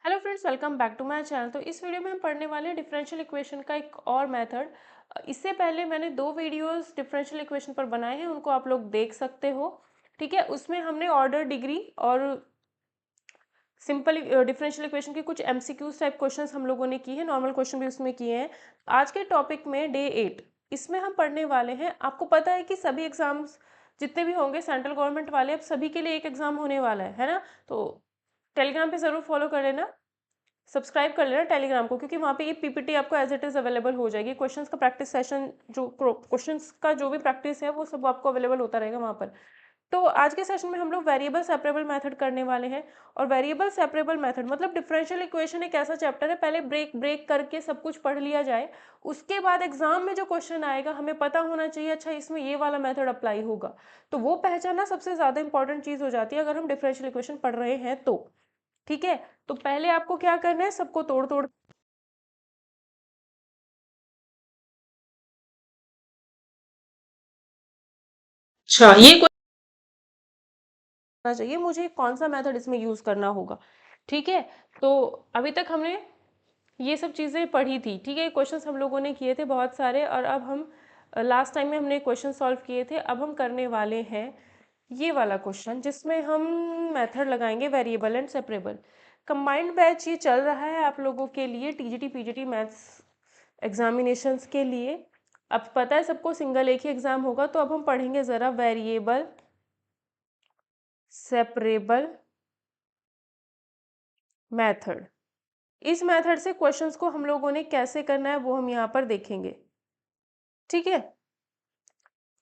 Hello friends, welcome back to my channel. तो इस video में हम पढ़ने वाले हैं डिफरेंशियल इक्वेशन का एक और मेथड। इससे पहले मैंने 2 वीडियोस डिफरेंशियल इक्वेशन पर बनाए हैं, उनको आप लोग देख सकते हो। ठीक है, उसमें हमने ऑर्डर, डिग्री और सिंपल डिफरेंशियल इक्वेशन के कुछ एमसीक्यूज टाइप क्वेश्चंस हम लोगों ने किए हैं, नॉर्मल क्वेश्चन भी उसमें किए हैं। आज के टॉपिक में डे 8, इसमें हम पढ़ने वाले हैं। आपको पता है कि सभी एग्जाम्स जितने भी होंगे सेंट्रल गवर्नमेंट वाले, अब सभी के लिए एक एग्जाम होने वाला है ना। तो टेलीग्राम पे ज़रूर फॉलो कर लेना, सब्सक्राइब कर लेना टेलीग्राम को, क्योंकि वहाँ पे ये पीपीटी आपको एज इट इज़ अवेलेबल हो जाएगी। क्वेश्चंस का प्रैक्टिस सेशन, जो क्वेश्चंस का जो भी प्रैक्टिस है वो सब आपको अवेलेबल होता रहेगा वहाँ पर। तो आज के सेशन में हम लोग वेरिएबल सेपरेबल मेथड करने वाले हैं। और वेरिएबल सेपरेबल मेथड मतलब डिफरेंशियल इक्वेशन एक ऐसा चैप्टर है, पहले ब्रेक ब्रेक करके सब कुछ पढ़ लिया जाए, उसके बाद एग्जाम में जो क्वेश्चन आएगा हमें पता होना चाहिए, अच्छा इसमें ये वाला मेथड अप्लाई होगा। तो वो पहचानना सबसे ज़्यादा इंपॉर्टेंट चीज़ हो जाती है अगर हम डिफरेंशियल इक्वेशन पढ़ रहे हैं तो। ठीक है, तो पहले आपको क्या करना है, सबको तोड़ तोड़ अच्छा ये करना चाहिए, मुझे कौन सा मेथड इसमें यूज करना होगा। ठीक है, तो अभी तक हमने ये सब चीज़ें पढ़ी थी। ठीक है, क्वेश्चंस हम लोगों ने किए थे बहुत सारे, और अब हम लास्ट टाइम में हमने क्वेश्चन सॉल्व किए थे। अब हम करने वाले हैं ये वाला क्वेश्चन, जिसमें हम मेथड लगाएंगे variable and separable. Combined batch ये चल रहा है आप लोगों के लिए टीजीटी पीजीटी मैथ्स एग्जामिनेशंस के लिए। अब पता है सबको सिंगल एक ही एग्जाम होगा, तो अब हम पढ़ेंगे ज़रा वेरिएबल सेपरेबल मेथड। इस मेथड से क्वेश्चंस को हम लोगों ने कैसे करना है वो हम यहाँ पर देखेंगे। ठीक है,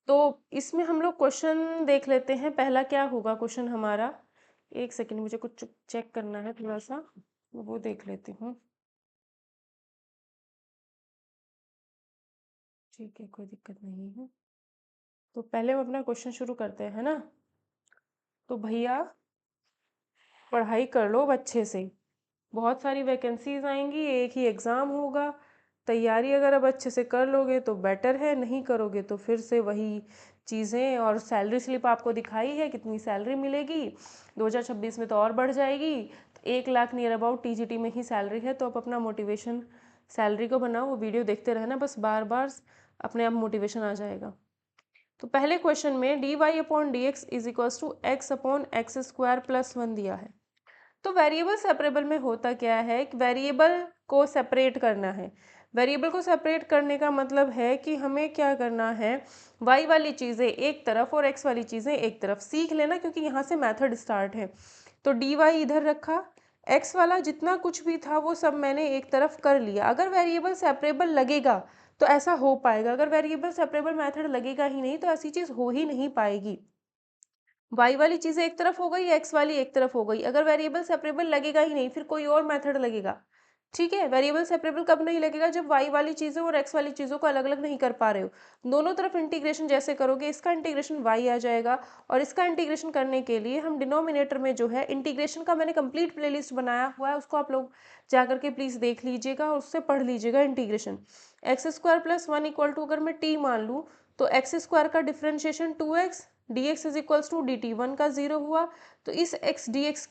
तो इसमें हम लोग क्वेश्चन देख लेते हैं। पहला क्या होगा क्वेश्चन हमारा, एक सेकंड मुझे कुछ चेक करना है थोड़ा सा, वो देख लेती हूँ। ठीक है, कोई दिक्कत नहीं है। तो पहले हम अपना क्वेश्चन शुरू करते हैं, है ना। तो भैया पढ़ाई कर लो अच्छे से, बहुत सारी वैकेंसीज आएंगी, एक ही एग्ज़ाम होगा। तैयारी अगर अब अच्छे से कर लोगे तो बेटर है, नहीं करोगे तो फिर से वही चीज़ें। और सैलरी स्लिप आपको दिखाई है कितनी सैलरी मिलेगी, 2026 में तो और बढ़ जाएगी। तो 1 लाख नियर अबाउट टीजीटी में ही सैलरी है। तो आप अपना मोटिवेशन सैलरी को बनाओ, वो वीडियो देखते रहना बस, बार बार अपने आप मोटिवेशन आ जाएगा। तो पहले क्वेश्चन में d y upon d x is equals to x upon x square plus 1 दिया है। तो वेरिएबल सेपरेबल में होता क्या है कि वेरिएबल को सेपरेट करना है। वेरिएबल को सेपरेट करने का मतलब है कि हमें क्या करना है, y वाली चीज़ें एक तरफ और x वाली चीज़ें एक तरफ। सीख लेना, क्योंकि यहाँ से मेथड स्टार्ट है। तो dy इधर रखा, x वाला जितना कुछ भी था वो सब मैंने एक तरफ कर लिया। अगर वेरिएबल सेपरेबल लगेगा तो ऐसा हो पाएगा, अगर वेरिएबल सेपरेबल मेथड लगेगा ही नहीं तो ऐसी चीज़ हो ही नहीं पाएगी। y वाली चीज़ें एक तरफ हो गई, x वाली एक तरफ हो गई। अगर वेरिएबल सेपरेबल लगेगा ही नहीं, फिर कोई और मेथड लगेगा। ठीक है, वेरिएबल सेपरेबल कब नहीं लगेगा, जब y वाली चीज़ों और x वाली चीज़ों को अलग अलग नहीं कर पा रहे हो। दोनों तरफ इंटीग्रेशन जैसे करोगे, इसका इंटीग्रेशन y आ जाएगा, और इसका इंटीग्रेशन करने के लिए हम डिनोमिनेटर में जो है इंटीग्रेशन का मैंने कंप्लीट प्लेलिस्ट बनाया हुआ है, उसको आप लोग जाकर के प्लीज़ देख लीजिएगा और उससे पढ़ लीजिएगा integration. X square plus 1 equal to, अगर मैं t मान लूँ तो एक्स स्क्वायर का differentiation 2x, d x is equals to d t, 1 का 0 हुआ। तो इस x डी एक्स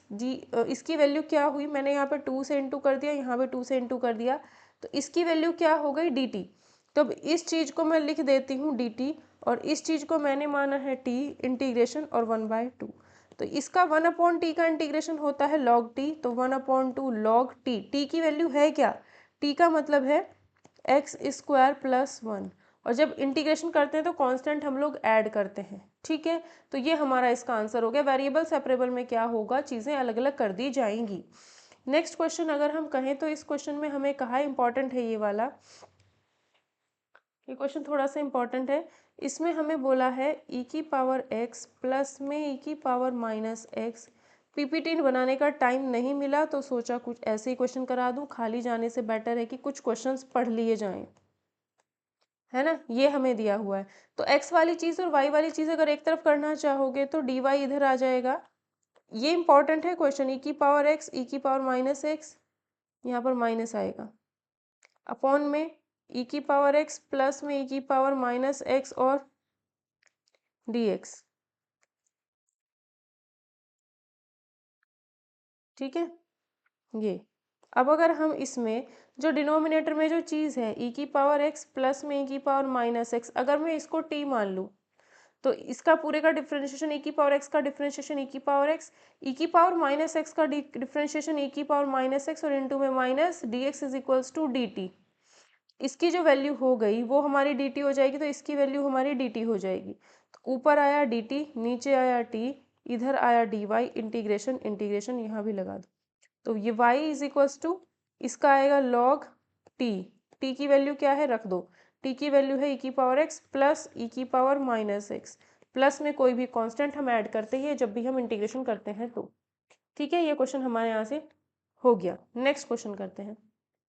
इसकी वैल्यू क्या हुई, मैंने यहाँ पे 2 से इंटू कर दिया, यहाँ पे 2 से इंटू कर दिया, तो इसकी वैल्यू क्या हो गई dt। तो अब इस चीज़ को मैं लिख देती हूँ dt, और इस चीज़ को मैंने माना है t इंटीग्रेशन और 1/2। तो इसका 1/t का इंटीग्रेशन होता है log t, तो 1/2 log t। t की वैल्यू है क्या, t का मतलब है एक्स स्क्वायर प्लस 1, और जब इंटीग्रेशन करते हैं तो कांस्टेंट हम लोग ऐड करते हैं। ठीक है, तो ये हमारा इसका आंसर हो गया। वेरिएबल सेपरेबल में क्या होगा, चीज़ें अलग अलग कर दी जाएंगी। नेक्स्ट क्वेश्चन अगर हम कहें तो इस क्वेश्चन में हमें कहा इंपॉर्टेंट है ये वाला, ये क्वेश्चन थोड़ा सा इंपॉर्टेंट है। इसमें हमें बोला है e की पावर x प्लस में e की पावर माइनस एक्स। पीपीटी बनाने का टाइम नहीं मिला तो सोचा कुछ ऐसे ही क्वेश्चन करा दूं, खाली जाने से बेटर है कि कुछ क्वेश्चंस पढ़ लिए जाएं, है ना। ये हमें दिया हुआ है, तो x वाली चीज़ और y वाली चीज़ अगर एक तरफ करना चाहोगे तो dy इधर आ जाएगा। ये इंपॉर्टेंट है क्वेश्चन, e की पावर x e की पावर माइनस एक्स, यहाँ पर माइनस आएगा, अपॉन में e की पावर x प्लस में e की पावर माइनस एक्स और dx। ठीक है, ये अब अगर हम इसमें जो डिनोमिनेटर में जो चीज़ है ई की पावर एक्स प्लस में ई की पावर माइनस एक्स, अगर मैं इसको टी मान लूँ तो इसका पूरे का डिफरेंशिएशन ई की पावर एक्स का डिफरेंशिएशन ई की पावर एक्स, ई की पावर माइनस एक्स का डिफरेंशिएशन ई की पावर माइनस एक्स और इनटू में minus d x is equals to d t. इसकी जो वैल्यू हो गई वो हमारी डी टी हो जाएगी, तो इसकी वैल्यू हमारी डी टी हो जाएगी। तो ऊपर आया डी टी, नीचे आया टी, इधर आया डी वाई, इंटीग्रेशन इंटीग्रेशन यहाँ भी लगा दो। तो ये y इज इक्वल्स टू इसका आएगा log t, t की वैल्यू क्या है रख दो, t की वैल्यू है e की पावर x प्लस e की पावर माइनस एक्स, प्लस में कोई भी कांस्टेंट हम ऐड करते हैं जब भी हम इंटीग्रेशन करते हैं तो। ठीक है, ये क्वेश्चन हमारे यहाँ से हो गया। नेक्स्ट क्वेश्चन करते हैं।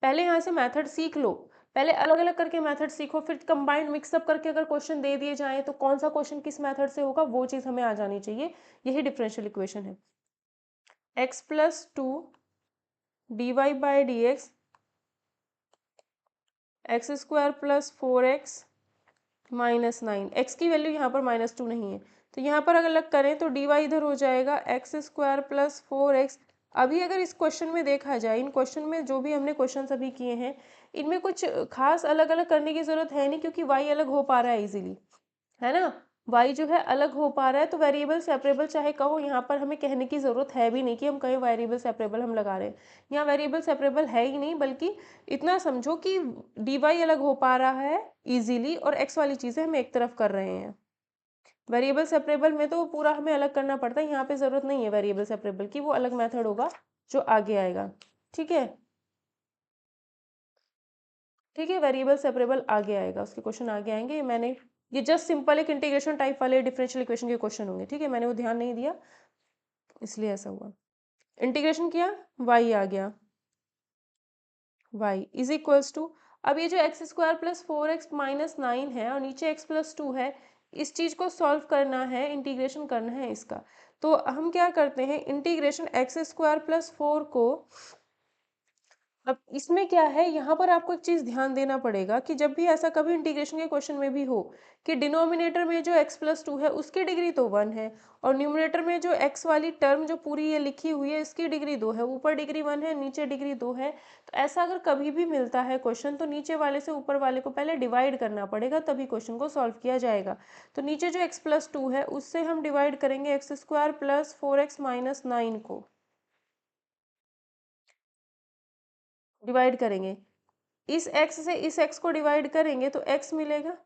पहले यहाँ से मेथड सीख लो, पहले अलग अलग करके मेथड सीखो, फिर कंबाइंड मिक्सअप करके अगर क्वेश्चन दे दिए जाएँ तो कौन सा क्वेश्चन किस मेथड से होगा वो चीज़ हमें आ जानी चाहिए। यही डिफरेंशियल इक्वेशन है। x plus two d y by d x square plus four x minus nine, x की वैल्यू यहाँ पर माइनस टू नहीं है तो यहाँ पर अगर अलग करें तो डी वाई इधर हो जाएगा x square plus four x. अभी अगर इस क्वेश्चन में देखा जाए, इन क्वेश्चन में जो भी हमने क्वेश्चन अभी किए हैं इनमें कुछ खास अलग अलग करने की ज़रूरत है नहीं, क्योंकि वाई अलग हो पा रहा है इजीली, है ना। वाई जो है अलग हो पा रहा है तो वेरिएबल सेपरेबल चाहे कहो, यहाँ पर हमें कहने की ज़रूरत है भी नहीं कि हम कहीं वेरिएबल सेपरेबल हम लगा रहे हैं। यहाँ वेरिएबल सेपरेबल है ही नहीं, बल्कि इतना समझो कि डी वाई अलग हो पा रहा है इजीली और एक्स वाली चीज़ें हम एक तरफ कर रहे हैं। वेरिएबल सेपरेबल में तो पूरा हमें अलग करना पड़ता है, यहाँ पे ज़रूरत नहीं है वेरिएबल सेपरेबल की, वो अलग मेथड होगा जो आगे आएगा। ठीक है, ठीक है, वेरिएबल सेपरेबल आगे आएगा, उसके क्वेश्चन आगे आएंगे। मैंने ये जस्ट सिंपल एक इंटीग्रेशन टाइप वाले डिफरेंशियल इक्वेशन के क्वेश्चन होंगे। ठीक है, मैंने वो ध्यान नहीं दिया इसलिए ऐसा हुआ। इंटीग्रेशन किया, y आ गया, y इज इक्वल्स टू, अब ये जो x square plus four x minus nine है और नीचे x प्लस टू है, इस चीज़ को सॉल्व करना है, इंटीग्रेशन करना है इसका। तो हम क्या करते हैं, integration x square plus four को, अब इसमें क्या है, यहाँ पर आपको एक चीज़ ध्यान देना पड़ेगा कि जब भी ऐसा कभी इंटीग्रेशन के क्वेश्चन में भी हो कि डिनोमिनेटर में जो x प्लस टू है उसकी डिग्री तो वन है और न्यूमरेटर में जो x वाली टर्म जो पूरी ये लिखी हुई है इसकी डिग्री दो है, ऊपर डिग्री वन है नीचे डिग्री दो है। तो ऐसा अगर कभी भी मिलता है क्वेश्चन तो नीचे वाले से ऊपर वाले को पहले डिवाइड करना पड़ेगा, तभी क्वेश्चन को सॉल्व किया जाएगा। तो नीचे जो x प्लस टू है उससे हम डिवाइड करेंगे x square plus four x minus nine को, डिवाइड करेंगे, इस x से इस x को डिवाइड करेंगे तो x मिलेगा,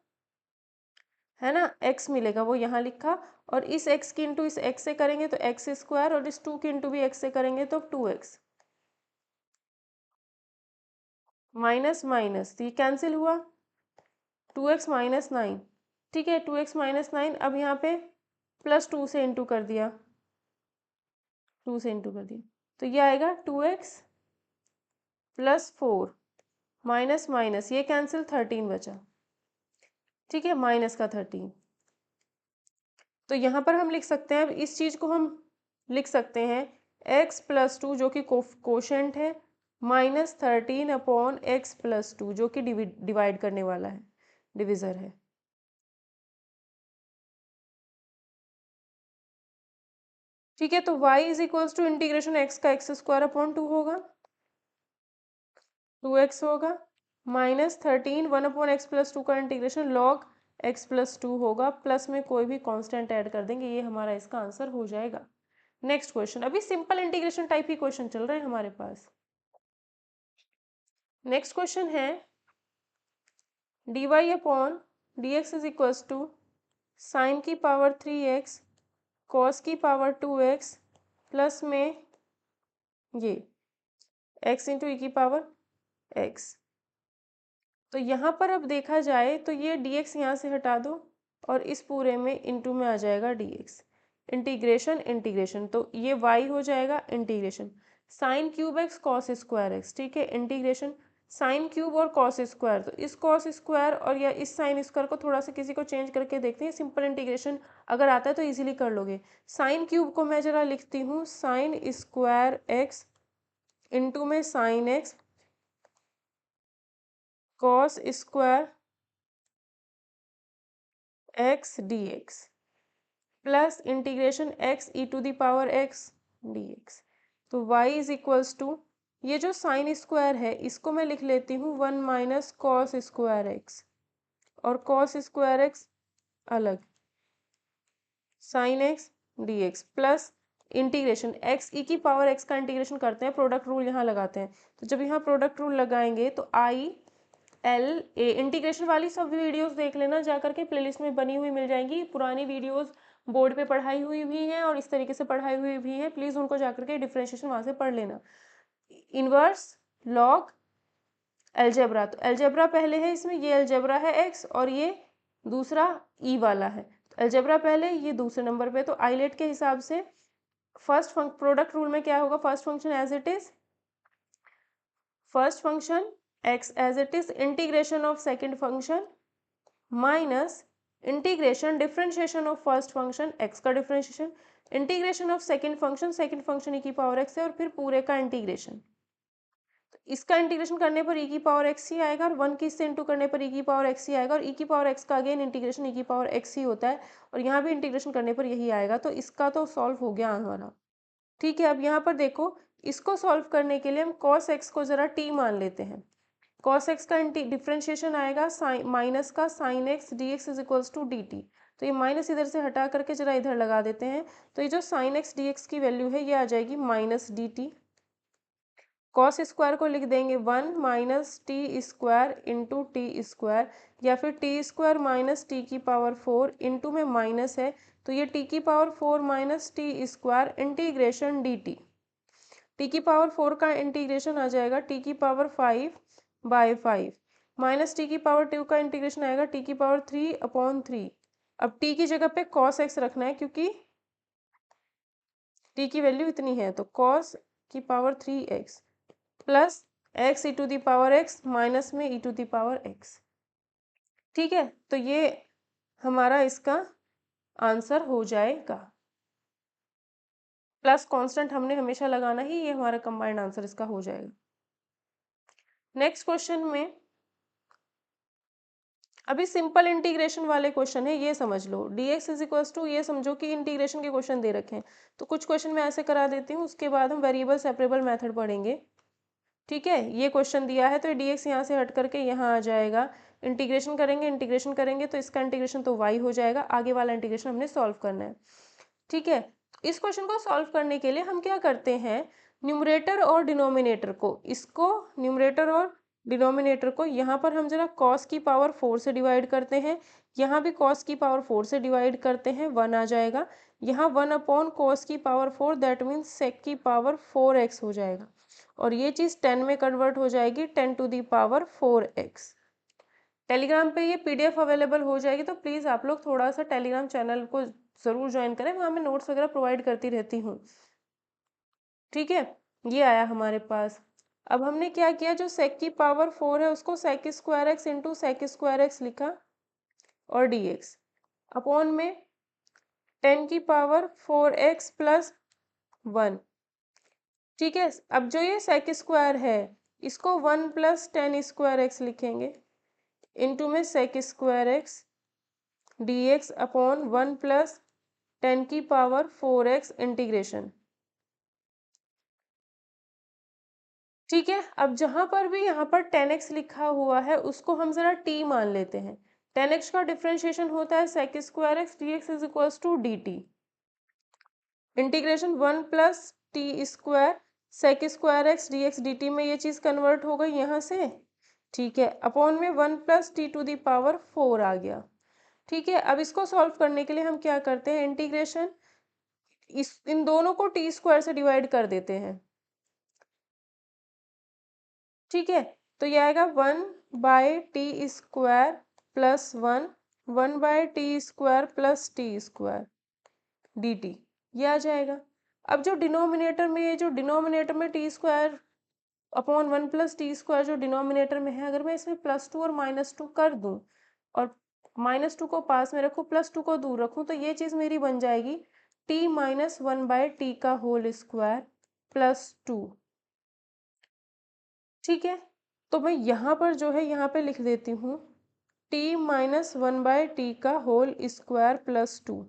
है ना, x मिलेगा, वो यहाँ लिखा। और इस x की इंटू इस x से करेंगे तो एक्स स्क्वायर, और इस टू की इंटू भी x से करेंगे तो टू एक्स, माइनस माइनस तो ये कैंसिल हुआ, टू एक्स माइनस नाइन। ठीक है, टू एक्स माइनस नाइन, अब यहाँ पे प्लस टू से इंटू कर दिया, टू से इंटू कर दिया तो ये आएगा two x plus four minus minus, ये कैंसिल, थर्टीन बचा। ठीक है, माइनस का थर्टीन। तो यहाँ पर हम लिख सकते हैं, अब इस चीज़ को हम लिख सकते हैं x प्लस टू जो कि कोशेंट है, minus thirteen upon x plus to जो कि डिवाइड करने वाला है, डिविज़र है। ठीक है, तो y is equals to integration x का एक्स स्क्वायर अपॉन टू होगा, टू एक्स होगा, minus thirteen one upon x plus two का integration log x plus two होगा, प्लस में कोई भी कांस्टेंट ऐड कर देंगे, ये हमारा इसका आंसर हो जाएगा। नेक्स्ट क्वेश्चन, अभी सिंपल इंटीग्रेशन टाइप ही क्वेश्चन चल रहे हैं हमारे पास। नेक्स्ट क्वेश्चन है d y upon d x is equals to sine की पावर थ्री एक्स कॉस की पावर टू एक्स प्लस में ये एक्स इंटू ई की पावर एक्स। तो यहाँ पर अब देखा जाए तो ये डी एक्स यहाँ से हटा दो और इस पूरे में इंटू में आ जाएगा डी एक्स, इंटीग्रेशन इंटीग्रेशन, तो ये y हो जाएगा integration sign cube x cos square x. ठीक है, इंटीग्रेशन साइन क्यूब और कॉस स्क्वायर, तो इस कॉस स्क्वायर और या इस साइन स्क्वायर को थोड़ा सा किसी को चेंज करके देखते हैं, सिंपल इंटीग्रेशन अगर आता है तो इजीली कर लोगे। साइन क्यूब को मैं जरा लिखती हूँ साइन स्क्वायर एक्स इंटू में sine x cos square x d x plus integration x e to the power x d x. तो y इज इक्वल्स टू ये जो साइन स्क्वायर है इसको मैं लिख लेती हूँ 1 माइनस कॉस स्क्वायर एक्स, और कॉस स्क्वायर एक्स अलग, sine x d x plus integration x e की पावर एक्स का इंटीग्रेशन करते हैं, प्रोडक्ट रूल यहाँ लगाते हैं। तो जब यहाँ प्रोडक्ट रूल लगाएंगे तो आई एल ए, इंटीग्रेशन वाली सब वीडियोस देख लेना जा करके, प्लेलिस्ट में बनी हुई मिल जाएंगी। पुरानी वीडियोस बोर्ड पे पढ़ाई हुई भी हैं और इस तरीके से पढ़ाई हुई भी हैं, प्लीज़ उनको जा करके डिफ्रेंशिएशन वहाँ से पढ़ लेना। इनवर्स लॉग एलजेब्रा, तो एलजेब्रा पहले है इसमें, ये एलजेब्रा है एक्स और ये दूसरा ई वाला है, तो एलजेब्रा पहले, ये दूसरे नंबर पे। तो आइलेट के हिसाब से फर्स्ट प्रोडक्ट रूल में क्या होगा, first function as it is, first function x as it is, integration of second function minus integration differentiation of first function x का differentiation, integration of second function e की power x है, और फिर पूरे का इंटीग्रेशन। इसका integration करने पर ई की पावर एक्स ही आएगा, और 1 की इससे इंटू करने पर ई की पावर एक्स ही आएगा, और ई की पावर एक्स का अगेन इंटीग्रेशन ई की पावर एक्स ही होता है, और यहाँ भी इंटीग्रेशन करने पर यही आएगा। तो इसका तो सॉल्व हो गया हमारा। ठीक है, अब यहाँ पर देखो, इसको सॉल्व करने के लिए हम cos x को जरा t मान लेते हैं। cos x का डिफ्रेंशिएशन आएगा माइनस का sine x d x is equals to d t. तो ये माइनस इधर से हटा करके जरा इधर लगा देते हैं, तो ये जो साइन एक्स डी एक्स की वैल्यू है ये आ जाएगी minus D T. Cos square को लिख देंगे 1 minus t square into T square, या फिर टी स्क्वायर माइनस टी की पावर 4 इंटू में माइनस है, तो ये टी की power 4 minus t square integration D T. T की पावर 4 का इंटीग्रेशन आ जाएगा टी की पावर 5/5 माइनस टी की पावर 2 का इंटीग्रेशन आएगा टी की पावर 3/3। अब टी की जगह पे कॉस एक्स रखना है क्योंकि टी की वैल्यू इतनी है, तो कॉस की power 3x plus x e to the power x minus में e to the power x. ठीक है, तो ये हमारा इसका आंसर हो जाएगा। प्लस कांस्टेंट हमने हमेशा लगाना ही, ये हमारा कंबाइंड आंसर इसका हो जाएगा। नेक्स्ट क्वेश्चन में अभी सिंपल इंटीग्रेशन वाले क्वेश्चन है, ये समझ लो। dx इज इक्वल्स टू, ये समझो कि इंटीग्रेशन के क्वेश्चन दे रखे हैं, तो कुछ क्वेश्चन मैं ऐसे करा देती हूँ, उसके बाद हम वेरिएबल सेपरेबल मेथड पढ़ेंगे। ठीक है, ये क्वेश्चन दिया है तो dx यहाँ से हट करके यहाँ आ जाएगा, इंटीग्रेशन करेंगे तो इसका इंटीग्रेशन तो y हो जाएगा, आगे वाला इंटीग्रेशन हमने सॉल्व करना है। ठीक है, इस क्वेश्चन को सॉल्व करने के लिए हम क्या करते हैं, न्यूमरेटर और डिनोमिनेटर को, इसको न्यूमरेटर और डिनोमिनेटर को यहाँ पर हम जरा cos की पावर 4 से डिवाइड करते हैं, यहाँ भी cos की पावर 4 से डिवाइड करते हैं, 1 आ जाएगा। यहाँ 1 अपॉन cos की पावर 4 दैट मीन्स sec की पावर 4x हो जाएगा, और ये चीज़ 10 में कन्वर्ट हो जाएगी 10 to the power 4x। Telegram पे ये पीडीएफ अवेलेबल हो जाएगी, तो प्लीज़ आप लोग थोड़ा सा टेलीग्राम चैनल को ज़रूर ज्वाइन करें, वहाँ मैं नोट्स वगैरह प्रोवाइड करती रहती हूँ। ठीक है, ये आया हमारे पास। अब हमने क्या किया, जो सेक की पावर 4 है उसको sec square x into sec square x लिखा, और डी एक्स अपॉन में 10 की पावर 4x प्लस 1। ठीक है, अब जो ये सेक स्क्वायर है इसको 1 प्लस 10 स्क्वायर एक्स लिखेंगे, इंटू में sec square x d x upon 1 plus 10 की पावर 4x इंटीग्रेशन। ठीक है, अब जहां पर भी यहाँ पर 10x लिखा हुआ है उसको हम जरा t मान लेते हैं। 10x का डिफरेंशिएशन होता है sec square x d x is equals to d t, integration 1 plus t square sec square x d x d t में ये चीज़ कन्वर्ट हो गई यहाँ से। ठीक है, अपॉन में 1 plus t to the power 4 आ गया। ठीक है, अब इसको सॉल्व करने के लिए हम क्या करते हैं, इंटीग्रेशन इन दोनों को टी स्क्वायर से डिवाइड कर देते हैं। ठीक है, तो ये आएगा 1/t² plus 1/t² plus t² dt, ये आ जाएगा। अब जो डिनोमिनेटर में, ये जो डिनोमिनेटर में t² अपॉन 1 प्लस t² जो डिनोमिनेटर में है, अगर मैं इसमें +2 और -2 कर दूं और -2 को पास में रखूं, +2 को दूर रखूं, तो ये चीज़ मेरी बन जाएगी t माइनस 1/t का होल स्क्वायर प्लस 2। ठीक है, तो मैं यहाँ पर जो है यहाँ पे लिख देती हूँ t माइनस 1/t का होल स्क्वायर प्लस 2,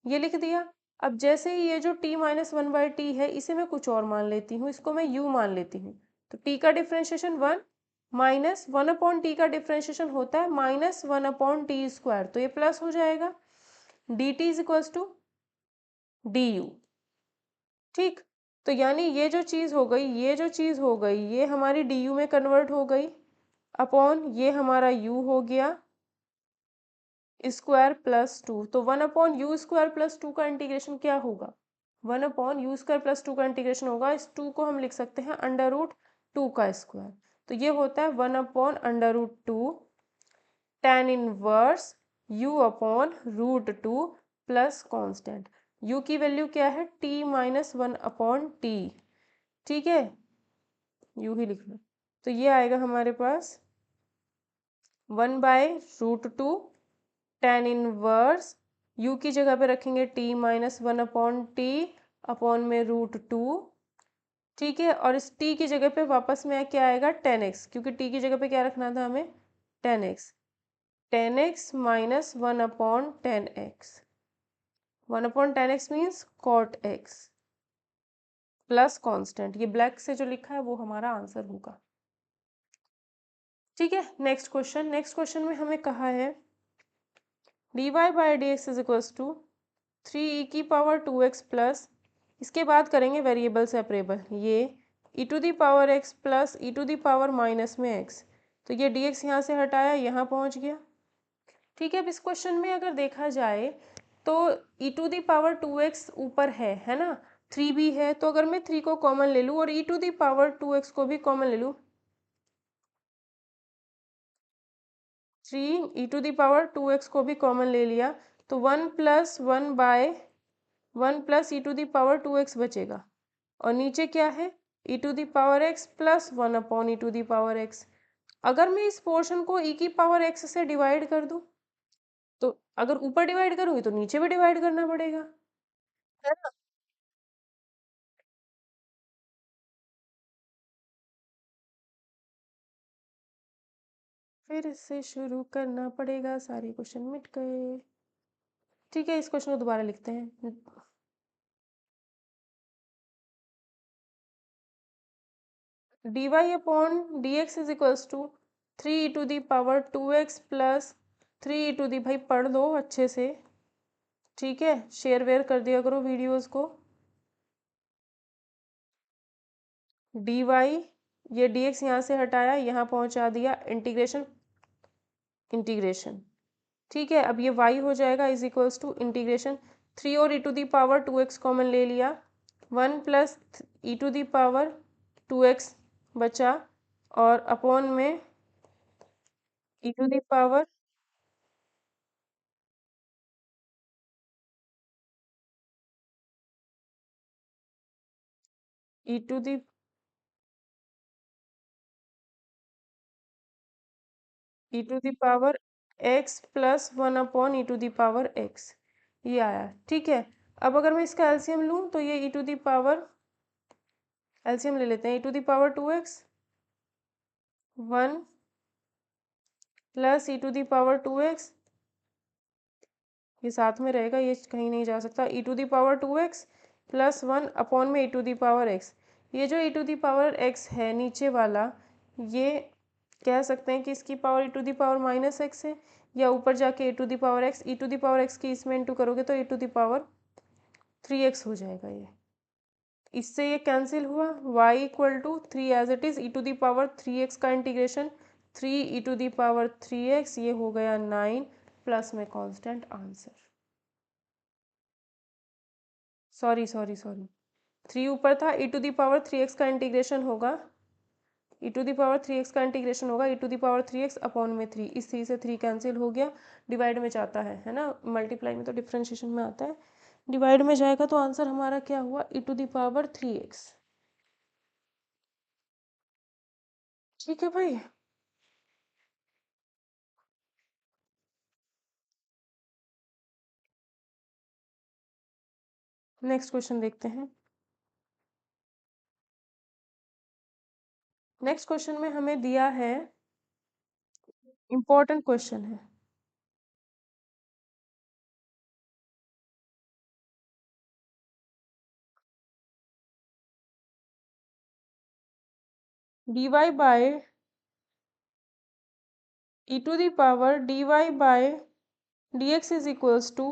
ये लिख दिया। अब जैसे ही ये जो t माइनस 1/t है इसे मैं कुछ और मान लेती हूँ, इसको मैं u मान लेती हूँ। तो टी का डिफ्रेंशिएशन 1 माइनस 1/t का डिफ्रेंशिएशन होता है -1/t², तो ये प्लस हो जाएगा। dt is equals to du। ठीक, तो यानी ये जो चीज़ हो गई, ये जो चीज़ हो गई, ये हमारी du में कन्वर्ट हो गई अपॉन ये हमारा u हो गया स्क्वायर प्लस 2। तो 1/u² + 2 का इंटीग्रेशन क्या होगा? 1/u² + 2 का इंटीग्रेशन होगा, इस 2 को हम लिख सकते हैं √2 का स्क्वायर। तो ये होता है 1/√2 tan inverse u/√2 plus constant. u की वैल्यू क्या है? t - 1/t। ठीक है, u ही लिखना। तो ये आएगा हमारे पास 1/√2 tan इनवर्स u की जगह पे रखेंगे t - 1/t अपॉन में √2। ठीक है, और इस t की जगह पे वापस में क्या आएगा? tan x, क्योंकि t की जगह पे क्या रखना था हमें? tan x। tan x - 1/tan x। 1/tan x means cot x plus constant. ये ब्लैक से जो लिखा है वो हमारा आंसर होगा। ठीक है, नेक्स्ट क्वेश्चन। नेक्स्ट क्वेश्चन में हमें कहा है dy/dx is equals to 3e⁻²x plus, इसके बाद करेंगे वेरिएबल सेपरेबल, ये e⁻x प्लस e⁻- में x। तो ये dx यहाँ से हटाया, यहाँ पहुँच गया। ठीक है, अब इस क्वेश्चन में अगर देखा जाए तो e⁻² ऊपर है ना, 3 भी है, तो अगर मैं 3 को कॉमन ले लूँ और e⁻² को भी कॉमन ले लूँ, 3 e⁻² को भी कॉमन ले लिया, तो 1 + 1/1 + e⁻² बचेगा। और नीचे क्या है? e⁻x plus 1/e⁻x। अगर मैं इस पोर्शन को e⁻x से डिवाइड कर दूं, तो अगर ऊपर डिवाइड करूंगी तो नीचे भी डिवाइड करना पड़ेगा, है ना? फिर से शुरू करना पड़ेगा, सारे क्वेश्चन मिट गए। ठीक है, इस क्वेश्चन को दोबारा लिखते हैं। dy/dx is equals to 3e⁻² plus 3 भाई पढ़ लो अच्छे से। ठीक है, शेयर वेयर कर दिया करो वीडियोस को। dy, ये dx यहाँ से हटाया, यहाँ पहुँचा दिया, इंटीग्रेशन इंटीग्रेशन। ठीक है, अब ये y हो जाएगा इज इक्वल्स टू इंटीग्रेशन 3 और e⁻² कॉमन ले लिया, 1 प्लस e⁻² बचा, और अपॉन में e to the power e to the x plus 1/e⁻x, ये आया। ठीक है, अब अगर मैं इसका एलसीएम लूँ तो ये एलसीएम ले लेते हैं, e⁻²x 1 प्लस e⁻²x, ये साथ में रहेगा, ये कहीं नहीं जा सकता, e⁻² प्लस 1 अपॉन में e⁻x। ये जो e⁻x है नीचे वाला, ये कह सकते हैं कि इसकी पावर e⁻−x है, या ऊपर जाके e⁻x की इसमें इंटू करोगे तो e⁻3x हो जाएगा। ये इससे ये कैंसिल हुआ, y = 3 as it is, e⁻3x का इंटीग्रेशन 3 e⁻3x, ये हो गया 9 प्लस में कांस्टेंट आंसर। सॉरी 3 ऊपर था, e⁻3x का इंटीग्रेशन होगा, e⁻3x का इंटीग्रेशन होगा e⁻3x अपॉन में 3, इस 3 से 3 कैंसिल हो गया, डिवाइड में जाता है ना, मल्टीप्लाई में तो डिफ्रेंशिएशन में आता है, डिवाइड में जाएगा तो आंसर हमारा क्या हुआ? e⁻3x। ठीक है भाई, नेक्स्ट क्वेश्चन देखते हैं। नेक्स्ट क्वेश्चन में हमें दिया है, इंपॉर्टेंट क्वेश्चन है। dy by e to the power dy by dx is equals to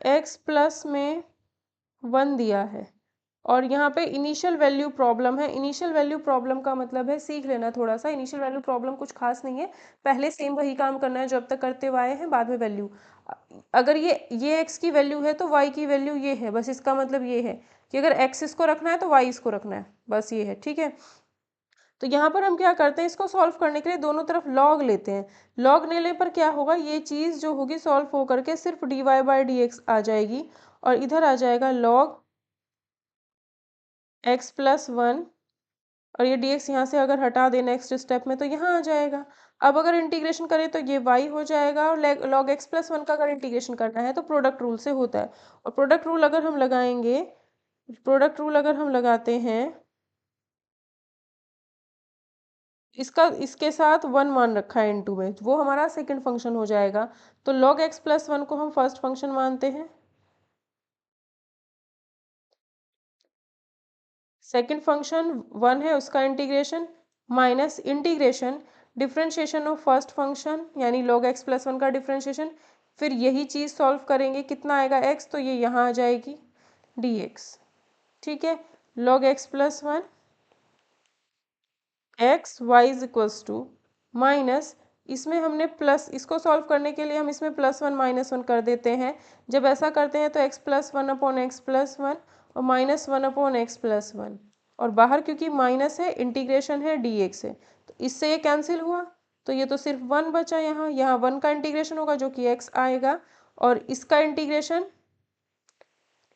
x plus में 1 दिया है। और यहाँ पे इनिशियल वैल्यू प्रॉब्लम है। इनिशियल वैल्यू प्रॉब्लम का मतलब है, सीख लेना थोड़ा सा, इनिशियल वैल्यू प्रॉब्लम कुछ खास नहीं है, पहले सेम वही काम करना है जो अब तक करते हुए आए हैं, बाद में वैल्यू। अगर ये x की वैल्यू है तो y की वैल्यू ये है, बस इसका मतलब ये है कि अगर x इसको रखना है तो y इसको रखना है, बस ये है, ठीक है। तो यहाँ पर हम क्या करते हैं, इसको सॉल्व करने के लिए दोनों तरफ लॉग लेते हैं। लॉग लेने पर क्या होगा, ये चीज़ जो होगी सॉल्व हो करके सिर्फ dy बाई डी एक्स आ जाएगी, और इधर आ जाएगा लॉग x प्लस 1, और ये dx यहाँ से अगर हटा दें नेक्स्ट स्टेप में तो यहाँ आ जाएगा। अब अगर इंटीग्रेशन करें तो ये y हो जाएगा, और लॉग x प्लस 1 का अगर इंटीग्रेशन करना है तो प्रोडक्ट रूल से होता है। और प्रोडक्ट रूल अगर हम लगाएंगे, प्रोडक्ट रूल अगर हम लगाते हैं, इसके साथ 1 मान रखा है इनटू में, वो हमारा सेकंड फंक्शन हो जाएगा। तो log x प्लस 1 को हम फर्स्ट फंक्शन मानते हैं, सेकंड फंक्शन 1 है उसका integration, minus integration differentiation of first function यानी log x प्लस 1 का डिफरेंशिएशन, फिर यही चीज़ सॉल्व करेंगे, कितना आएगा x, तो ये यहाँ आ जाएगी dx, ठीक है। log x plus 1 x y is equals to minus, इसमें हमने प्लस, इसको सॉल्व करने के लिए हम इसमें प्लस 1 माइनस 1 कर देते हैं। जब ऐसा करते हैं तो x plus 1 upon x plus 1 और माइनस 1 अपॉन एक्स प्लस 1, और बाहर क्योंकि माइनस है, इंटीग्रेशन है dx है, तो इससे ये कैंसिल हुआ, तो ये तो सिर्फ 1 बचा। यहाँ यहाँ 1 का इंटीग्रेशन होगा जो कि x आएगा, और इसका इंटीग्रेशन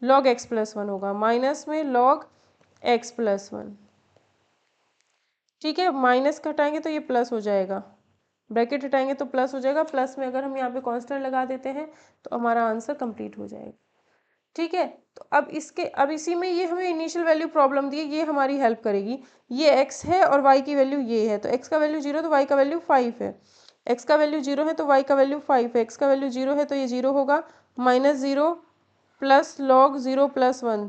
log x प्लस 1 होगा, माइनस में log x प्लस 1, ठीक है। माइनस घटाएंगे तो ये प्लस हो जाएगा, ब्रैकेट हटाएंगे तो प्लस हो जाएगा, प्लस में अगर हम यहाँ पे कांस्टेंट लगा देते हैं तो हमारा आंसर कंप्लीट हो जाएगा, ठीक है। तो अब इसी में ये हमें इनिशियल वैल्यू प्रॉब्लम दी है, ये हमारी हेल्प करेगी। ये x है और y की वैल्यू ये है, तो x का वैल्यू 0 तो y का वैल्यू 5 है, x का वैल्यू 0 है तो y का वैल्यू 5 है, x का वैल्यू 0 है तो ये 0 होगा, -0 plus log 0 plus 1,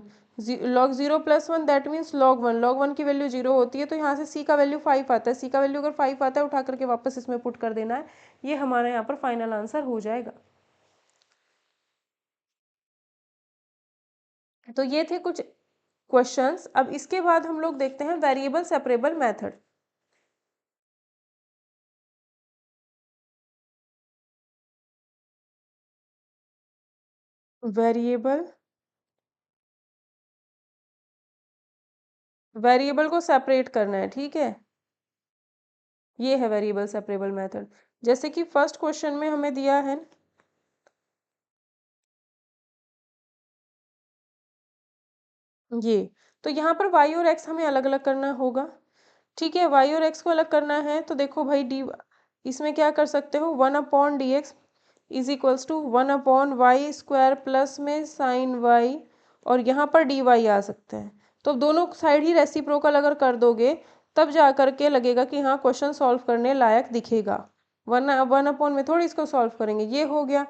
log 0 plus 1 that means log 1 की वैल्यू 0 होती है, तो यहाँ से c का वैल्यू 5 आता है, c का वैल्यू अगर 5 आता है उठा करके वापस इसमें पुट कर देना है, ये हमारा यहाँ पर फाइनल आंसर हो जाएगा। तो ये थे कुछ क्वेश्चंस। अब इसके बाद हम लोग देखते हैं वेरिएबल सेपरेबल मेथड। वेरिएबल को सेपरेट करना है, ठीक है, ये है वेरिएबल सेपरेबल मेथड। जैसे कि फर्स्ट क्वेश्चन में हमें दिया है ये, तो यहाँ पर y और x हमें अलग अलग करना होगा, ठीक है। y और x को अलग करना है तो देखो भाई डी, इसमें क्या कर सकते हो, 1 upon d x is equals to 1 upon y square plus में साइन y, और यहाँ पर डी वाई आ सकता है। तो दोनों साइड ही रेसिप्रोकल अगर कर दोगे तब जा करके लगेगा कि हाँ क्वेश्चन सॉल्व करने लायक दिखेगा, वरना 1 अपॉन में थोड़ी इसको सॉल्व करेंगे। ये हो गया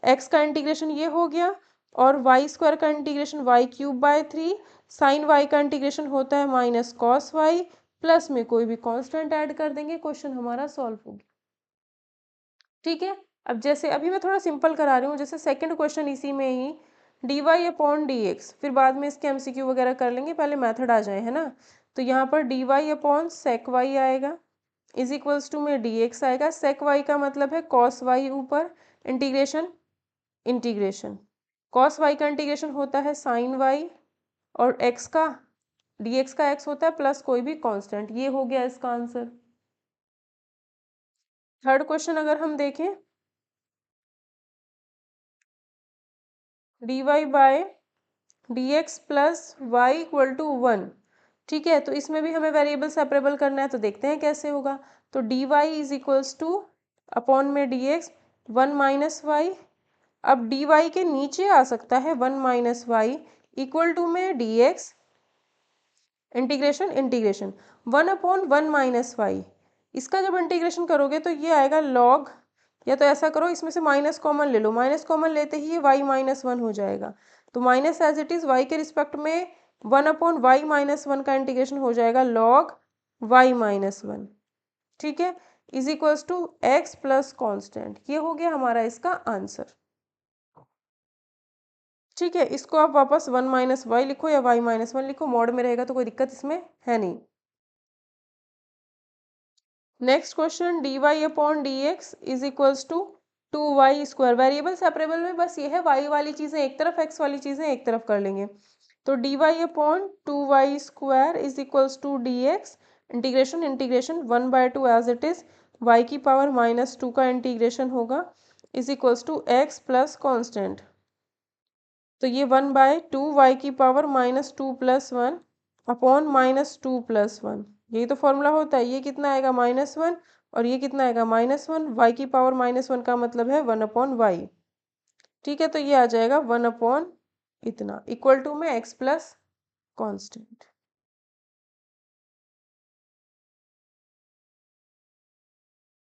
x का इंटीग्रेशन, ये हो गया, और वाई स्क्वायर का integration y cube by 3, sine y का इंटीग्रेशन होता है माइनस कॉस वाई, प्लस में कोई भी कांस्टेंट ऐड कर देंगे, क्वेश्चन हमारा सॉल्व हो गया, ठीक है। अब जैसे अभी मैं थोड़ा सिंपल करा रही हूँ, जैसे सेकंड क्वेश्चन इसी में ही d y upon d x, फिर बाद में इसके एमसीक्यू वगैरह कर लेंगे, पहले मेथड आ जाए, है ना। तो यहाँ पर d y upon sec y आएगा, इज इक्वल्स टू में डी एक्स आएगा, सेक वाई का मतलब है कॉस वाई ऊपर, इंटीग्रेशन इंटीग्रेशन, कॉस वाई का इंटीग्रेशन होता है साइन वाई, और एक्स का dx का x होता है प्लस कोई भी कांस्टेंट, ये हो गया इसका आंसर। थर्ड क्वेश्चन अगर हम देखें, dy by d x plus y equal to 1, ठीक है। तो इसमें भी हमें वेरिएबल सेपरेबल करना है, तो देखते हैं कैसे होगा। तो d y is equals to upon में डी एक्स 1 माइनस वाई, अब डी वाई के नीचे आ सकता है 1 माइनस वाई इक्वल टू में d x integration integration 1 upon 1 minus y, इसका जब इंटीग्रेशन करोगे तो ये आएगा लॉग, या तो ऐसा करो इसमें से माइनस कॉमन ले लो, माइनस कॉमन लेते ही ये वाई माइनस 1 हो जाएगा, तो minus as it is y के रिस्पेक्ट में 1 अपॉन वाई माइनस 1 का इंटीग्रेशन हो जाएगा लॉग वाई माइनस वन, ठीक है, is equals to x plus constant. ये हो गया हमारा इसका आंसर। ठीक है, इसको आप वापस वन माइनस वाई लिखो या वाई माइनस वन लिखो, मॉड में रहेगा तो कोई दिक्कत इसमें है नहीं। Next question, d y upon d x is equals to 2y²। Variable separable में बस ये है, वाई वाली चीज़ें एक तरफ, एक्स वाली चीज़ें एक तरफ कर लेंगे। तो d y upon 2y² is equals to d x, integration integration 1/2 as it is, y की पावर -2 का इंटीग्रेशन होगा, is equals to x plus constant. तो ये 1/2 वाई की पावर -2 + 1 अपॉन -2 + 1, यही तो फॉर्मूला होता है। ये कितना आएगा -1 और ये कितना आएगा -1, वाई की पावर -1 का मतलब है 1/y। ठीक है, तो ये आ जाएगा 1/ इतना इक्वल टू में एक्स प्लस कॉन्स्टेंट।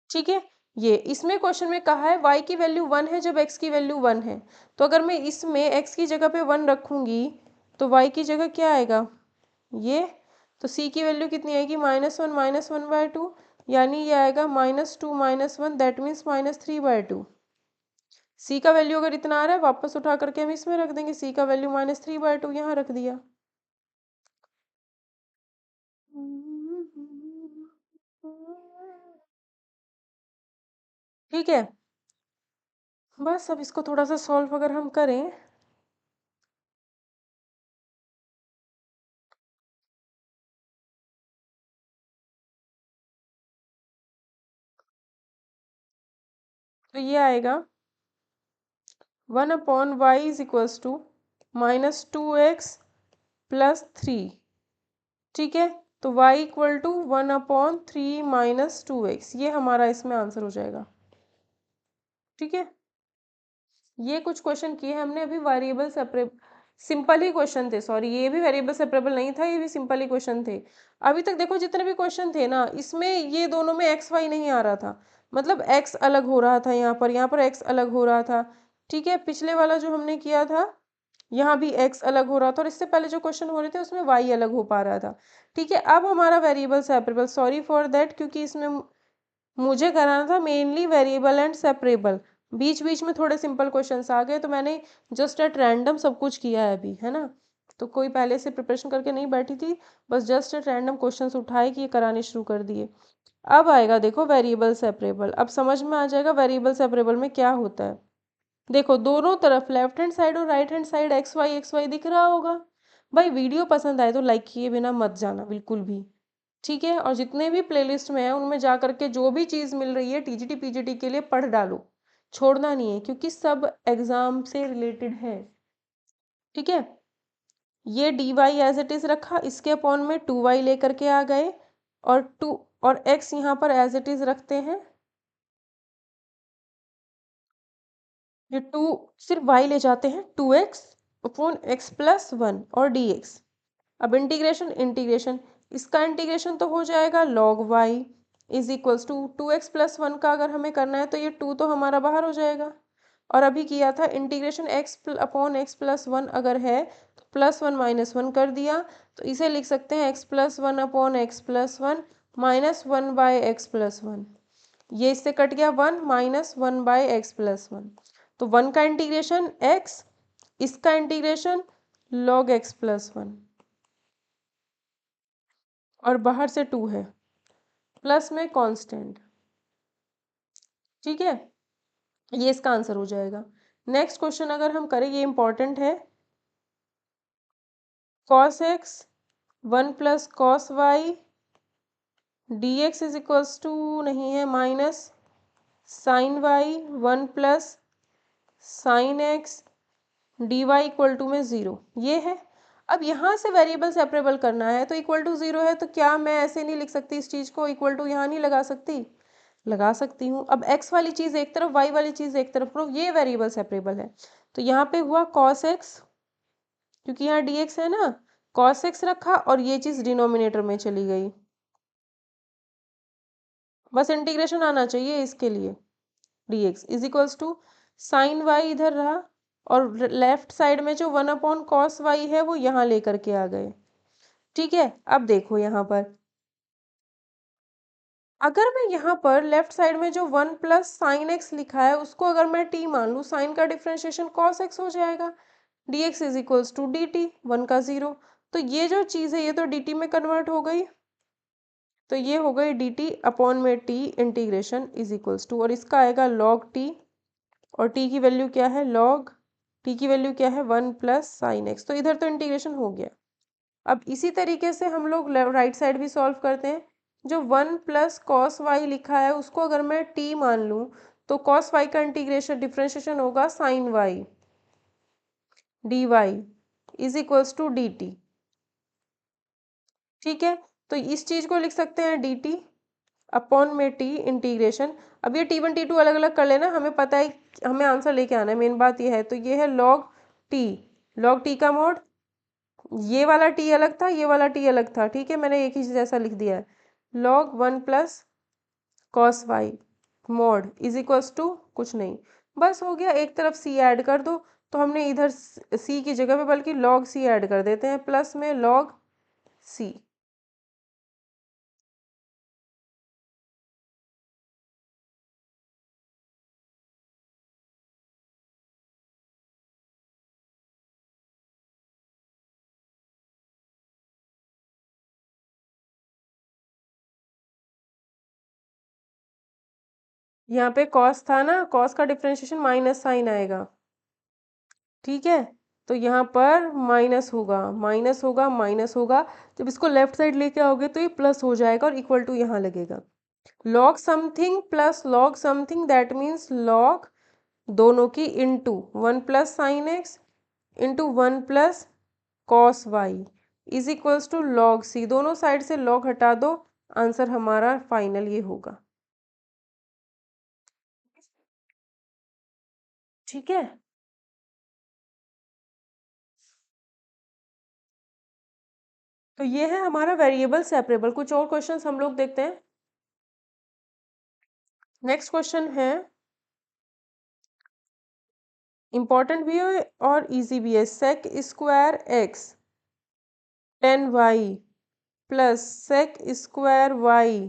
ठीक है, ये इसमें क्वेश्चन में कहा है y की वैल्यू 1 है जब x की वैल्यू 1 है। तो अगर मैं इसमें x की जगह पे 1 रखूंगी तो y की जगह क्या आएगा, ये। तो c की वैल्यू कितनी आएगी, -1 -1/2, यानी ये आएगा -2 -1, दैट मीन्स -3/2। c का वैल्यू अगर इतना आ रहा है, वापस उठा करके हम इसमें रख देंगे, c का वैल्यू -3/2 यहाँ रख दिया। ठीक है, बस अब इसको थोड़ा सा सॉल्व अगर हम करें, तो ये आएगा 1/y is equals to -2x + 3। ठीक है, तो y इक्वल टू 1/3 - 2x, ये हमारा इसमें आंसर हो जाएगा। ठीक है, ये कुछ क्वेश्चन किए हमने अभी, वेरिएबल सेपरेबल, सिंपल ही क्वेश्चन थे, सॉरी ये भी वेरिएबल सेपरेबल नहीं था, ये भी सिंपल ही क्वेश्चन थे। अभी तक देखो जितने भी क्वेश्चन थे ना, इसमें ये दोनों में एक्स वाई नहीं आ रहा था, मतलब एक्स अलग हो रहा था, यहाँ पर एक्स अलग हो रहा था। ठीक है, पिछले वाला जो हमने किया था यहाँ भी x अलग हो रहा था, और इससे पहले जो क्वेश्चन हो रहे थे उसमें y अलग हो पा रहा था। ठीक है, अब हमारा variable separable, sorry for that, क्योंकि इसमें मुझे कराना था मेनली वेरिएबल एंड सेपरेबल, बीच बीच में थोड़े सिंपल क्वेश्चंस आ गए, तो मैंने जस्ट एट रैंडम सब कुछ किया है अभी, है ना। तो कोई पहले से प्रिपरेशन करके नहीं बैठी थी, बस जस्ट एट रैंडम क्वेश्चंस उठाए कि ये कराने शुरू कर दिए। अब आएगा देखो वेरिएबल सेपरेबल, अब समझ में आ जाएगा वेरिएबल सेपरेबल में क्या होता है। देखो दोनों तरफ लेफ्ट हैंड साइड और right hand side x y दिख रहा होगा। भाई वीडियो पसंद आए तो लाइक किए बिना मत जाना बिल्कुल भी। ठीक है, और जितने भी प्लेलिस्ट में है उनमें जा करके जो भी चीज़ मिल रही है टीजीटी पीजीटी के लिए पढ़ डालो, छोड़ना नहीं है, क्योंकि सब एग्जाम से रिलेटेड है। ठीक है, ये d y as it is रखा, इसके अपॉन में 2y लेकर के आ गए, और 2 और x यहाँ पर एज इट इज़ रखते हैं। ये 2 सिर्फ y ले जाते हैं, 2x अपॉन x + 1 और dx। अब इंटीग्रेशन इंटीग्रेशन, इसका इंटीग्रेशन तो हो जाएगा log y is equals to 2x + 1 का अगर हमें करना है तो ये 2 तो हमारा बाहर हो जाएगा। और अभी किया था इंटीग्रेशन x अपॉन x + 1 अगर है तो +1 - 1 कर दिया, तो इसे लिख सकते हैं x + 1 अपॉन x + 1 -1/x + 1। ये इससे कट गया 1 -1/x + 1। तो 1 का इंटीग्रेशन x, इसका इंटीग्रेशन log x + 1, और बाहर से 2 है, प्लस में कांस्टेंट। ठीक है, ये इसका आंसर हो जाएगा। नेक्स्ट क्वेश्चन अगर हम करें, ये इंपॉर्टेंट है, cos x 1 + cos y dx is equals to नहीं है minus sin y 1 + sin x dy equal to में 0, ये है। अब यहाँ से वेरिएबल सेपरेबल करना है, तो इक्वल टू 0 है, तो क्या मैं ऐसे नहीं लिख सकती इस चीज़ को, इक्वल टू यहाँ नहीं लगा सकती, लगा सकती हूँ। अब x वाली चीज़ एक तरफ, y वाली चीज़ एक तरफ, प्रूफ ये वेरिएबल सेपरेबल है। तो यहाँ पे हुआ cos x, क्योंकि यहाँ dx है ना, cos x रखा और ये चीज़ डिनोमिनेटर में चली गई, बस इंटीग्रेशन आना चाहिए इसके लिए, dx is equals to sine y इधर रहा, और लेफ्ट साइड में जो 1/cos y है वो यहाँ लेकर के आ गए। ठीक है, अब देखो यहाँ पर अगर मैं यहाँ पर लेफ्ट साइड में जो 1 प्लस साइन एक्स लिखा है उसको अगर मैं टी मान लूँ, साइन का डिफ्रेंशिएशन कॉस एक्स हो जाएगा, d x is equals to d t, 1 का 0। तो ये जो चीज़ है ये तो डी टी में कन्वर्ट हो गई, तो ये हो गई डी टी अपॉन में t integration is equals to, और इसका आएगा लॉग टी, और टी की वैल्यू क्या है, लॉग टी की वैल्यू क्या है 1 प्लस साइन एक्स। तो इधर तो इंटीग्रेशन हो गया। अब इसी तरीके से हम लोग राइट साइड भी सॉल्व करते हैं। जो 1 प्लस कॉस वाई लिखा है उसको अगर मैं टी मान लूँ तो कॉस वाई का इंटीग्रेशन डिफ्रेंशिएशन होगा sine y d y is equals to d t. ठीक है, तो इस चीज़ को लिख सकते हैं डी टी अपॉन में टी इंटीग्रेशन। अब ये टी वन टी टू अलग अलग कर लेना, हमें पता है हमें आंसर लेके आना है, मेन बात ये है। तो ये है टी, लॉग टी का मोड, ये वाला टी अलग था, ये वाला टी अलग था, ठीक है, मैंने एक ही चीज़ ऐसा लिख दिया है, log 1 plus cos y mod is equals to कुछ नहीं, बस हो गया। एक तरफ सी ऐड कर दो, तो हमने इधर सी की जगह पे बल्कि लॉग सी ऐड कर देते हैं, प्लस में लॉग सी। यहाँ पे कॉस था ना, कॉस का डिफ्रेंशिएशन माइनस साइन आएगा, ठीक है, तो यहाँ पर माइनस होगा, माइनस होगा, माइनस होगा, जब इसको लेफ्ट साइड लेके आओगे तो ये प्लस हो जाएगा और इक्वल टू यहाँ लगेगा। Log something plus log something that means log दोनों की into 1 plus sine x into 1 plus cos y is equals to log c. दोनों साइड से लॉग हटा दो, आंसर हमारा फाइनल ये होगा। ठीक है, तो ये है हमारा वेरिएबल सेपरेबल। कुछ और क्वेश्चंस हम लोग देखते हैं। नेक्स्ट क्वेश्चन है, इंपॉर्टेंट भी है और इजी भी है। Sec square x 10y plus sec square y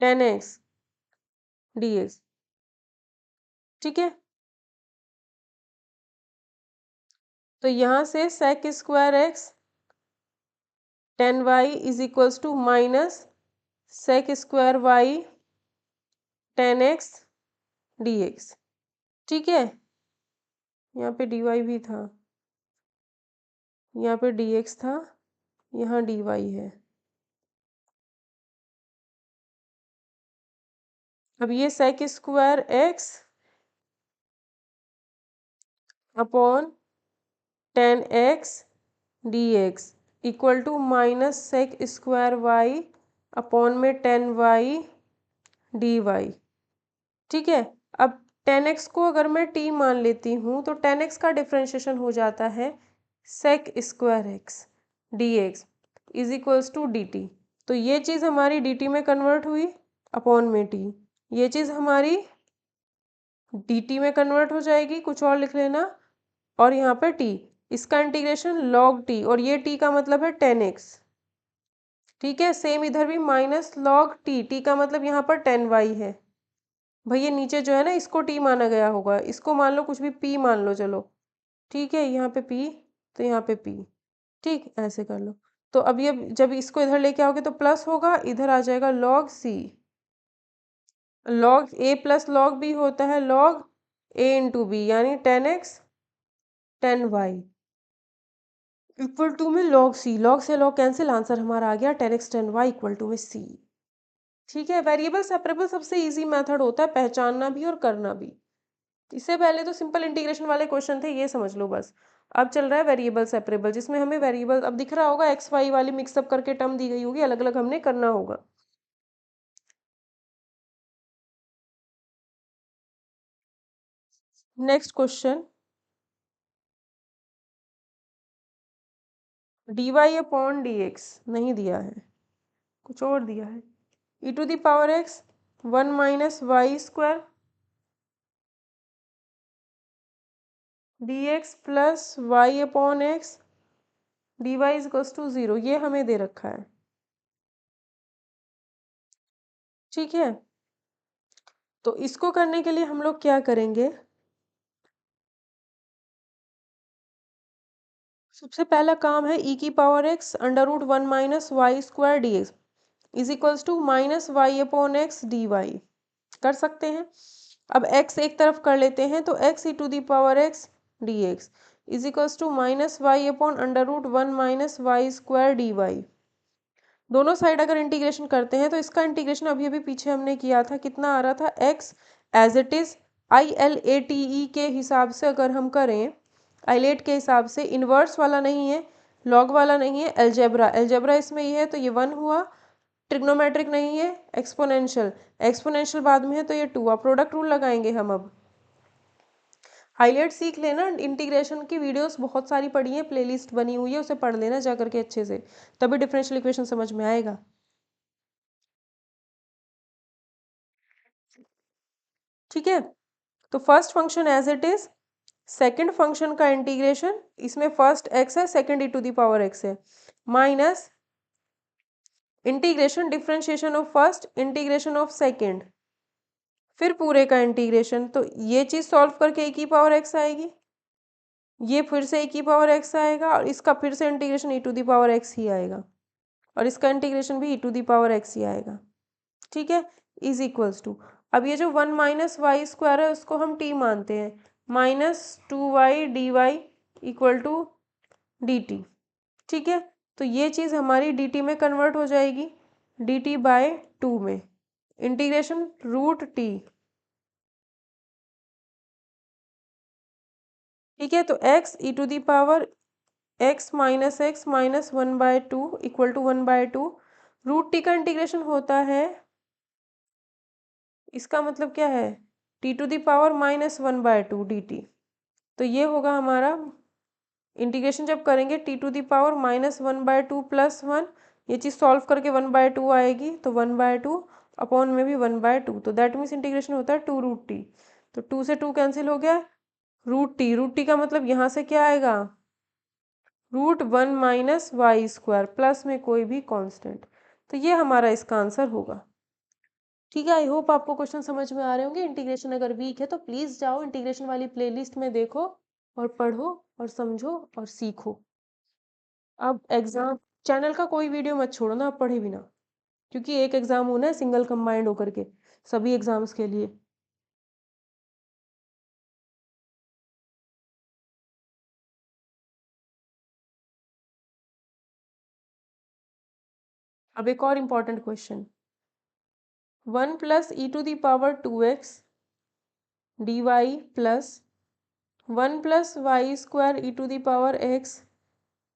10x dx। ठीक है, तो यहाँ से sec square x 10y is equals to minus sec square y 10x dx। ठीक है, यहाँ पे dy भी था, यहाँ पे dx था, यहाँ dy है। अब ये sec square x upon 10x dx equal to minus sec square y upon में 10y dy। ठीक है, अब 10x को अगर मैं t मान लेती हूँ तो 10x का डिफ्रेंशिएशन हो जाता है sec square x d x is equals to d t. तो ये चीज़ हमारी डी टी में कन्वर्ट हुई अपॉन में टी, ये चीज़ हमारी डी टी में कन्वर्ट हो जाएगी, कुछ और लिख लेना, और यहाँ पे टी, इसका इंटीग्रेशन लॉग टी, और ये टी का मतलब है 10x। ठीक है, सेम इधर भी माइनस लॉग टी, टी का मतलब यहाँ पर 10y है। भैया नीचे जो है ना इसको टी माना गया होगा, इसको मान लो कुछ भी पी मान लो, चलो ठीक है, यहाँ पे पी तो यहाँ पे पी, ठीक ऐसे कर लो। तो अब ये जब इसको इधर लेके आओगे तो प्लस होगा, इधर आ जाएगा लॉग सी। लॉग ए प्लस लॉग बी होता है लॉग ए इंटू बी, यानी 10x 10y इक्वल टू में लॉग सी, लॉग से लॉग कैंसिल, आंसर हमारा आ गया 10x 10y इक्वल टू में सी। ठीक है, वेरिएबल सेपरेबल सबसे इजी मेथड होता है पहचानना भी और करना भी। इससे पहले तो सिंपल इंटीग्रेशन वाले क्वेश्चन थे, ये समझ लो बस। अब चल रहा है वेरिएबल सेपरेबल, जिसमें हमें वेरिएबल अब दिख रहा होगा एक्स वाई वाली मिक्सअप करके टर्म दी गई होगी, अलग अलग हमने करना होगा। Next question, d y upon d x नहीं दिया है, कुछ और दिया है, e to the power x 1 minus y square d x plus y upon x d y is to 0, ये हमें दे रखा है। ठीक है। तो इसको करने के लिए हम लोग क्या करेंगे, सबसे पहला काम है ई की power x under root 1 minus y square d x is equals to minus y upon x d y. कर सकते हैं। अब x एक तरफ कर लेते हैं तो x e to the power x d x is equals to minus y upon under root 1 minus y square d y. दोनों साइड अगर इंटीग्रेशन करते हैं तो इसका इंटीग्रेशन अभी अभी पीछे हमने किया था, कितना आ रहा था, x as it is I L A T E के हिसाब से अगर हम करें, आइलेट के हिसाब से, इन्वर्स वाला नहीं है, लॉग वाला नहीं है, एलजेब्रा, एलजेब्रा इसमें ये है तो ये 1 हुआ, ट्रिग्नोमेट्रिक नहीं है, एक्सपोनेंशियल, एक्सपोनेंशियल बाद में है तो ये 2 हुआ। प्रोडक्ट रूल लगाएंगे हम अब। हाईलाइट सीख लेना, इंटीग्रेशन की वीडियोस बहुत सारी पड़ी हैं, प्लेलिस्ट बनी हुई है, उसे पढ़ लेना जा करके अच्छे से, तभी डिफरेंशियल इक्वेशन समझ में आएगा। ठीक है। तो first function as it is, second function का इंटीग्रेशन, इसमें फर्स्ट एक्स है, second e to the power x है, minus integration differentiation of first, integration of second, फिर पूरे का इंटीग्रेशन। तो ये चीज़ सॉल्व करके e की पावर एक्स आएगी, ये फिर से e की पावर एक्स आएगा, और इसका फिर से integration e to the power x ही आएगा, और इसका इंटीग्रेशन भी e to the power x ही आएगा। ठीक है। इज इक्वल्स टू, अब ये जो 1 माइनस वाई स्क्वायर है उसको हम t मानते हैं, minus 2y d y equal to d t. ठीक है। तो ये चीज़ हमारी डी टी में कन्वर्ट हो जाएगी, डी टी बाय 2 में, इंटीग्रेशन रूट टी। ठीक है। तो x e to the power x minus 1/2 equal to 1/2, root t का इंटीग्रेशन होता है, इसका मतलब क्या है, t to the power -1/2 d t. तो ये होगा हमारा इंटीग्रेशन, जब करेंगे t to the power -1/2 plus 1, ये चीज़ सॉल्व करके 1/2 आएगी, तो 1/2 अपॉन में भी 1/2, तो दैट मीन्स इंटीग्रेशन होता है 2 रूट टी। तो 2 से 2 कैंसिल हो गया, रूट टी, रूट टी का मतलब यहाँ से क्या आएगा, root 1 minus y square plus में कोई भी कांस्टेंट। तो ये हमारा इसका आंसर होगा। ठीक है। आई होप आपको क्वेश्चन समझ में आ रहे होंगे। इंटीग्रेशन अगर वीक है तो प्लीज़ जाओ इंटीग्रेशन वाली प्लेलिस्ट में देखो और पढ़ो और समझो और सीखो। अब एग्ज़ाम, चैनल का कोई वीडियो मत छोड़ो ना, आप पढ़े बिना, क्योंकि एक एग्ज़ाम होना है सिंगल कंबाइंड होकर के सभी एग्ज़ाम्स के लिए। अब एक और important question, 1 plus e to the power 2x d y plus 1 plus y square e to the power x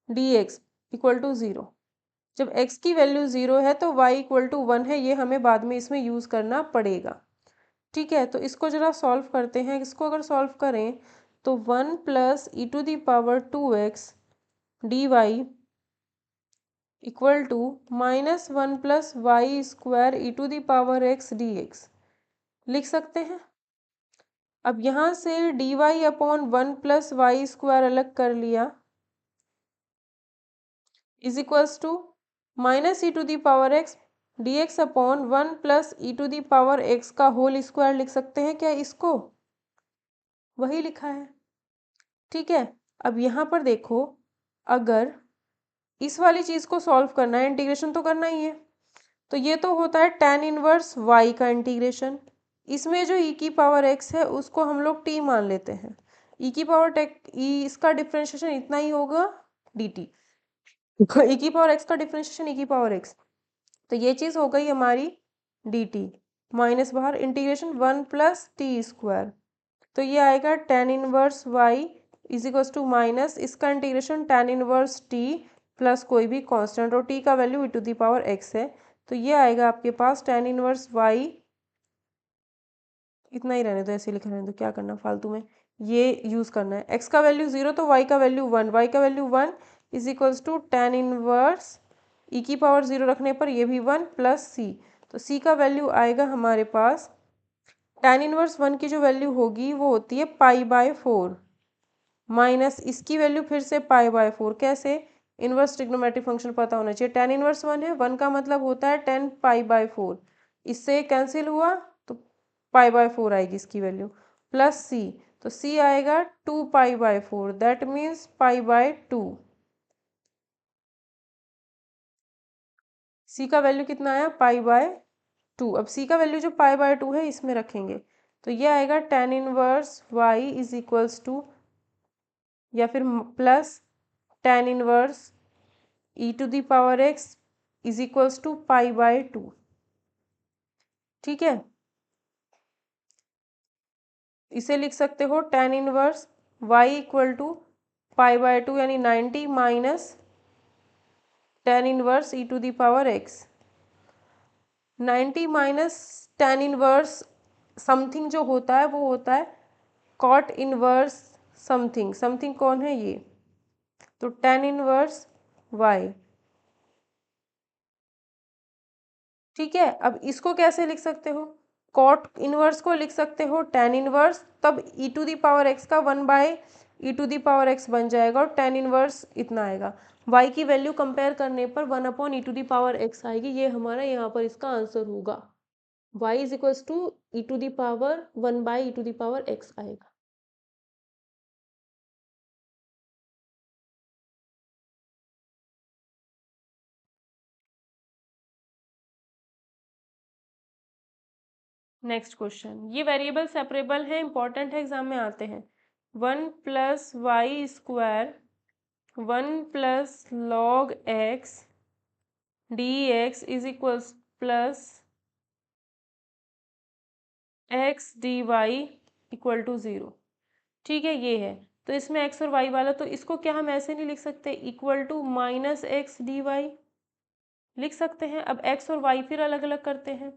d x equal to 0। जब x की वैल्यू 0 है तो y इक्वल टू 1 है, ये हमें बाद में इसमें यूज़ करना पड़ेगा। ठीक है। तो इसको जरा सॉल्व करते हैं। इसको अगर सॉल्व करें तो 1 plus e to the power 2x d y equal to -1 plus y square e to the power x d x लिख सकते हैं। अब यहाँ से d y upon 1 plus y square अलग कर लिया, is equals to minus e to the power x d x upon 1 plus e to the power x का होल स्क्वायर लिख सकते हैं क्या इसको, वही लिखा है। ठीक है। अब यहाँ पर देखो, अगर इस वाली चीज़ को सॉल्व करना है, इंटीग्रेशन तो करना ही है, तो ये तो होता है tan इनवर्स y का इंटीग्रेशन। इसमें जो e की पावर x है उसको हम लोग t मान लेते हैं, e की पावर टेक e, इसका डिफ्रेंशिएशन इतना ही होगा dt, e की पावर x का डिफ्रेंशिएशन e की पावर x, तो ये चीज़ हो गई हमारी dt, माइनस बाहर, इंटीग्रेशन 1 प्लस टी स्क्वायर, तो ये आएगा tan inverse y is equals to minus इसका integration tan inverse t plus कोई भी कांस्टेंट, और t का value e to the power x है, तो ये आएगा आपके पास tan इनवर्स y, इतना ही रहने दो, ऐसे लिख रहने दो, क्या करना फालतू में, ये यूज़ करना है। x का वैल्यू 0 तो y का वैल्यू 1, y का value 1 is equals to tan inverse e की पावर 0 रखने पर ये भी 1 प्लस c, तो c का वैल्यू आएगा हमारे पास, tan इनवर्स 1 की जो वैल्यू होगी वो होती है π/4, माइनस इसकी वैल्यू फिर से π/4, कैसे, इनवर्स ट्रिग्नोमेट्रिक फंक्शन पता होना चाहिए, tan इनवर्स 1 है, 1 का मतलब होता है 10 π/4, इससे कैंसिल हुआ तो पाई बाय 4 आएगी इसकी वैल्यू, प्लस सी, तो सी आएगा 2 pi by 4, that means pi by 2। सी का वैल्यू कितना आया, पाई बाय 2। अब सी का वैल्यू जो पाई बाय 2 है इसमें रखेंगे तो ये आएगा tan inverse y is equals to, या फिर plus tan inverse e to the power x is equals to pi by 2। ठीक है, इसे लिख सकते हो tan inverse y equal to pi by 2 यानी 90 minus tan inverse e to the power x। 90 minus tan inverse something जो होता है वो होता है cot इनवर्स समथिंग, समथिंग कौन है ये, तो tan इनवर्स y। ठीक है, अब इसको कैसे लिख सकते हो, कॉट इनवर्स को लिख सकते हो tan इनवर्स, तब e to the power x का 1 by e to the power x बन जाएगा और tan इनवर्स इतना आएगा। y की वैल्यू कंपेयर करने पर 1 upon e to the power x आएगी, ये हमारा यहाँ पर इसका आंसर होगा। y is equals to e to the power 1 by e to the power x आएगा। नेक्स्ट क्वेश्चन, ये वेरिएबल सेपरेबल है, इंपॉर्टेंट है, एग्जाम में आते हैं। 1 plus y square 1 plus log x d x is equals plus x d y equal to 0। ठीक है, ये है, तो इसमें एक्स और वाई वाला, तो इसको क्या हम ऐसे नहीं लिख सकते, equal to minus x d y लिख सकते हैं। अब एक्स और वाई फिर अलग अलग करते हैं,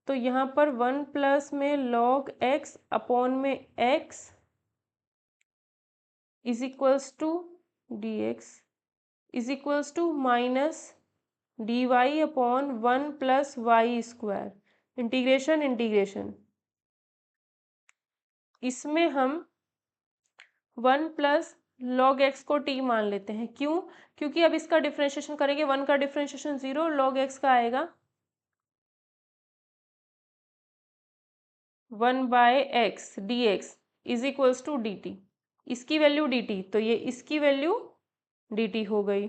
तो यहाँ पर 1 प्लस में लॉग एक्स अपॉन में x is equals to d x is equals to minus d y upon 1 plus y square, integration integration. इसमें हम 1 प्लस लॉग एक्स को टी मान लेते हैं, क्यों, क्योंकि अब इसका डिफ्रेंशिएशन करेंगे, 1 का डिफ्रेंशिएशन 0, लॉग एक्स का आएगा 1 by x d x is equals to d t, इसकी वैल्यू डी टी, तो ये इसकी वैल्यू डी टी हो गई,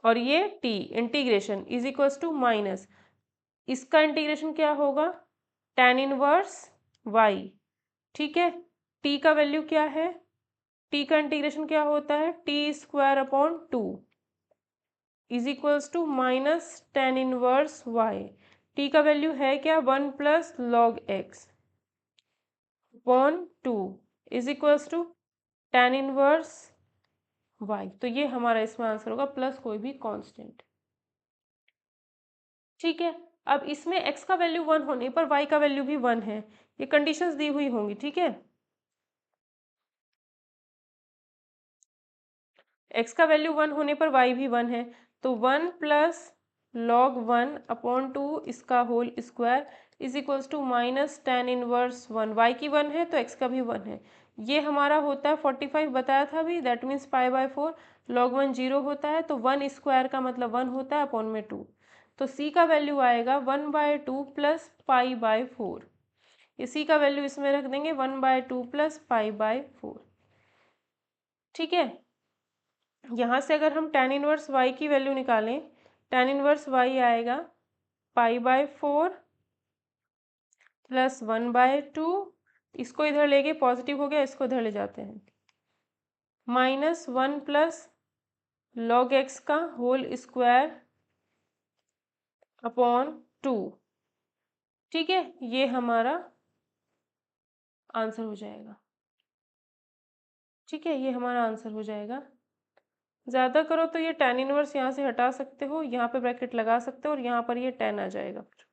और ये t integration is equals to minus, इसका इंटीग्रेशन क्या होगा, tan इनवर्स y। ठीक है, t का वैल्यू क्या है, t का इंटीग्रेशन क्या होता है, t square upon 2 is equals to minus tan inverse y। t का वैल्यू है क्या, 1 plus log x upon 2 is equals to tan inverse y। तो ये हमारा इसमें आंसर होगा, प्लस कोई भी कांस्टेंट। ठीक है, अब इसमें x का वैल्यू 1 होने पर y का वैल्यू भी 1 है, ये कंडीशंस दी हुई होंगी। ठीक है, x का वैल्यू 1 होने पर y भी 1 है, तो 1 प्लस लॉग 1 अपॉन 2 इसका whole square is equals to minus tan inverse 1, y की 1 है तो x का भी 1 है, ये हमारा होता है 45 बताया था अभी, that means pi by 4, log 1 0 होता है, तो 1 स्क्वायर का मतलब 1 होता है अपॉन में 2, तो c का वैल्यू आएगा 1 बाय 2 प्लस पाई बाय 4, इसी का वैल्यू इसमें रख देंगे 1 बाय 2 प्लस पाई बाय 4। ठीक है, यहाँ से अगर हम tan इनवर्स y की वैल्यू निकालें, tan इनवर्स y आएगा पाई बाय 4 प्लस 1 बाय 2, इसको इधर ले गए पॉजिटिव हो गया, इसको इधर ले जाते हैं, माइनस 1 प्लस लॉग एक्स का होल स्क्वायर अपॉन 2। ठीक है, ये हमारा आंसर हो जाएगा। ठीक है, ये हमारा आंसर हो जाएगा। ज़्यादा करो तो ये tan इनवर्स यहाँ से हटा सकते हो, यहाँ पे ब्रैकेट लगा सकते हो और यहाँ पर ये tan आ जाएगा फिर।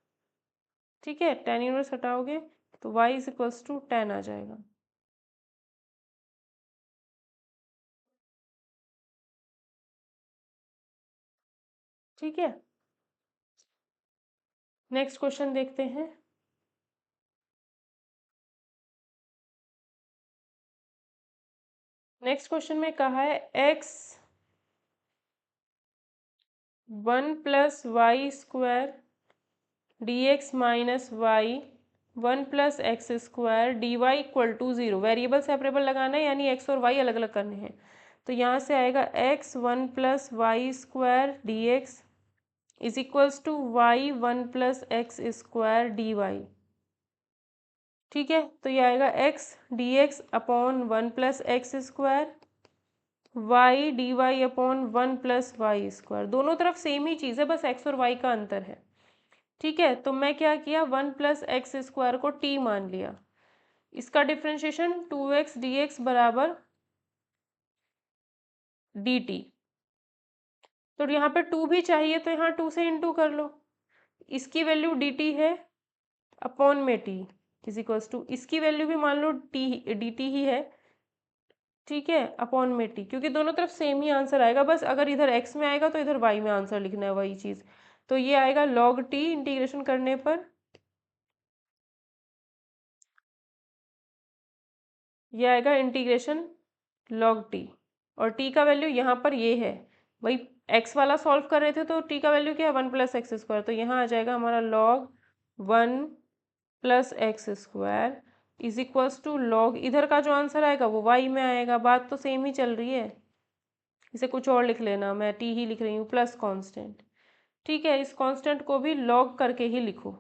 ठीक है, tan इनवर्स हटाओगे तो y is equals to tan आ जाएगा। ठीक है, नेक्स्ट क्वेश्चन देखते हैं। नेक्स्ट क्वेश्चन में कहा है x 1 plus y square dx minus y 1 + x² dy equal to 0। Variable separable लगाना है, यानी x और y अलग अलग करने हैं। तो यहाँ से आएगा x 1 + y² dx is equals to y 1 + x² dy। ठीक है, तो ये आएगा x dx upon 1 + x², y dy upon 1 + y²। दोनों तरफ सेम ही चीज़ है, बस x और y का अंतर है। ठीक है, तो मैं क्या किया, 1 + x² को t मान लिया। इसका डिफ्रेंशिएशन 2x dx बराबर dt। तो यहाँ पे 2 भी चाहिए, तो यहाँ 2 से इंटू कर लो। इसकी वैल्यू dt है अपॉन में t इज इक्वल्स टू, इसकी वैल्यू भी मान लो t dt ही है। ठीक है, अपॉन में t, क्योंकि दोनों तरफ सेम ही आंसर आएगा, बस अगर इधर x में आएगा तो इधर y में आंसर लिखना है, वही चीज़। तो ये आएगा log t इंटीग्रेशन करने पर, ये आएगा इंटीग्रेशन log t, और t का वैल्यू यहाँ पर ये है, वही x वाला सॉल्व कर रहे थे तो t का वैल्यू क्या है 1 + x², तो यहाँ आ जाएगा हमारा log 1 + x² is equals to log, इधर का जो आंसर आएगा वो y में आएगा। बात तो सेम ही चल रही है, इसे कुछ और लिख लेना, मैं t ही लिख रही हूँ प्लस कांस्टेंट। ठीक है, इस कांस्टेंट को भी log करके ही लिखो।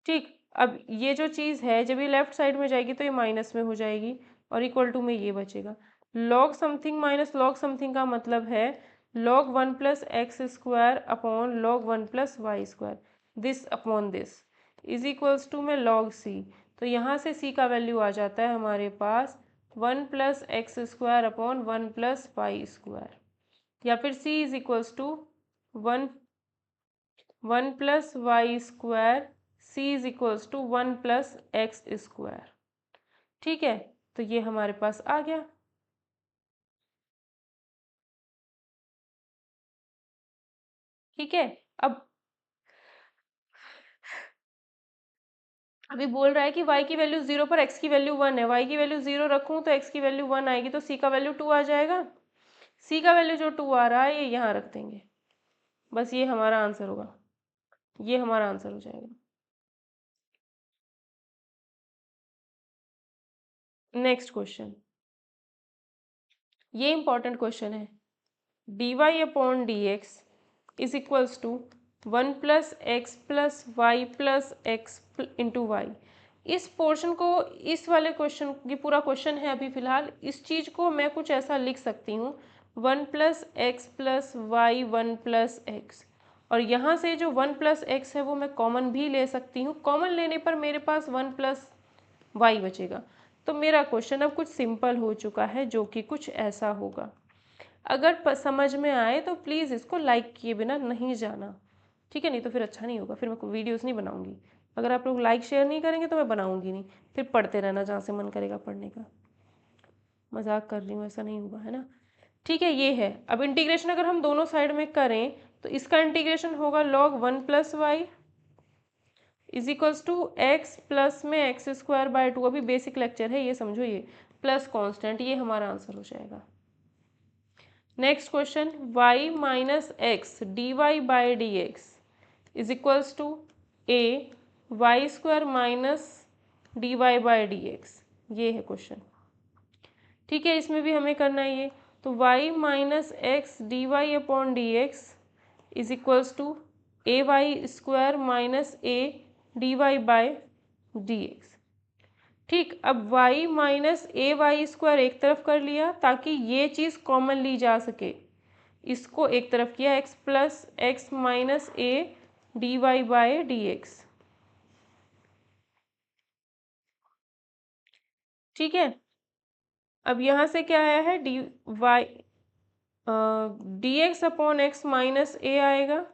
ठीक, अब ये जो चीज़ है जब ये लेफ्ट साइड में जाएगी तो ये माइनस में हो जाएगी और इक्वल टू में ये बचेगा। log something minus log something का मतलब है log 1 + x² upon log 1 + y², this upon this is equals to में log c। तो यहाँ से c का वैल्यू आ जाता है हमारे पास 1 + x² अपॉन 1 + y², या फिर c is equals to 1 + y², c is equals to 1 + x²। ठीक है, तो ये हमारे पास आ गया। ठीक है, अब अभी बोल रहा है कि y की वैल्यू 0 पर x की वैल्यू 1 है, y की वैल्यू 0 रखूँ तो x की वैल्यू 1 आएगी, तो c का वैल्यू 2 आ जाएगा। c का वैल्यू जो 2 आ रहा है ये यहाँ रख देंगे, बस ये हमारा आंसर होगा, ये हमारा आंसर हो जाएगा। नेक्स्ट क्वेश्चन, ये इंपॉर्टेंट क्वेश्चन है। dy upon dx is equals to 1 + x + y + x into y. इस पोर्शन को, इस वाले क्वेश्चन, ये पूरा क्वेश्चन है अभी फिलहाल, इस चीज़ को मैं कुछ ऐसा लिख सकती हूँ 1 + x + y 1 + x, और यहाँ से जो 1 + x है वो मैं कॉमन भी ले सकती हूँ। कॉमन लेने पर मेरे पास 1 + y बचेगा। तो मेरा क्वेश्चन अब कुछ सिंपल हो चुका है, जो कि कुछ ऐसा होगा। अगर समझ में आए तो प्लीज़ इसको लाइक किए बिना नहीं जाना, ठीक है, नहीं तो फिर अच्छा नहीं होगा, फिर मैं वीडियोस नहीं बनाऊंगी। अगर आप लोग लाइक शेयर नहीं करेंगे तो मैं बनाऊंगी नहीं, फिर पढ़ते रहना जहाँ से मन करेगा पढ़ने का। मजाक कर रही हूँ, ऐसा नहीं होगा, है ना। ठीक है, ये है। अब इंटीग्रेशन अगर हम दोनों साइड में करें तो इसका इंटीग्रेशन होगा log 1 + y is equals to x plus में x²/2। अभी बेसिक लेक्चर है, ये समझो, ये प्लस कॉन्स्टेंट, ये हमारा आंसर हो जाएगा। Next question, y minus x d y by d x is equals to a² minus d y by d x, ये है क्वेश्चन। ठीक है, इसमें भी हमें करना है ये। तो y minus x d y upon d x is equals to a² minus a d y by d x. ठीक, अब y माइनस a² एक तरफ कर लिया ताकि ये चीज़ कॉमन ली जा सके, इसको एक तरफ किया, x plus x minus a d y by d x. ठीक है, अब यहाँ से क्या आया है, d y d x upon x minus a आएगा,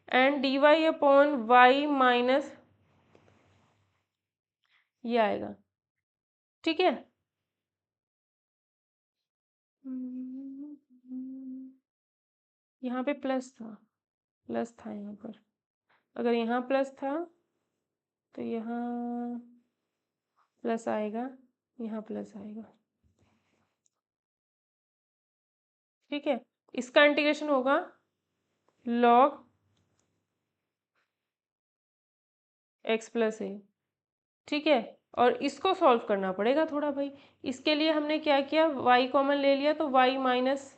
and d y upon y minus ये आएगा। ठीक है, यहाँ पे प्लस था, प्लस था यहाँ पर, अगर यहाँ प्लस था तो यहाँ प्लस आएगा, यहाँ प्लस आएगा। ठीक है, इसका इंटीग्रेशन होगा log एक्स प्लस ए, ठीक है। और इसको सॉल्व करना पड़ेगा थोड़ा भाई। इसके लिए हमने क्या किया, y कॉमन ले लिया तो y माइनस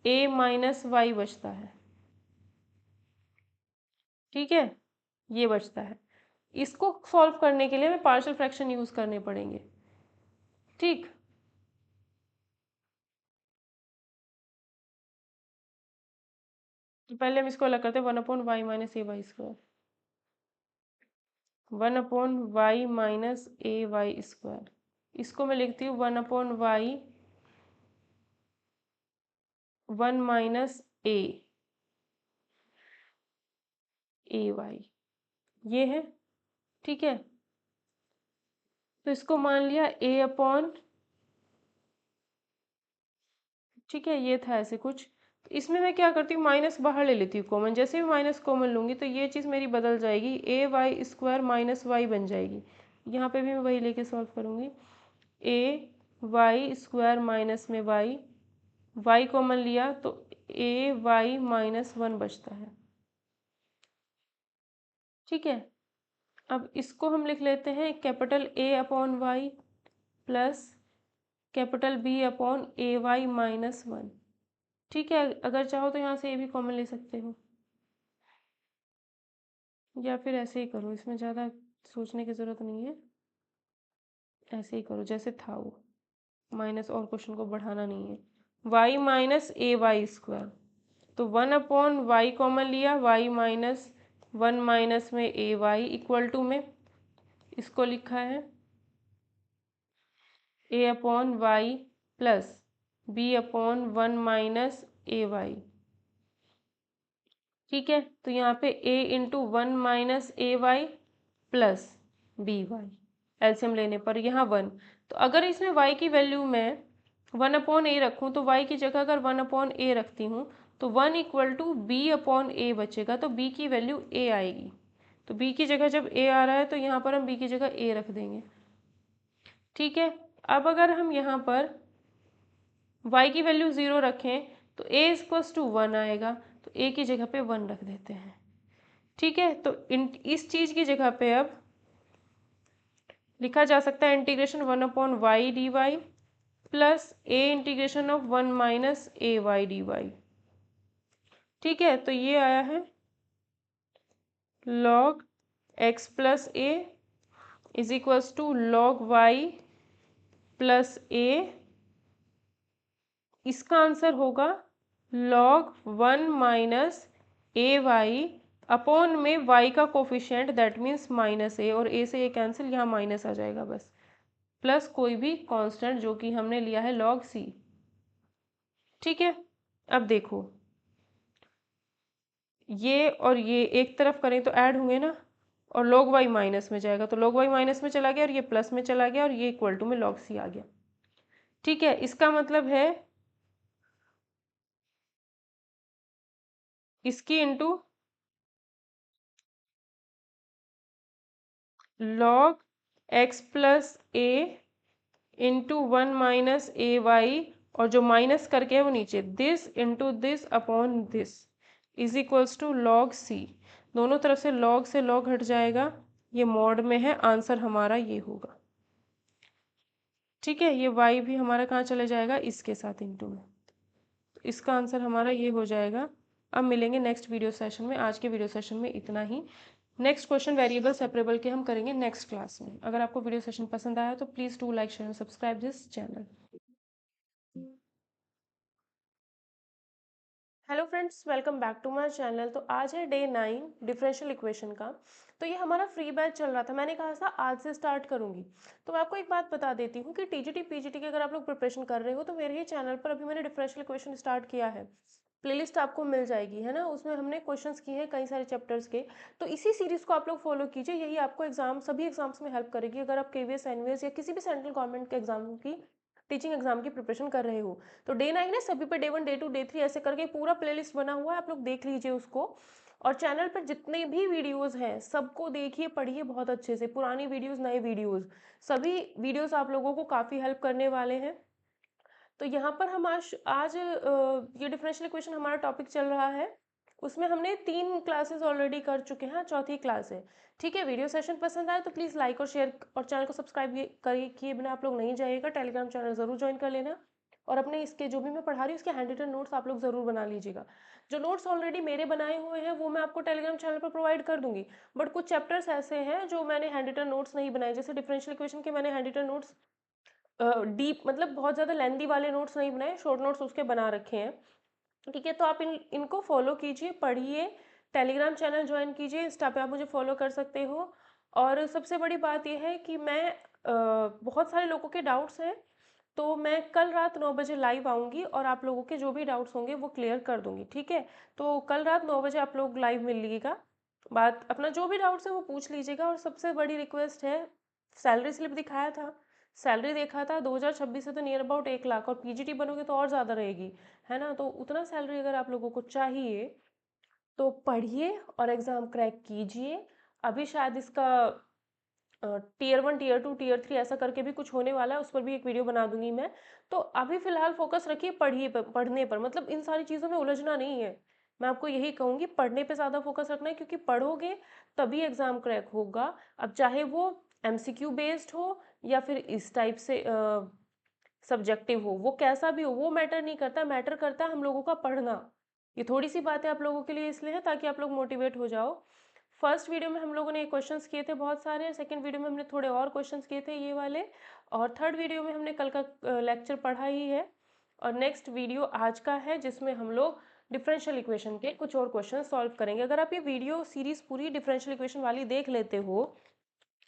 ए माइनस वाई बचता है, ठीक है, ये बचता है। इसको सॉल्व करने के लिए हमें पार्शियल फ्रैक्शन यूज करने पड़ेंगे, ठीक। तो पहले हम इसको अलग करते हैं, 1/y - a y², 1/y - a y²। इसको मैं लिखती हूँ 1/y 1 माइनस ए वाई, ये है, ठीक है। तो इसको मान लिया a अपॉन, ठीक है, ये था ऐसे कुछ। तो इसमें मैं क्या करती हूँ, माइनस बाहर ले लेती हूँ कॉमन। जैसे भी माइनस कॉमन लूँगी तो ये चीज़ मेरी बदल जाएगी, a y² माइनस वाई बन जाएगी। यहाँ पे भी मैं वही लेके सॉल्व करूँगी, a y² माइनस में y कॉमन लिया तो a y - 1 बचता है, ठीक है। अब इसको हम लिख लेते हैं capital A upon y plus capital B upon a y - 1, ठीक है। अगर चाहो तो यहाँ से ये भी कॉमन ले सकते हो, या फिर ऐसे ही करो, इसमें ज़्यादा सोचने की ज़रूरत नहीं है, ऐसे ही करो जैसे था वो, माइनस और क्वेश्चन को बढ़ाना नहीं है। y minus a Y square, तो 1/y कॉमन लिया, y - 1 माइनस में ए वाई इक्वल टू में इसको लिखा है a upon y plus b upon 1 minus a y, ठीक है। तो यहाँ पे a × 1 minus a y plus b y, LCM लेने पर यहाँ 1। तो अगर इसमें y की वैल्यू मैं 1/a रखूँ तो y की जगह अगर 1/a रखती हूँ तो 1 इक्वल टू बी अपॉन ए बचेगा, तो b की वैल्यू a आएगी। तो b की जगह जब a आ रहा है तो यहाँ पर हम b की जगह a रख देंगे, ठीक है। अब अगर हम यहाँ पर y की वैल्यू 0 रखें तो a = 1 आएगा, तो a की जगह पे 1 रख देते हैं, ठीक है। तो इस चीज़ की जगह पे अब लिखा जा सकता है integration 1/y dy plus a integration of 1 minus a y d y, ठीक है। तो ये आया है log x plus a is equals to log y plus a, इसका आंसर होगा log 1 minus a y upon में y का coefficient that means minus a, और a से a कैंसिल, यहाँ माइनस आ जाएगा बस, प्लस कोई भी कांस्टेंट जो कि हमने लिया है log c, ठीक है। अब देखो ये और ये एक तरफ करें तो ऐड होंगे ना, और log y माइनस में जाएगा तो log y माइनस में चला गया और ये प्लस में चला गया और ये इक्वल टू में log c आ गया, ठीक है। इसका मतलब है इसकी into log x plus a into 1 minus a y, और जो माइनस करके है वो नीचे, this into this upon this is equals to log c। दोनों तरफ से log हट जाएगा, ये मॉड में है, आंसर हमारा ये होगा, ठीक है। ये y भी हमारा कहाँ चले जाएगा, इसके साथ इंटू में, तो इसका आंसर हमारा ये हो जाएगा। अब मिलेंगे नेक्स्ट वीडियो सेशन में, आज के वीडियो सेशन में इतना ही। नेक्स्ट क्वेश्चन वेरिएबल सेपरेबल के हम करेंगे नेक्स्ट क्लास में। अगर आपको वीडियो सेशन पसंद आया तो please do like share and subscribe this channel. Hello friends, welcome back to my channel. तो आज है डे 9 डिफरेंशियल इक्वेशन का। तो ये हमारा फ्री बैच चल रहा था, मैंने कहा था आज से स्टार्ट करूंगी। तो मैं आपको एक बात बता देती हूँ कि टीजीटी पीजीटी की अगर आप लोग प्रिपरेशन कर रहे हो तो मेरे ही चैनल पर अभी मैंने डिफरेंशियल इक्वेशन स्टार्ट किया है, प्लेलिस्ट आपको मिल जाएगी, है ना। उसमें हमने क्वेश्चंस किए हैं कई सारे चैप्टर्स के। तो इसी सीरीज को आप लोग फॉलो कीजिए, यही आपको सभी एग्जाम्स में हेल्प करेगी। अगर आप केवीएस एनवीएस या किसी भी सेंट्रल गवर्नमेंट के एग्जाम की टीचिंग एग्जाम की प्रिपरेशन कर रहे हो तो डे 9 है, सभी पे डे 1 डे 2 डे 3 ऐसे करके पूरा प्लेलिस्ट बना हुआ है, आप लोग देख लीजिए उसको। और चैनल पर जितने भी वीडियोस हैं सबको देखिए, पढ़िए बहुत अच्छे से, पुरानी वीडियोस नए वीडियोस सभी वीडियोस आप लोगों को काफ़ी हेल्प करने वाले हैं। तो यहाँ पर हम आज ये डिफरेंशियल इक्वेशन हमारा टॉपिक चल रहा है उसमें हमने 3 क्लासेस ऑलरेडी कर चुके हैं, चौथी क्लास है। ठीक है, वीडियो सेशन पसंद आए तो प्लीज़ लाइक और शेयर और चैनल को सब्सक्राइब किए बिना आप लोग नहीं जाइएगा। टेलीग्राम चैनल ज़रूर ज्वाइन कर लेना और अपने इसके जो भी मैं पढ़ा रही हूँ उसके हैंड रिटन नोट्स आप लोग ज़रूर बना लीजिएगा। जो नोट्स ऑलरेडी मेरे बनाए हुए हैं वो मैं आपको टेलीग्राम चैनल पर प्रोवाइड कर दूंगी, बट कुछ चैप्टर्स ऐसे हैं जो मैंने हैंड रिटन नोट्स नहीं बनाए, जैसे डिफरेंशियल इक्वेशन के मैंने हैंड रिटन नोट्स डीप मतलब बहुत ज़्यादा लेंदी वाले नोट्स नहीं बनाए, शॉर्ट नोट्स उसके बना रखे हैं। ठीक है, तो आप इनको फॉलो कीजिए, पढ़िए, टेलीग्राम चैनल ज्वाइन कीजिए, इंस्टा पे आप मुझे फॉलो कर सकते हो। और सबसे बड़ी बात यह है कि मैं बहुत सारे लोगों के डाउट्स हैं, तो मैं कल रात 9 बजे लाइव आऊँगी और आप लोगों के जो भी डाउट्स होंगे वो क्लियर कर दूँगी। ठीक है, तो कल रात 9 बजे आप लोग लाइव मिल लीजिएगा, बात अपना जो भी डाउट्स है वो पूछ लीजिएगा। और सबसे बड़ी रिक्वेस्ट है, सैलरी स्लिप दिखाया था, सैलरी देखा था 2026 से तो नियर अबाउट 1 लाख, और पीजीटी बनोगे तो और ज़्यादा रहेगी, है ना। तो उतना सैलरी अगर आप लोगों को चाहिए तो पढ़िए और एग्ज़ाम क्रैक कीजिए। अभी शायद इसका टीयर 1 टीयर 2 टीयर 3 ऐसा करके भी कुछ होने वाला है, उस पर भी एक वीडियो बना दूंगी मैं। तो अभी फिलहाल फोकस रखिए पढ़िए पढ़ने पर, मतलब इन सारी चीज़ों में उलझना नहीं है। मैं आपको यही कहूँगी, पढ़ने पे ज़्यादा फोकस रखना है, क्योंकि पढ़ोगे तभी एग्ज़ाम क्रैक होगा। अब चाहे वो एमसीक्यू बेस्ड हो या फिर इस टाइप से सब्जेक्टिव हो, वो कैसा भी हो वो मैटर नहीं करता, मैटर करता है हम लोगों का पढ़ना। ये थोड़ी सी बातें आप लोगों के लिए इसलिए है ताकि आप लोग मोटिवेट हो जाओ। फर्स्ट वीडियो में हम लोगों ने क्वेश्चंस किए थे बहुत सारे, सेकंड वीडियो में हमने थोड़े और क्वेश्चंस किए थे ये वाले, और थर्ड वीडियो में हमने कल का लेक्चर पढ़ा ही है। और नेक्स्ट वीडियो आज का है जिसमें हम लोग डिफरेंशियल इक्वेशन के कुछ और क्वेश्चन सॉल्व करेंगे। अगर आप ये वीडियो सीरीज पूरी डिफरेंशियल इक्वेशन वाली देख लेते हो,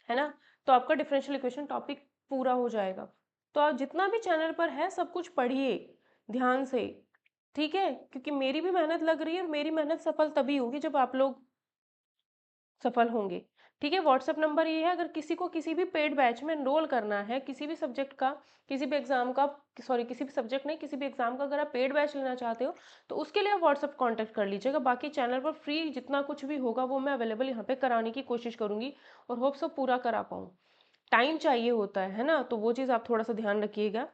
है ना, तो आपका डिफरेंशियल इक्वेशन टॉपिक पूरा हो जाएगा। तो आप जितना भी चैनल पर है सब कुछ पढ़िए ध्यान से, ठीक है, क्योंकि मेरी भी मेहनत लग रही है और मेरी मेहनत सफल तभी होगी जब आप लोग सफल होंगे। ठीक है, व्हाट्सएप नंबर ये है, अगर किसी को किसी भी पेड बैच में एनरोल करना है, किसी भी सब्जेक्ट का, किसी भी एग्जाम का, सॉरी किसी भी सब्जेक्ट नहीं, किसी भी एग्जाम का अगर आप पेड बैच लेना चाहते हो तो उसके लिए आप व्हाट्सएप कांटेक्ट कर लीजिएगा। बाकी चैनल पर फ्री जितना कुछ भी होगा वो मैं अवेलेबल यहाँ पे कराने की कोशिश करूँगी और होप सब पूरा करा पाऊँ। टाइम चाहिए होता है ना, तो वो चीज़ आप थोड़ा सा ध्यान रखिएगा।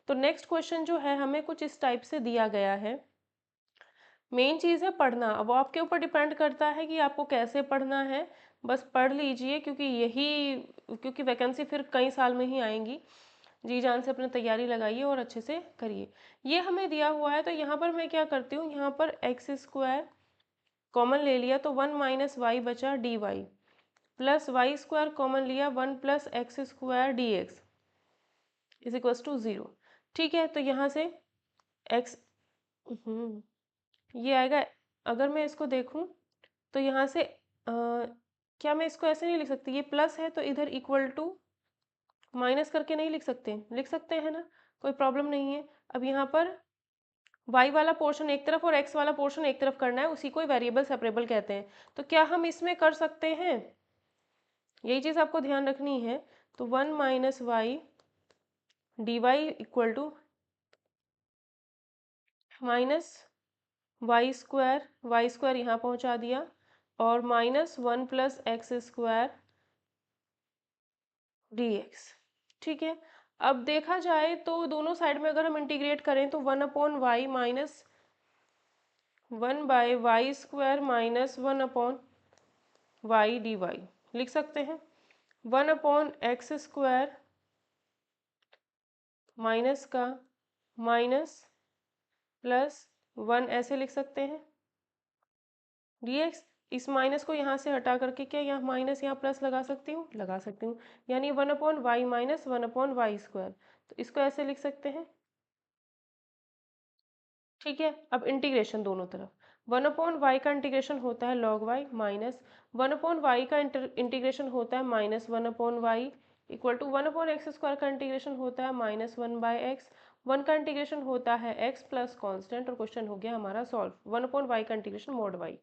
तो नेक्स्ट क्वेश्चन जो है हमें कुछ इस टाइप से दिया गया है। मेन चीज़ है पढ़ना, अब वो आपके ऊपर डिपेंड करता है कि आपको कैसे पढ़ना है। बस पढ़ लीजिए, क्योंकि वैकेंसी फिर कई साल में ही आएंगी। जी जान से अपनी तैयारी लगाइए और अच्छे से करिए। ये हमें दिया हुआ है तो यहाँ पर मैं क्या करती हूँ, यहाँ पर एक्स स्क्वायर कॉमन ले लिया तो 1 माइनस वाई बचा d y, plus y square common लिया 1 plus x square d x is equals to 0। ठीक है, तो यहाँ से एक्स ये आएगा। अगर मैं इसको देखूं तो यहाँ से क्या मैं इसको ऐसे नहीं लिख सकती, ये प्लस है तो इधर इक्वल टू माइनस करके नहीं लिख सकते, लिख सकते हैं ना, कोई प्रॉब्लम नहीं है। अब यहाँ पर y वाला पोर्शन एक तरफ और x वाला पोर्शन एक तरफ करना है, उसी को ही वेरिएबल सेपरेबल कहते हैं। तो क्या हम इसमें कर सकते हैं, यही चीज़ आपको ध्यान रखनी है। तो 1 minus y d y equal to minus y square यहाँ पहुँचा दिया, और minus 1 plus x square d x. ठीक है, अब देखा जाए तो दोनों साइड में अगर हम इंटीग्रेट करें तो 1 upon y minus 1 by y square minus 1 upon y d y लिख सकते हैं। 1 अपॉन एक्स स्क्वायर माइनस का माइनस प्लस 1 ऐसे लिख सकते हैं डी एक्स। इस माइनस को यहाँ से हटा करके क्या यहाँ माइनस यहाँ प्लस लगा सकती हूँ, लगा सकती हूँ, यानी 1 upon y minus 1 upon y square, तो इसको ऐसे लिख सकते हैं। ठीक है, अब इंटीग्रेशन दोनों तरफ, 1 अपॉन वाई का इंटीग्रेशन होता है log y, minus 1 upon y का इंटीग्रेशन होता है minus 1 upon y, equal to 1 upon x square का इंटीग्रेशन होता है माइनस 1 बाय एक्स, 1 का इंटीग्रेशन होता है एक्स प्लस कॉन्स्टेंट, और क्वेश्चन हो गया हमारा सॉल्व। 1 अपॉन वाई का इंटीग्रेशन मॉड वाई।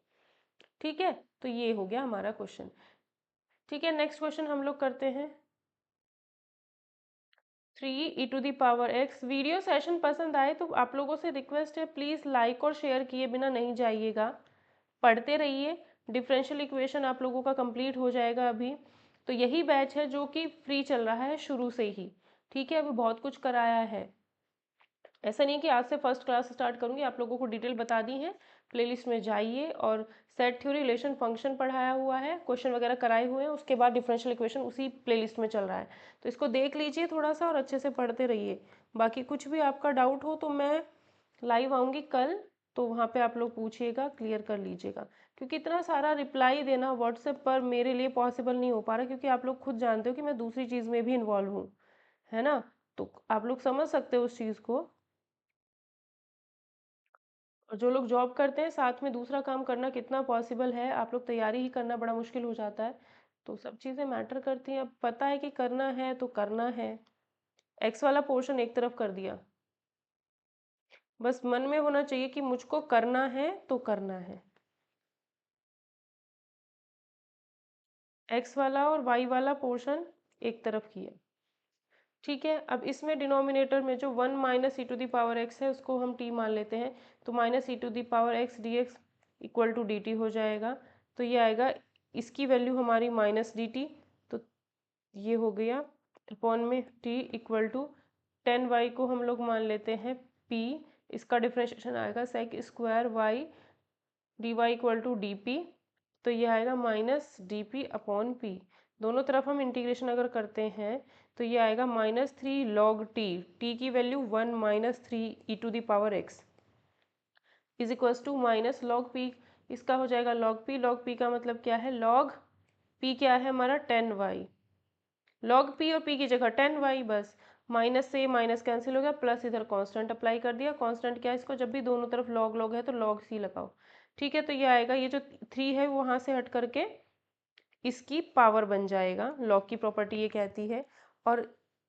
ठीक है, तो ये हो गया हमारा क्वेश्चन। ठीक है, नेक्स्ट क्वेश्चन हम लोग करते हैं 3e⁻x। वीडियो सेशन पसंद आए तो आप लोगों से रिक्वेस्ट है प्लीज़ लाइक और शेयर किए बिना नहीं जाइएगा, पढ़ते रहिए। डिफरेंशियल इक्वेशन आप लोगों का कंप्लीट हो जाएगा अभी। तो यही बैच है जो कि फ्री चल रहा है शुरू से ही। ठीक है, अभी बहुत कुछ कराया है, ऐसा नहीं कि आज से फर्स्ट क्लास स्टार्ट करूँगी, आप लोगों को डिटेल बता दी है। प्लेलिस्ट में जाइए और सेट थ्योरी रिलेशन फंक्शन पढ़ाया हुआ है, क्वेश्चन वगैरह कराए हुए हैं, उसके बाद डिफरेंशियल इक्वेशन उसी प्लेलिस्ट में चल रहा है। तो इसको देख लीजिए थोड़ा सा और अच्छे से पढ़ते रहिए। बाकी कुछ भी आपका डाउट हो तो मैं लाइव आऊँगी कल, तो वहाँ पे आप लोग पूछिएगा, क्लियर कर लीजिएगा। क्योंकि इतना सारा रिप्लाई देना व्हाट्सएप पर मेरे लिए पॉसिबल नहीं हो पा रहा, क्योंकि आप लोग खुद जानते हो कि मैं दूसरी चीज़ में भी इन्वॉल्व हूँ, है ना। तो आप लोग समझ सकते हो उस चीज़ को। और जो लोग जॉब करते हैं साथ में दूसरा काम करना कितना पॉसिबल है, आप लोग तैयारी ही करना बड़ा मुश्किल हो जाता है। तो सब चीज़ें मैटर करती हैं। अब पता है कि करना है तो करना है। एक्स वाला पोर्शन एक तरफ कर दिया, बस मन में होना चाहिए कि मुझको करना है तो करना है। एक्स वाला और वाई वाला पोर्शन एक तरफ किया, ठीक है। अब इसमें डिनोमिनेटर में जो 1 minus e to the power x है उसको हम टी मान लेते हैं, तो minus e to the power x d x equal to d t हो जाएगा। तो ये आएगा, इसकी वैल्यू हमारी माइनस डी टी, तो ये हो गया अपॉन में टी इक्वल टू 10 y को हम लोग मान लेते हैं p, इसका डिफ्रेंशिएशन आएगा sec square y d y equal to d p. तो ये आएगा minus d p upon p. दोनों तरफ हम इंटीग्रेशन अगर करते हैं तो ये आएगा -3 log टी, टी की value 1 minus 3 e to the power x is equals to minus log p. इसका हो जाएगा लॉग पी, लॉग पी का मतलब क्या है, लॉग पी क्या है हमारा 10y, लॉग पी और पी की जगह 10y, बस माइनस से माइनस कैंसिल हो गया, प्लस इधर कांस्टेंट अप्लाई कर दिया। कांस्टेंट क्या है, इसको जब भी दोनों तरफ लॉग लॉग है तो लॉग सी लगाओ, ठीक है। तो ये आएगा, ये जो 3 है वो वहाँ से हट करके इसकी पावर बन जाएगा, लॉग की प्रॉपर्टी ये कहती है। और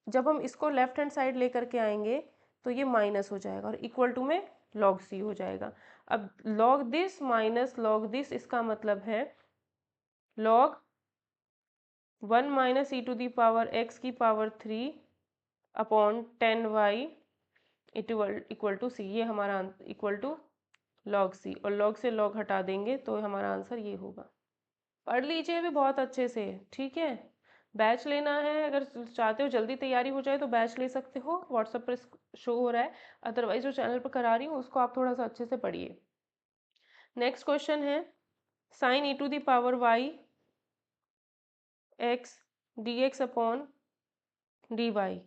जब हम इसको लेफ्ट हैंड साइड लेकर के आएंगे तो ये माइनस हो जाएगा और इक्वल टू में लॉग सी हो जाएगा। अब log this minus log this, इसका मतलब है log 1 minus e to the power x की power 3 upon 10y equal to c. ये हमारा इक्वल टू लॉग सी, और लॉग से लॉग हटा देंगे तो हमारा आंसर ये होगा। पढ़ लीजिए भी बहुत अच्छे से, ठीक है। बैच लेना है, अगर चाहते हो जल्दी तैयारी हो जाए तो बैच ले सकते हो, व्हाट्सएप पर शो हो रहा है। अदरवाइज जो चैनल पर करा रही हूँ उसको आप थोड़ा सा अच्छे से पढ़िए। नेक्स्ट क्वेश्चन है sine e to the power y x d x upon d y.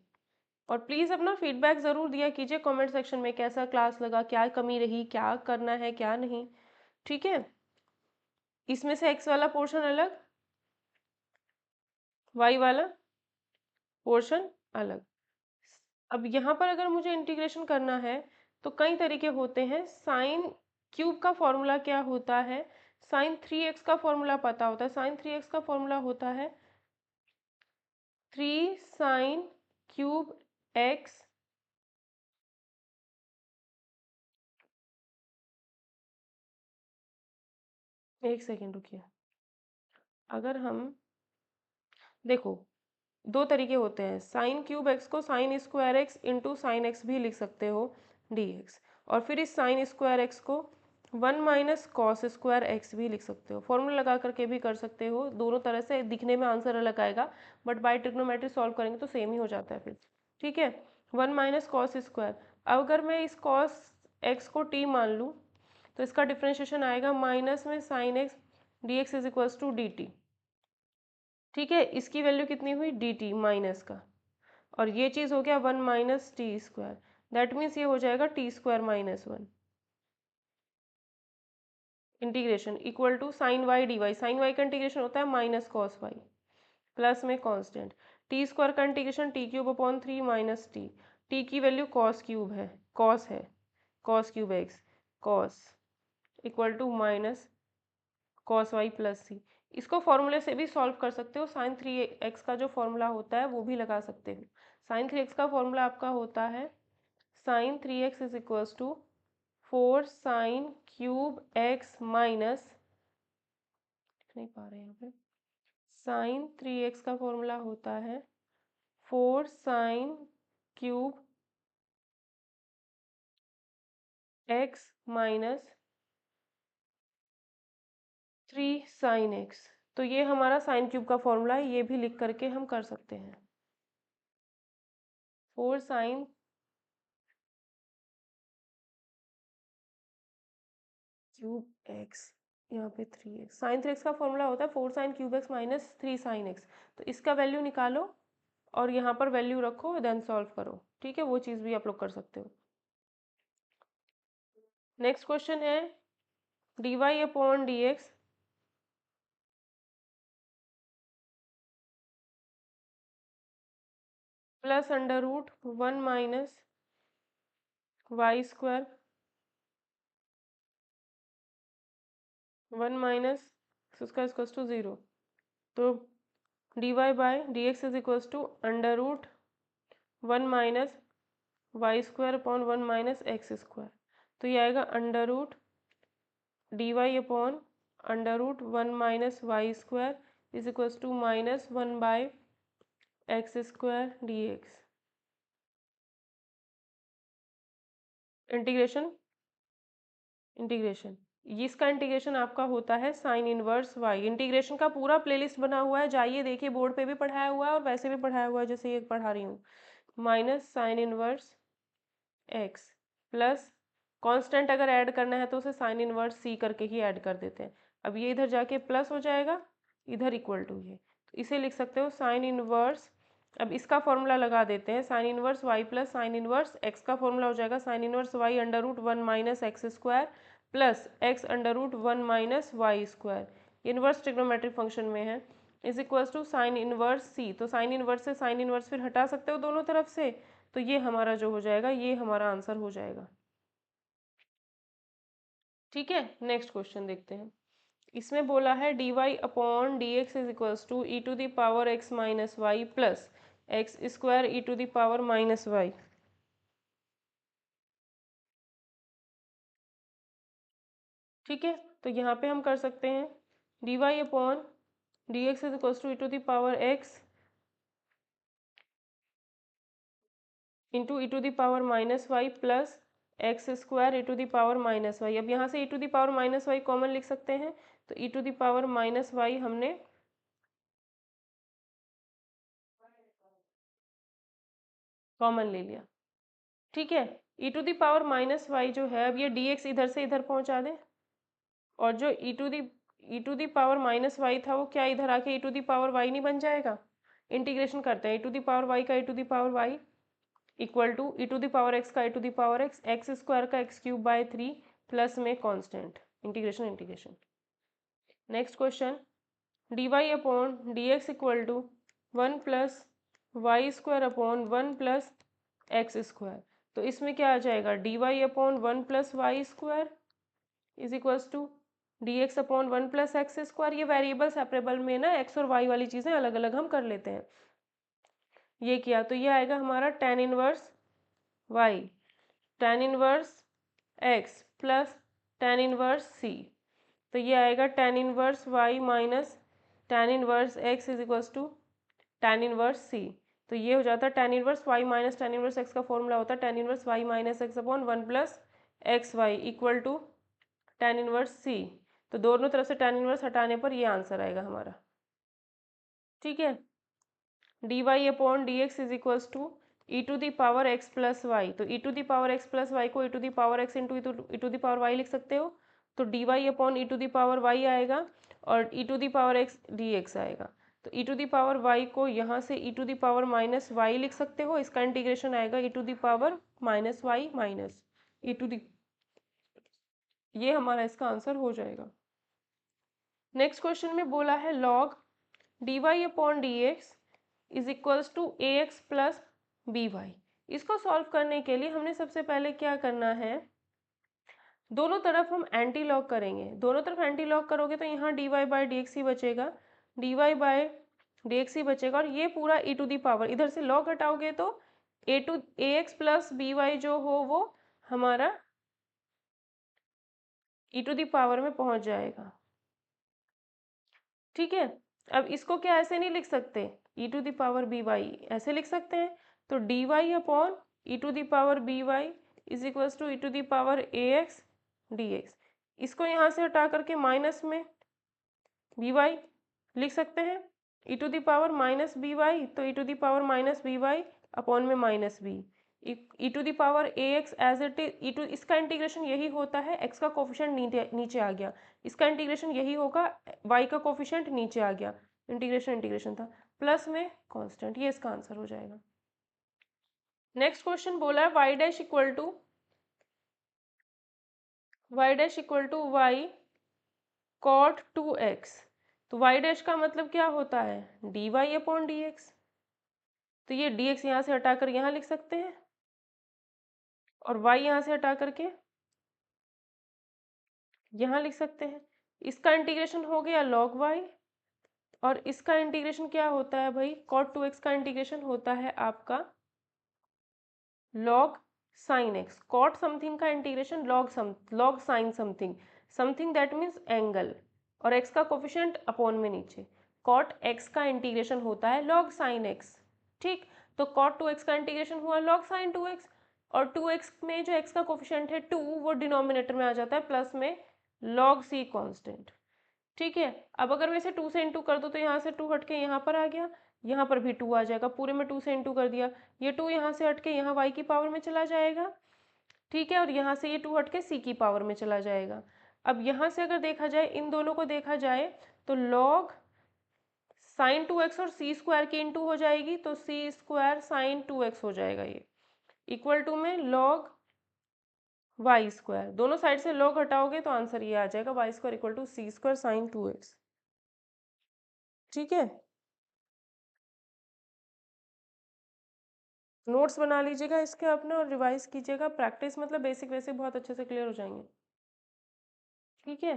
और प्लीज़ अपना फीडबैक ज़रूर दिया कीजिए कमेंट सेक्शन में, कैसा क्लास लगा, क्या कमी रही, क्या करना है क्या नहीं, ठीक है। इसमें से एक्स वाला पोर्शन अलग, वाई वाला पोर्शन अलग। अब यहाँ पर अगर मुझे इंटीग्रेशन करना है तो कई तरीके होते हैं। साइन क्यूब का फॉर्मूला क्या होता है, साइन 3x का फॉर्मूला पता होता है। साइन 3x का फॉर्मूला होता है 3 साइन क्यूब एक्स एक सेकेंड रुकिए। अगर हम देखो, दो तरीके होते हैं, साइन क्यूब एक्स को sign square x into sine x भी लिख सकते हो डी एक्स, और फिर इस साइन स्क्वायर एक्स को 1 माइनस कॉस स्क्वायर एक्स भी लिख सकते हो। फॉर्मूला लगा करके भी कर सकते हो, दोनों तरह से दिखने में आंसर अलग आएगा, बट बाय ट्रिग्नोमेट्री सॉल्व करेंगे तो सेम ही हो जाता है फिर, ठीक है। 1 माइनस कॉस स्क्वायर, अब अगर मैं इस कॉस एक्स को टी मान लूँ तो इसका डिफ्रेंशिएशन आएगा माइनस में sine x d x is equals to d t, ठीक है। इसकी वैल्यू कितनी हुई, डी टी माइनस का, और ये चीज़ हो गया 1 minus t square, that means ये हो जाएगा t square minus 1 integration equal to sine y d y. Sine y का इंटीग्रेशन होता है माइनस कॉस वाई, प्लस में कांस्टेंट टी स्क्वायर का integration t cube upon 3 minus t, t की value cos cube है, कॉस है, cos cube x, cos equal to minus cos y plus c. इसको फॉर्मूले से भी सॉल्व कर सकते हो, साइन 3x का जो फॉर्मूला होता है वो भी लगा सकते हो। साइन 3x का फॉर्मूला आपका होता है sine 3x is equals to 4 sine cube x minus, नहीं पा रहे यहाँ पे, साइन 3x का फॉर्मूला होता है 4 sine cube x minus 3 sine x. तो ये हमारा साइन क्यूब का फॉर्मूला है, ये भी लिख करके हम कर सकते हैं। 4 साइन क्यूब एक्स, यहाँ पे 3x, साइन 3x का फॉर्मूला होता है 4 sine cube x minus 3 sine x. तो इसका वैल्यू निकालो और यहाँ पर वैल्यू रखो, देन सॉल्व करो। ठीक है, वो चीज़ भी आप लोग कर सकते हो। नेक्स्ट क्वेश्चन है dy upon dx plus under root 1 minus y square 1 minus उसका इक्वल्स टू 0। तो dy by dx is equals to under root 1 minus y square upon 1 minus x square. तो ये आएगा under root dy upon under root 1 minus y square is equals to minus 1 by x square dx। Integration integration इसका integration आपका होता है sign inverse Y. Integration का पूरा playlist बना हुआ है, जाइए देखिए, बोर्ड पे भी पढ़ाया हुआ है और वैसे भी पढ़ाया हुआ है जैसे ये पढ़ा रही हूँ। Minus sign inverse x plus constant अगर ऐड करना है तो उसे साइन इनवर्स सी करके ही ऐड कर देते हैं। अब ये इधर जाके प्लस हो जाएगा, इधर इक्वल टू ये, तो इसे लिख सकते हो साइन इनवर्स। अब इसका फॉर्मूला लगा देते हैं, sine inverse y plus sine inverse x का फॉर्मूला हो जाएगा sine inverse y under root 1 minus x square plus x under root 1 minus y square, inverse trigonometric function में है, is equals to sine inverse c. तो sine inverse से sine inverse फिर हटा सकते हो दोनों तरफ से, तो ये हमारा जो हो जाएगा, ये हमारा आंसर हो जाएगा। ठीक है, नेक्स्ट क्वेश्चन देखते हैं। इसमें बोला है dy upon d x is equals to e to the power x minus y plus x square e to the power minus y. ठीक है, तो यहाँ पे हम कर सकते हैं dy upon d x is equals to e to the power x into e to the power minus y plus x square e to the power minus y. अब यहाँ से e to the power minus y common लिख सकते हैं, तो e to the power minus y हमने common ले लिया। ठीक है, e to the power minus y जो है, अब ये डी एक्स इधर से इधर पहुँचा दें, और जो e to the power minus y था वो क्या इधर आके e to the power y नहीं बन जाएगा। इंटीग्रेशन करते हैं, e to the power y का e to the power y equal to e to the power x का e to the power x, x square का एक्स क्यूब बाय 3 प्लस में constant, integration integration. Next question d y upon d x equal to 1 plus y square upon 1 plus x square. तो इसमें क्या आ जाएगा, d y upon 1 plus y square is equals to d x upon 1 plus x square. ये variable separable में ना x और Y वाली चीज़ें अलग अलग हम कर लेते हैं। ये किया तो ये आएगा हमारा tan inverse y tan inverse x plus tan inverse c. तो ये आएगा tan inverse y minus tan inverse x is equals to tan inverse c. तो ये हो जाता है tan inverse y minus tan inverse x का फॉर्मूला होता है tan inverse y minus x upon 1 plus x y equal to tan inverse c. तो दोनों तरफ से टेन इनवर्स हटाने पर ये आंसर आएगा हमारा। ठीक है, d y upon d x is equals to e to the power x plus y. तो e to the power x plus y को e to the power x into e to the power y लिख सकते हो। तो d y upon e to the power y आएगा और e to the power x d x आएगा। तो e to the power y को यहाँ से e to the power minus y लिख सकते हो, इसका इंटीग्रेशन आएगा e to the power minus y minus e to the, ये हमारा इसका आंसर हो जाएगा। नेक्स्ट क्वेश्चन में बोला है log d y upon d x is equals to a x plus b y. इसको सॉल्व करने के लिए हमने सबसे पहले क्या करना है, दोनों तरफ हम एंटी लॉग करेंगे। दोनों तरफ एंटी लॉग करोगे तो यहाँ d y by d x ही बचेगा, d y by d x ही बचेगा, और ये पूरा ई टू दी पावर इधर से लॉग हटाओगे तो ए एक्स प्लस बी वाई जो हो वो हमारा ई टू दी पावर में पहुँच जाएगा। ठीक है, अब इसको क्या ऐसे नहीं लिख सकते, e to the power b y ऐसे लिख सकते हैं। तो d y upon e to the power b y is equals to e to the power a x d x. इसको यहाँ से हटा करके माइनस में बी वाई लिख सकते हैं, e to the power minus b y, तो e to the power minus b y upon में minus b, e to the power a x as it is e to, इसका integration यही होता है, x का कोफिशिएंट नीचे आ गया, इसका इंटीग्रेशन यही होगा, वाई का कोफिशिएंट नीचे आ गया, इंटीग्रेशन इंटीग्रेशन था, प्लस में कांस्टेंट, ये इसका आंसर हो जाएगा। नेक्स्ट क्वेश्चन बोला है y dash equal to y cot 2x, तो वाई डैश का मतलब क्या होता है, d y upon d x, तो ये dx यहाँ से हटाकर यहाँ लिख सकते हैं और y यहाँ से हटा करके यहाँ लिख सकते हैं। इसका इंटीग्रेशन हो गया log y, और इसका इंटीग्रेशन क्या होता है भाई, cot 2x का इंटीग्रेशन होता है आपका log sin x, cot something का integration log sin something, something that means angle, और x का कोफिशिएंट अपॉन में नीचे, cot x का इंटीग्रेशन होता है log sin x, ठीक, तो cot 2x का इंटीग्रेशन हुआ log sin 2x, और 2x में जो x का कोफिशिएंट है 2 वो डिनोमिनेटर में आ जाता है प्लस में log c कांस्टेंट, ठीक है। अब अगर मैं इसे 2 से इंटू कर दूँ तो यहाँ से 2 हट के यहाँ पर आ गया, यहाँ पर भी 2 आ जाएगा, पूरे में 2 से इंटू कर दिया, ये 2 यहाँ से हट के यहाँ y की पावर में चला जाएगा, ठीक है, और यहाँ से ये 2 हट के c की पावर में चला जाएगा। अब यहाँ से अगर देखा जाए, इन दोनों को देखा जाए तो log sin 2x और c स्क्वायर की इंटू हो जाएगी, तो c स्क्वायर sin 2x हो जाएगा, ये इक्वल टू में log y स्क्वायर, दोनों साइड से log हटाओगे तो आंसर ये आ जाएगा y square equal to c square sin 2x, ठीक है। नोट्स बना लीजिएगा इसके अपने और रिवाइज कीजिएगा, प्रैक्टिस मतलब बेसिक बेसिक बहुत अच्छे से क्लियर हो जाएंगे, ठीक है।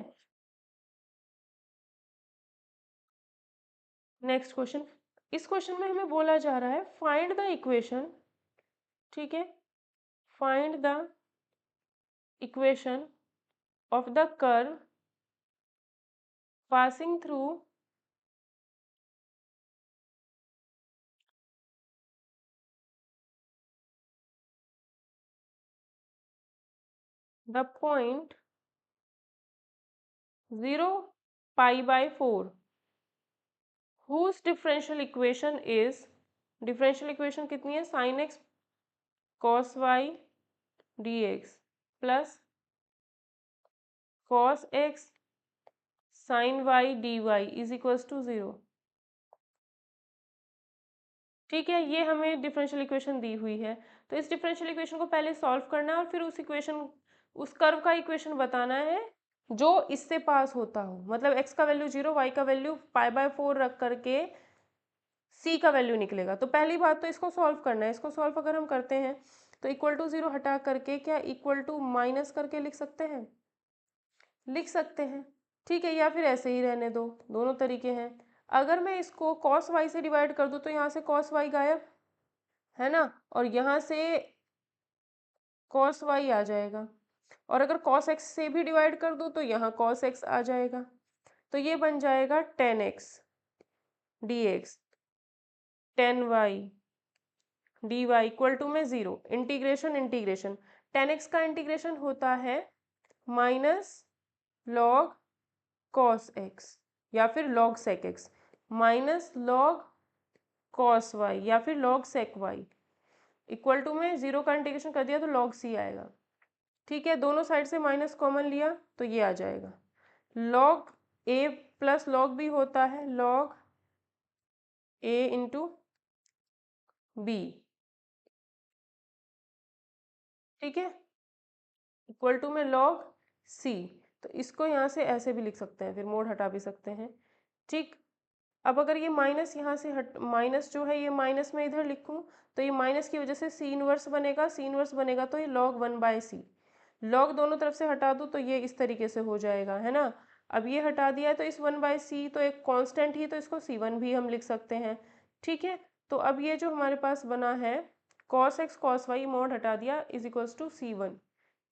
नेक्स्ट क्वेश्चन, इस क्वेश्चन में हमें बोला जा रहा है फाइंड द इक्वेशन, ठीक है, find the equation of the curve passing through the point 0 pi by 4 whose differential equation is, differential equation कितनी है, sin x cos y dx plus cos x sin y dy is equals to 0, ठीक है। ये हमें differential equation दी हुई है, तो इस डिफरेंशियल इक्वेशन को पहले सॉल्व करना है और फिर उस इक्वेशन, उस कर्व का इक्वेशन बताना है जो इससे पास होता हो, मतलब x का वैल्यू 0, y का वैल्यू π/4 रख करके c का वैल्यू निकलेगा। तो पहली बात तो इसको सॉल्व करना है, इसको सॉल्व अगर हम करते हैं तो इक्वल टू 0 हटा करके क्या इक्वल टू माइनस करके लिख सकते हैं, लिख सकते हैं, ठीक है, या फिर ऐसे ही रहने दो, दोनों तरीके हैं। अगर मैं इसको cos y से डिवाइड कर दूँ तो यहाँ से cos y गायब है ना, और यहाँ से cos y आ जाएगा, और अगर cos x से भी डिवाइड कर दूँ तो यहाँ cos x आ जाएगा, तो ये बन जाएगा 10x dx 10y dy equal to में 0, इंटीग्रेशन इंटीग्रेशन 10x का इंटीग्रेशन होता है माइनस log cos x या फिर log sec x minus log cos y या फिर log sec y equal to में 0 का इंटीग्रेशन कर दिया तो log c आएगा, ठीक है। दोनों साइड से माइनस कॉमन लिया तो ये आ जाएगा, log a plus log b होता है log a इंटू बी, ठीक है, इक्वल टू में log c, तो इसको यहाँ से ऐसे भी लिख सकते हैं, फिर मोड हटा भी सकते हैं, ठीक। अब अगर ये माइनस यहाँ से हट, माइनस जो है ये माइनस में इधर लिखूँ तो ये माइनस की वजह से सी इनवर्स बनेगा, सी इनवर्स बनेगा तो ये log 1/c, log दोनों तरफ से हटा दूँ तो ये इस तरीके से हो जाएगा, है ना। अब ये हटा दिया है तो इस 1/c तो एक कांस्टेंट ही, तो इसको c1 भी हम लिख सकते हैं, ठीक है। तो अब ये जो हमारे पास बना है cos x cos y mod हटा दिया इज इक्वल्स टू c1,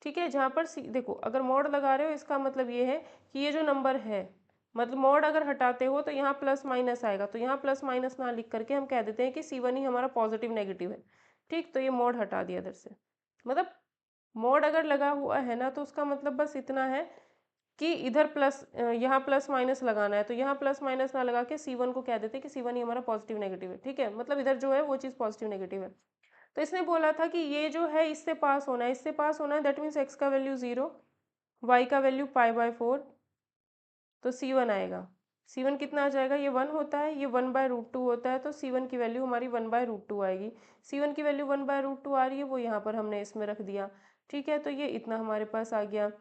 ठीक है। जहाँ पर c देखो, अगर मॉड लगा रहे हो इसका मतलब ये है कि ये जो नंबर है, मतलब मॉड अगर हटाते हो तो यहाँ प्लस माइनस आएगा, तो यहाँ प्लस माइनस ना लिख करके हम कह देते हैं कि c1 ही हमारा पॉजिटिव नेगेटिव है, ठीक। तो ये मॉड हटा दिया इधर से, मतलब मॉड अगर लगा हुआ है ना तो उसका मतलब बस इतना है कि इधर प्लस, यहाँ प्लस माइनस लगाना है, तो यहाँ प्लस माइनस ना लगा के c1 को कह देते हैं कि c1 ही हमारा पॉजिटिव नेगेटिव है, ठीक है, मतलब इधर जो है वो चीज़ पॉजिटिव नेगेटिव है। तो इसने बोला था कि ये जो है इससे पास होना है, इससे पास होना है, दैट मीन्स एक्स का वैल्यू 0, वाई का वैल्यू पाई/4, तो C1 आएगा। C1 कितना आ जाएगा, ये 1 होता है, ये 1/√2 होता है, तो C1 की वैल्यू हमारी 1/√2 आएगी। C1 की वैल्यू 1/√2 आ रही है, वो यहाँ पर हमने इसमें रख दिया। ठीक है, तो ये इतना हमारे पास आ गया।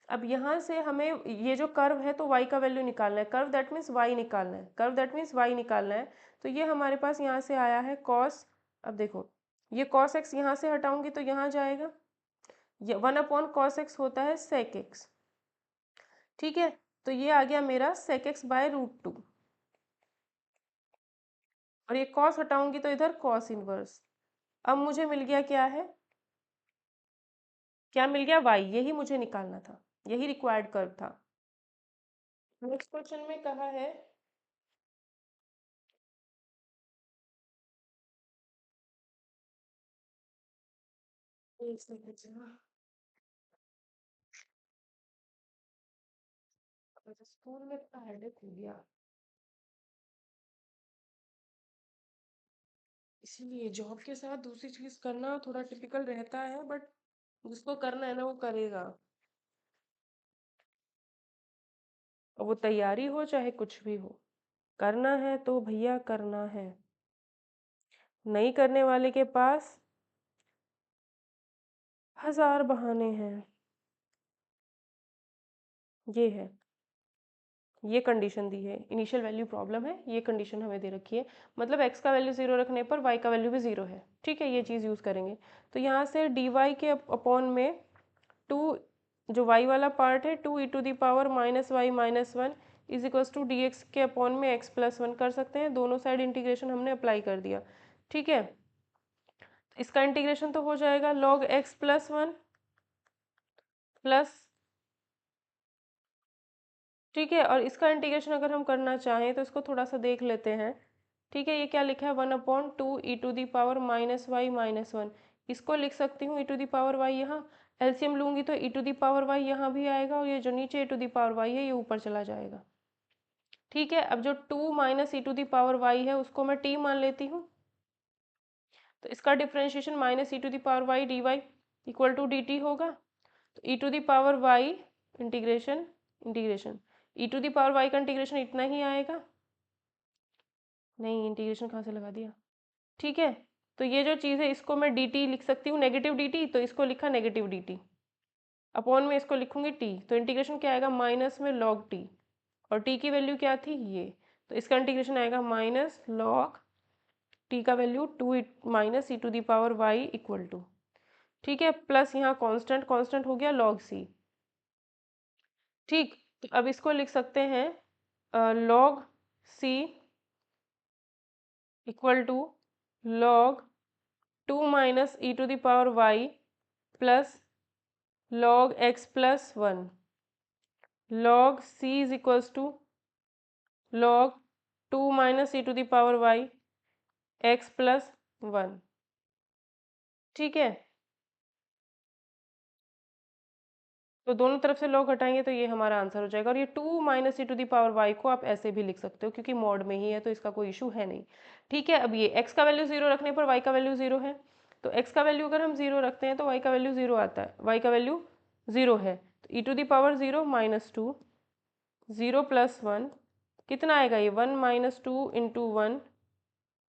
अब यहाँ से हमें ये जो कर्व है तो y का वैल्यू निकालना है, कर्व दैट मीन्स y निकालना है, कर्व दैट मीन्स y निकालना है। तो ये हमारे पास यहाँ से आया है कॉस, अब देखो ये कॉस x यहाँ से हटाऊंगी तो यहाँ जाएगा, ये 1/cos x होता है sec x। ठीक है, तो ये आ गया मेरा sec x/√2, और ये कॉस हटाऊंगी तो इधर कॉस इनवर्स। अब मुझे मिल गया क्या है, क्या मिल गया, y, यही मुझे निकालना था, यही रिक्वायर्ड कर्व था। नेक्स्ट क्वेश्चन में कहा है स्कूल में इतना हेडेक हो गया, इसीलिए जॉब के साथ दूसरी चीज करना थोड़ा टिपिकल रहता है, बट जिसको करना है ना वो करेगा। और वो तैयारी हो चाहे कुछ भी हो, करना है तो भैया करना है। नहीं करने वाले के पास 1000 बहाने हैं। ये है, ये कंडीशन दी है, इनिशियल वैल्यू प्रॉब्लम है, ये कंडीशन हमें दे रखी है, मतलब x का वैल्यू 0 रखने पर y का वैल्यू भी 0 है। ठीक है, ये चीज़ यूज़ करेंगे। तो यहाँ से dy के अपॉन में 2, जो y वाला पार्ट है 2e⁻−y−1 is equals to d x के अपॉन में x+1 कर सकते हैं। दोनों साइड इंटीग्रेशन हमने अप्लाई कर दिया। ठीक है, इसका इंटीग्रेशन तो हो जाएगा log x+1 प्लस, ठीक है, और इसका इंटीग्रेशन अगर हम करना चाहें तो इसको थोड़ा सा देख लेते हैं। ठीक है, ये क्या लिखा है, 1/2e⁻y−1, इसको लिख सकती हूँ e⁻y, यहाँ एलसीएम लूंगी तो e⁻y यहाँ भी आएगा, और ये जो नीचे e⁻y है ये ऊपर चला जाएगा। ठीक है, अब जो 2 माइनस e⁻y है उसको मैं t मान लेती हूँ, तो इसका differentiation -e⁻y dy equal to dt होगा। तो e⁻y इंटीग्रेशन इंटीग्रेशन e⁻y का इंटीग्रेशन इतना ही आएगा, नहीं इंटीग्रेशन कहाँ से लगा दिया। ठीक है, तो ये जो चीज़ है इसको मैं dt लिख सकती हूँ, नेगेटिव dt, तो इसको लिखा नेगेटिव dt, अपॉन में इसको लिखूंगी t, तो इंटीग्रेशन क्या आएगा, माइनस में log t, और t की वैल्यू क्या थी ये, तो इसका इंटीग्रेशन आएगा माइनस log t का value 2 minus e⁻y equal to, ठीक है, प्लस यहाँ कांस्टेंट कांस्टेंट हो गया log c। ठीक, तो अब इसको लिख सकते हैं log c equal to log 2 minus e⁻y plus log x+1, log c is equals to log 2 minus e⁻y x+1। ठीक है, तो दोनों तरफ से log हटाएंगे तो ये हमारा आंसर हो जाएगा, और ये 2 माइनस e⁻y को आप ऐसे भी लिख सकते हो क्योंकि मॉड में ही है तो इसका कोई इशू है नहीं। ठीक है, अब ये x का वैल्यू 0 रखने पर y का वैल्यू 0 है, तो x का वैल्यू अगर हम 0 रखते हैं तो y का वैल्यू 0 आता है, y का वैल्यू 0 है, तो e⁻0 -2 0+1 कितना आएगा, ये 1 - 2 × 1,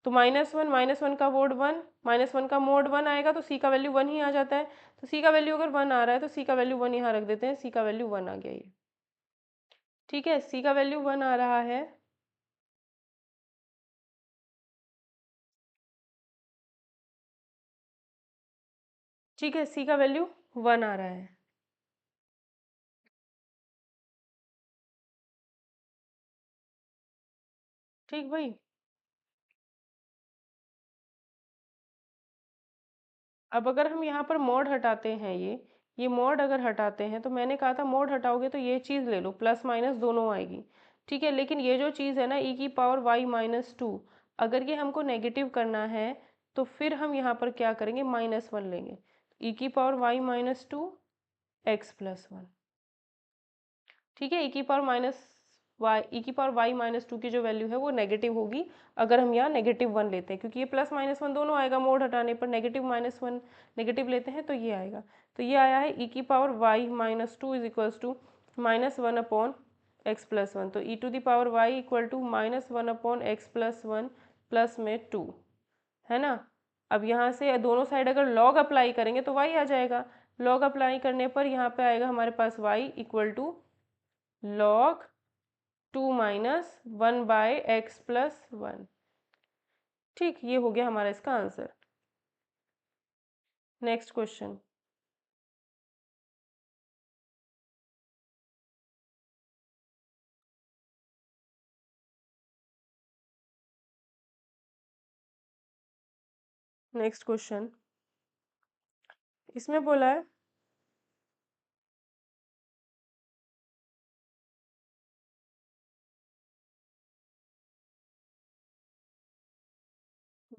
तो -1 का मोड 1, -1 का मोड 1 आएगा तो c का वैल्यू 1 ही आ जाता है, तो c का वैल्यू अगर 1 आ रहा है तो c का वैल्यू 1 यहाँ रख देते हैं, c का वैल्यू 1 आ गया ये। ठीक है, c का वैल्यू 1 आ रहा है, ठीक है, c का वैल्यू 1 आ रहा है। ठीक भाई, अब अगर हम यहाँ पर मोड हटाते हैं, ये मोड अगर हटाते हैं तो मैंने कहा था मोड हटाओगे तो ये चीज़ ले लो, प्लस माइनस दोनों आएगी। ठीक है, लेकिन ये जो चीज़ है ना e⁻y-2, अगर ये हमको नेगेटिव करना है तो फिर हम यहाँ पर क्या करेंगे, -1 लेंगे, e⁻y-2 x+1। ठीक है, e⁻ वाई ई की पावर वाई माइनस टू की जो वैल्यू है वो नेगेटिव होगी अगर हम यहाँ -1 लेते हैं, क्योंकि ये +-1 दोनों आएगा, मोड हटाने पर -1 नेगेटिव लेते हैं तो ये आएगा। तो ये आया है ई की power y minus two is equals to -1/x+1। तो e to the power y equal to -1/x+1 plus में 2, है ना। अब यहाँ से दोनों साइड अगर लॉग अप्लाई करेंगे तो y आ जाएगा। लॉग अप्लाई करने पर यहाँ पे आएगा हमारे पास y equal to log 2 minus 1/x+1। ठीक, ये हो गया हमारा इसका answer. Next question. Next question इसमें बोला है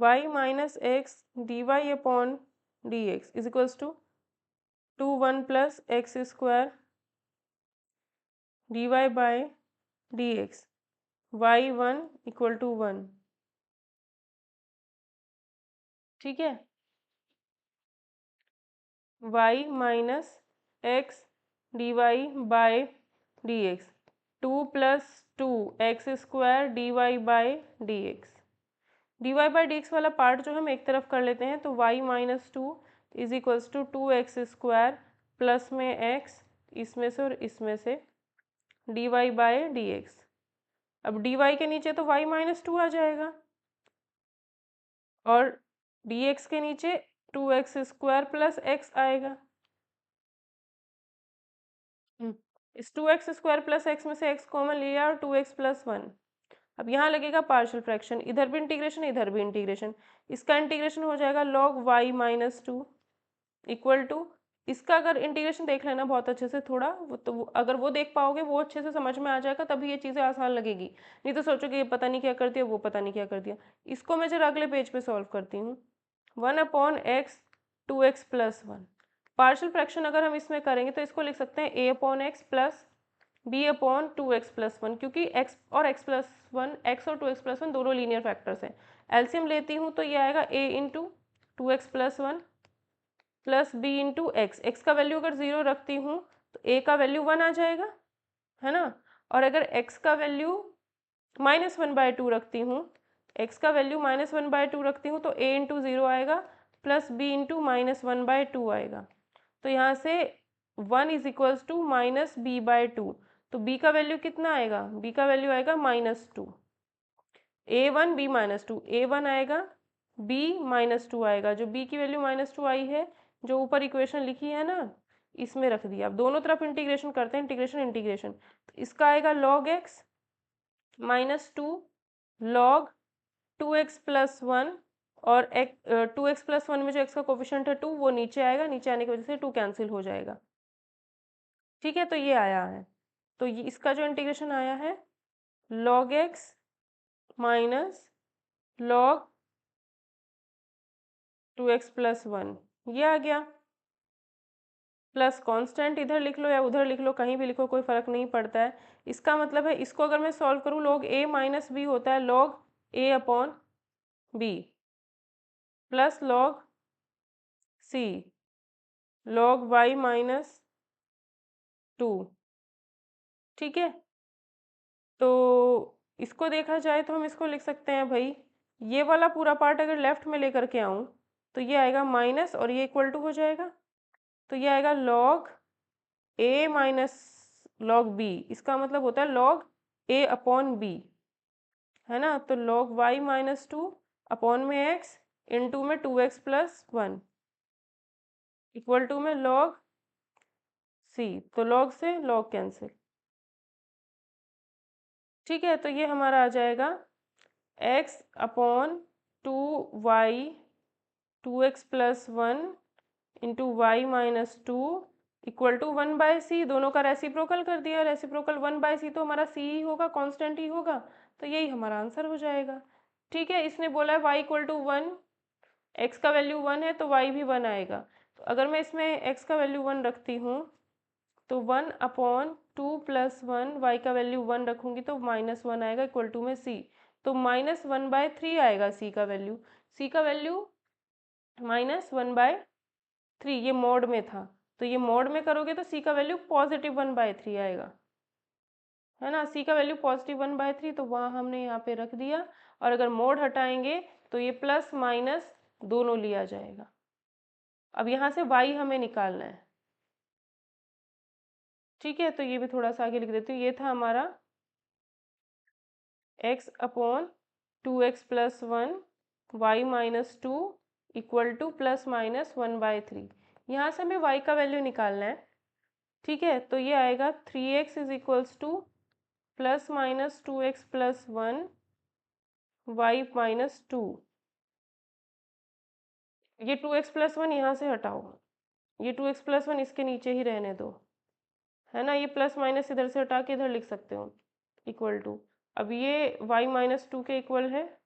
y minus x d y upon d x is equals to 1 plus x square d y by d x, y1 equal to 1। ठीक है, y minus x d y by d x, 2 + 2 x² d y by d x. D y by d x वाला part जो हम एक तरफ कर लेते हैं, तो y minus two is equals to 2x² plus में x, इसमें से और इसमें से d y by d x. अब डी वाई के नीचे तो y माइनस टू आ जाएगा और डी एक्स के नीचे 2x² प्लस x आएगा। इस 2x² प्लस एक्स में से x कॉमन लिया और 2x प्लस 1। अब यहाँ लगेगा पार्शियल फ्रैक्शन, इधर भी इंटीग्रेशन इधर भी इंटीग्रेशन। इसका इंटीग्रेशन हो जाएगा log y minus two equal to, इसका अगर इंटीग्रेशन देख लेना बहुत अच्छे से थोड़ा, अगर वो देख पाओगे वो अच्छे से समझ में आ जाएगा, तभी ये चीज़ें आसान लगेगी। नहीं तो सोचोगे ये पता नहीं क्या कर दिया, वो पता नहीं क्या कर दिया। इसको मैं जरा अगले पेज पे सॉल्व करती हूँ। 1/x 2x+1। पार्शियल फ्रैक्शन अगर हम इसमें करेंगे तो इसको लिख सकते हैं a/x प्लस b/2x+1, क्योंकि x और x+1, x और 2x+1 दोनों लीनियर फैक्टर्स हैं। एलसीएम लेती हूँ तो ये आएगा a into 2x+1 plus b into x का वैल्यू अगर 0 रखती हूँ तो a का वैल्यू 1 आ जाएगा, है ना। और अगर x का वैल्यू -1/2 रखती हूँ, x का वैल्यू -1/2 रखती हूँ तो a इंटू 0 आएगा प्लस b इंटू -1/2 आएगा। तो यहाँ से 1 इज इक्वल्स टू -b/2। तो b का वैल्यू कितना आएगा, b का वैल्यू आएगा -2। a1 b -2, a1 आएगा b -2 आएगा, जो b की वैल्यू -2 आई है, जो ऊपर इक्वेशन लिखी है ना, इसमें रख दिया। अब दोनों तरफ इंटीग्रेशन करते हैं, इंटीग्रेशन इंटीग्रेशन। तो इसका आएगा log x -2 log 2x+1, और 2x+1 में जो x का कोफिशिएंट है 2, वो नीचे आएगा, नीचे आने की वजह से 2 कैंसिल हो जाएगा। ठीक है, तो ये आया है। तो ये इसका जो इंटीग्रेशन आया है log x minus log 2x+1, ये आ गया। प्लस कांस्टेंट इधर लिख लो या उधर लिख लो, कहीं भी लिखो कोई फ़र्क नहीं पड़ता है। इसका मतलब है इसको अगर मैं सॉल्व करूँ, log a माइनस b होता है log a/b plus log c log y minus 2। ठीक है, तो इसको देखा जाए तो हम इसको लिख सकते हैं भाई, ये वाला पूरा पार्ट अगर लेफ्ट में लेकर के आऊँ तो ये आएगा माइनस और ये इक्वल टू हो जाएगा। तो ये आएगा log a minus log b, इसका मतलब होता है log a/b, है ना। तो log y माइनस 2 अपॉन में x इंटू में 2x+1 इक्वल टू में log c। तो log से log कैंसिल। ठीक है, तो ये हमारा आ जाएगा x/2y 2x+1 into y minus 2 equal to 1/c। दोनों का रेसिप्रोकल कर दिया, रेसिप्रोकल 1/c तो हमारा c ही होगा, कांस्टेंट ही होगा, तो यही हमारा आंसर हो जाएगा। ठीक है, इसने बोला है y इक्वल टू 1, x का वैल्यू 1 है तो y भी 1 आएगा। तो अगर मैं इसमें x का वैल्यू 1 रखती हूँ तो 1 अपॉन 2+1, y का वैल्यू 1 रखूंगी तो -1 आएगा इक्वल टू में c। तो -1/3 आएगा c का वैल्यू। c का वैल्यू -1/3, ये मोड में था, तो ये मोड में करोगे तो c का वैल्यू +1/3 आएगा, है ना। c का वैल्यू +1/3, तो वहाँ हमने यहाँ पे रख दिया। और अगर मोड हटाएंगे तो ये प्लस माइनस दोनों लिया जाएगा। अब यहाँ से y हमें निकालना है, ठीक है। तो ये भी थोड़ा सा आगे लिख देती हूँ। ये था हमारा x/2x+1 y-2 इक्वल टू +-1/3। यहाँ से हमें y का वैल्यू निकालना है, ठीक है। तो ये आएगा 3x is equals to +-2x+1 y-2। ये 2x+1 यहाँ से हटाओ, ये 2x+1 इसके नीचे ही रहने दो, है ना। ये प्लस माइनस इधर से हटा के इधर लिख सकते हो, इक्वल टू। अब ये y-2 के इक्वल है,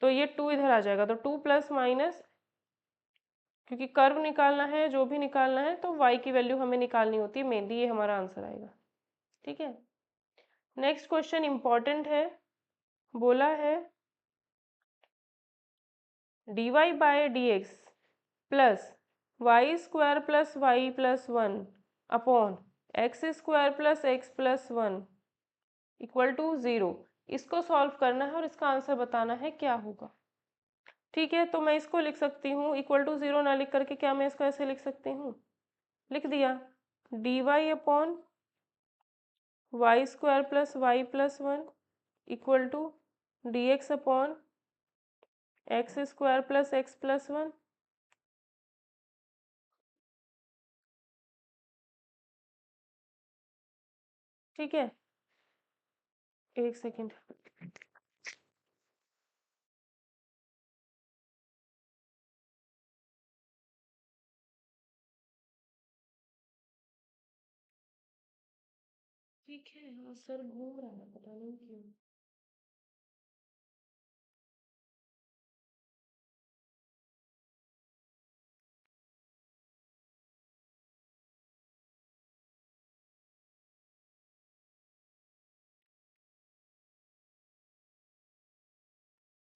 तो ये 2 इधर आ जाएगा, तो 2 प्लस माइनस, क्योंकि कर्व निकालना है, जो भी निकालना है तो y की वैल्यू हमें निकालनी होती है मेनली, ये हमारा आंसर आएगा, ठीक है। नेक्स्ट क्वेश्चन इंपॉर्टेंट है, बोला है dy/dx plus y² plus y+1 upon x² plus x+1 equal to 0। इसको सॉल्व करना है और इसका आंसर बताना है क्या होगा, ठीक है। तो मैं इसको लिख सकती हूँ इक्वल टू 0 ना लिख करके, क्या मैं इसको ऐसे लिख सकती हूँ, लिख दिया dy upon y² plus y+1 equal to dx upon x² plus x+1। ठीक है, एक सेकेंड। ठीक है, हाँ सर घूम रहा है, पता नहीं क्यों।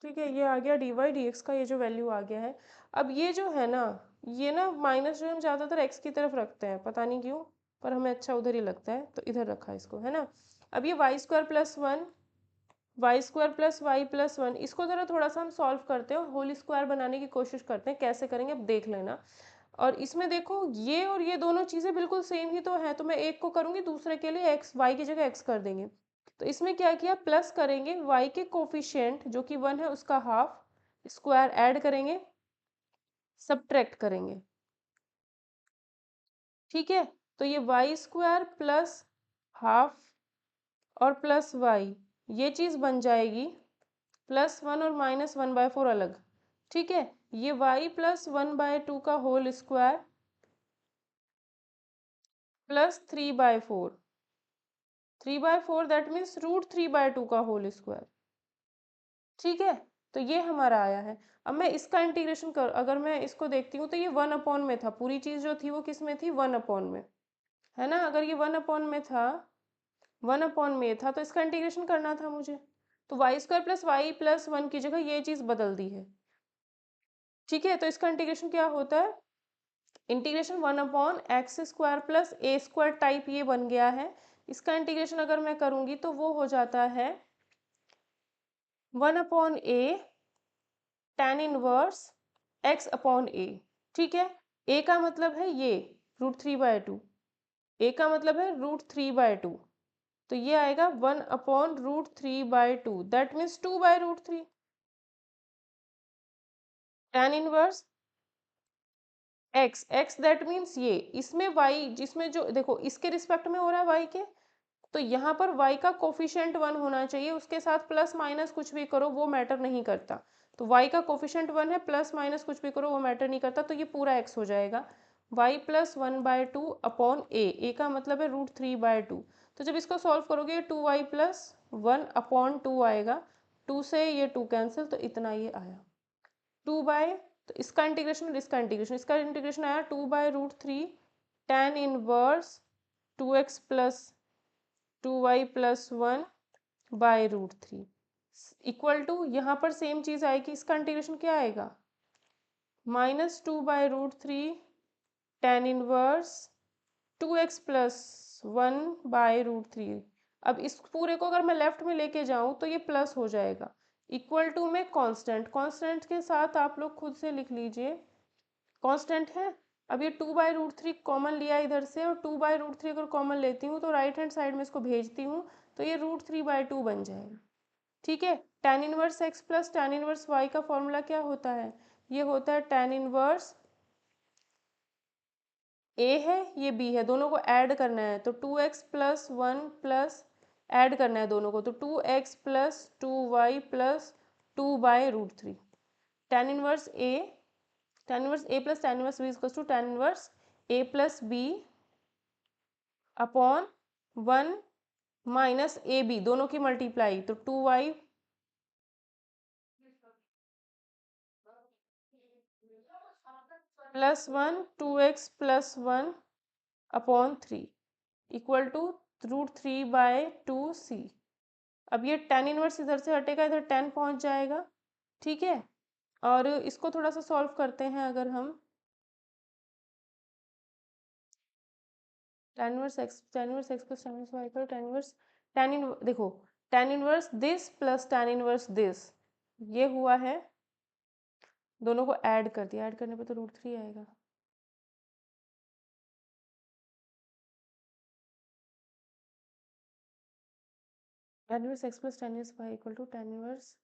ठीक है, ये आ गया dy/dx का, ये जो वैल्यू आ गया है। अब ये जो है ना, ये ना माइनस जो हम ज़्यादातर x की तरफ रखते हैं, पता नहीं क्यों, पर हमें अच्छा उधर ही लगता है, तो इधर रखा इसको, है ना। अब ये y² plus 1 y² plus y+1, इसको ज़रा थोड़ा सा हम सॉल्व करते हैं और होल स्क्वायर बनाने की कोशिश करते हैं, कैसे करेंगे अब देख लेना। और इसमें देखो ये और ये दोनों चीज़ें बिल्कुल सेम ही तो है, तो मैं एक को करूँगी, दूसरे के लिए x y की जगह x कर देंगे। तो इसमें क्या किया, प्लस करेंगे y के कोफिशिएंट जो कि 1 है उसका हाफ, स्क्वायर ऐड करेंगे, सब्ट्रैक्ट करेंगे, ठीक है। तो ये y² प्लस हाफ और प्लस y, ये चीज़ बन जाएगी +1 और -1/4 अलग, ठीक है। ये y प्लस 1/2 का whole square plus 3/4, 3/4 that means √3/2 का होल स्क्वायर, ठीक है। तो ये हमारा आया है। अब मैं इसका इंटीग्रेशन कर, अगर मैं इसको देखती हूँ तो ये 1/, में था, पूरी चीज़ जो थी वो किस में थी, 1/, में, है ना। अगर ये 1/, में था, 1/, में था, तो इसका इंटीग्रेशन करना था मुझे, तो y² प्लस y+1 की जगह ये चीज़ बदल दी है, ठीक है। तो इसका इंटीग्रेशन क्या होता है, integration 1/x² plus a² type ये बन गया है। इसका इंटीग्रेशन अगर मैं करूँगी तो वो हो जाता है 1/a tan इनवर्स x/a, ठीक है। a का मतलब है ये √3/2, a का मतलब है √3/2, तो ये आएगा 1/√3/2, that means 2/√3 tan inverse x that means ये, इसमें y, जिसमें जो देखो इसके रिस्पेक्ट में हो रहा है y के, तो यहाँ पर y का कोफिशिएंट 1 होना चाहिए, उसके साथ प्लस माइनस कुछ भी करो वो मैटर नहीं करता। तो y का कोफिशिएंट 1 है, प्लस माइनस कुछ भी करो वो मैटर नहीं करता, तो ये पूरा x हो जाएगा y प्लस 1/2 अपॉन a का मतलब है √3/2। तो जब इसको सॉल्व करोगे 2y प्लस 1/2 आएगा, 2 से ये 2 कैंसिल, तो इतना ये आया 2 बाय, तो इसका इंटीग्रेशन और इसका इंटीग्रेशन, इसका इंटीग्रेशन आया 2/√3 tan inverse 2x plus 2y plus 1 by root three equal to, यहाँ पर सेम चीज़ आएगी, इसका इंटीग्रेशन क्या आएगा, -2 by root three tan inverse 2x plus 1 by root three. अब इस पूरे को अगर मैं लेफ्ट में लेके जाऊँ तो ये प्लस हो जाएगा, इक्वल टू में कांस्टेंट, कांस्टेंट के साथ आप लोग खुद से लिख लीजिए, कांस्टेंट है। अब ये 2 बाई रूट थ्री कॉमन लिया इधर से, और 2 बाई रूट थ्री अगर कॉमन लेती हूँ तो राइट हैंड साइड में इसको भेजती हूँ तो ये √3/2 बन जाएगा। ठीक है, tan inverse x plus tan inverse y का फॉर्मूला क्या होता है, ये होता है tan इनवर्स a है, ये b है, दोनों को ऐड करना है तो 2x प्लस 1 प्लस ऐड करना है दोनों को, तो 2x प्लस 2y प्लस 2/√3 tan inverse a, tan inverse a plus tan inverse b equals to tan inverse a plus b upon 1 minus a b, दोनों की मल्टीप्लाई, तो 2y plus 1 2x plus 1 upon 3 equal to √3/2c। अब ये tan inverse इधर से हटेगा, इधर tan पहुंच जाएगा। ठीक है, और इसको थोड़ा सा सॉल्व करते हैं, अगर हम tan inverse x plus tan inverse y पर देखो tan inverse this plus tan inverse this, ये हुआ है, दोनों को ऐड कर दिया, ऐड करने पे तो √3 आएगा। tan inverse x plus tan inverse y equal to tan inverse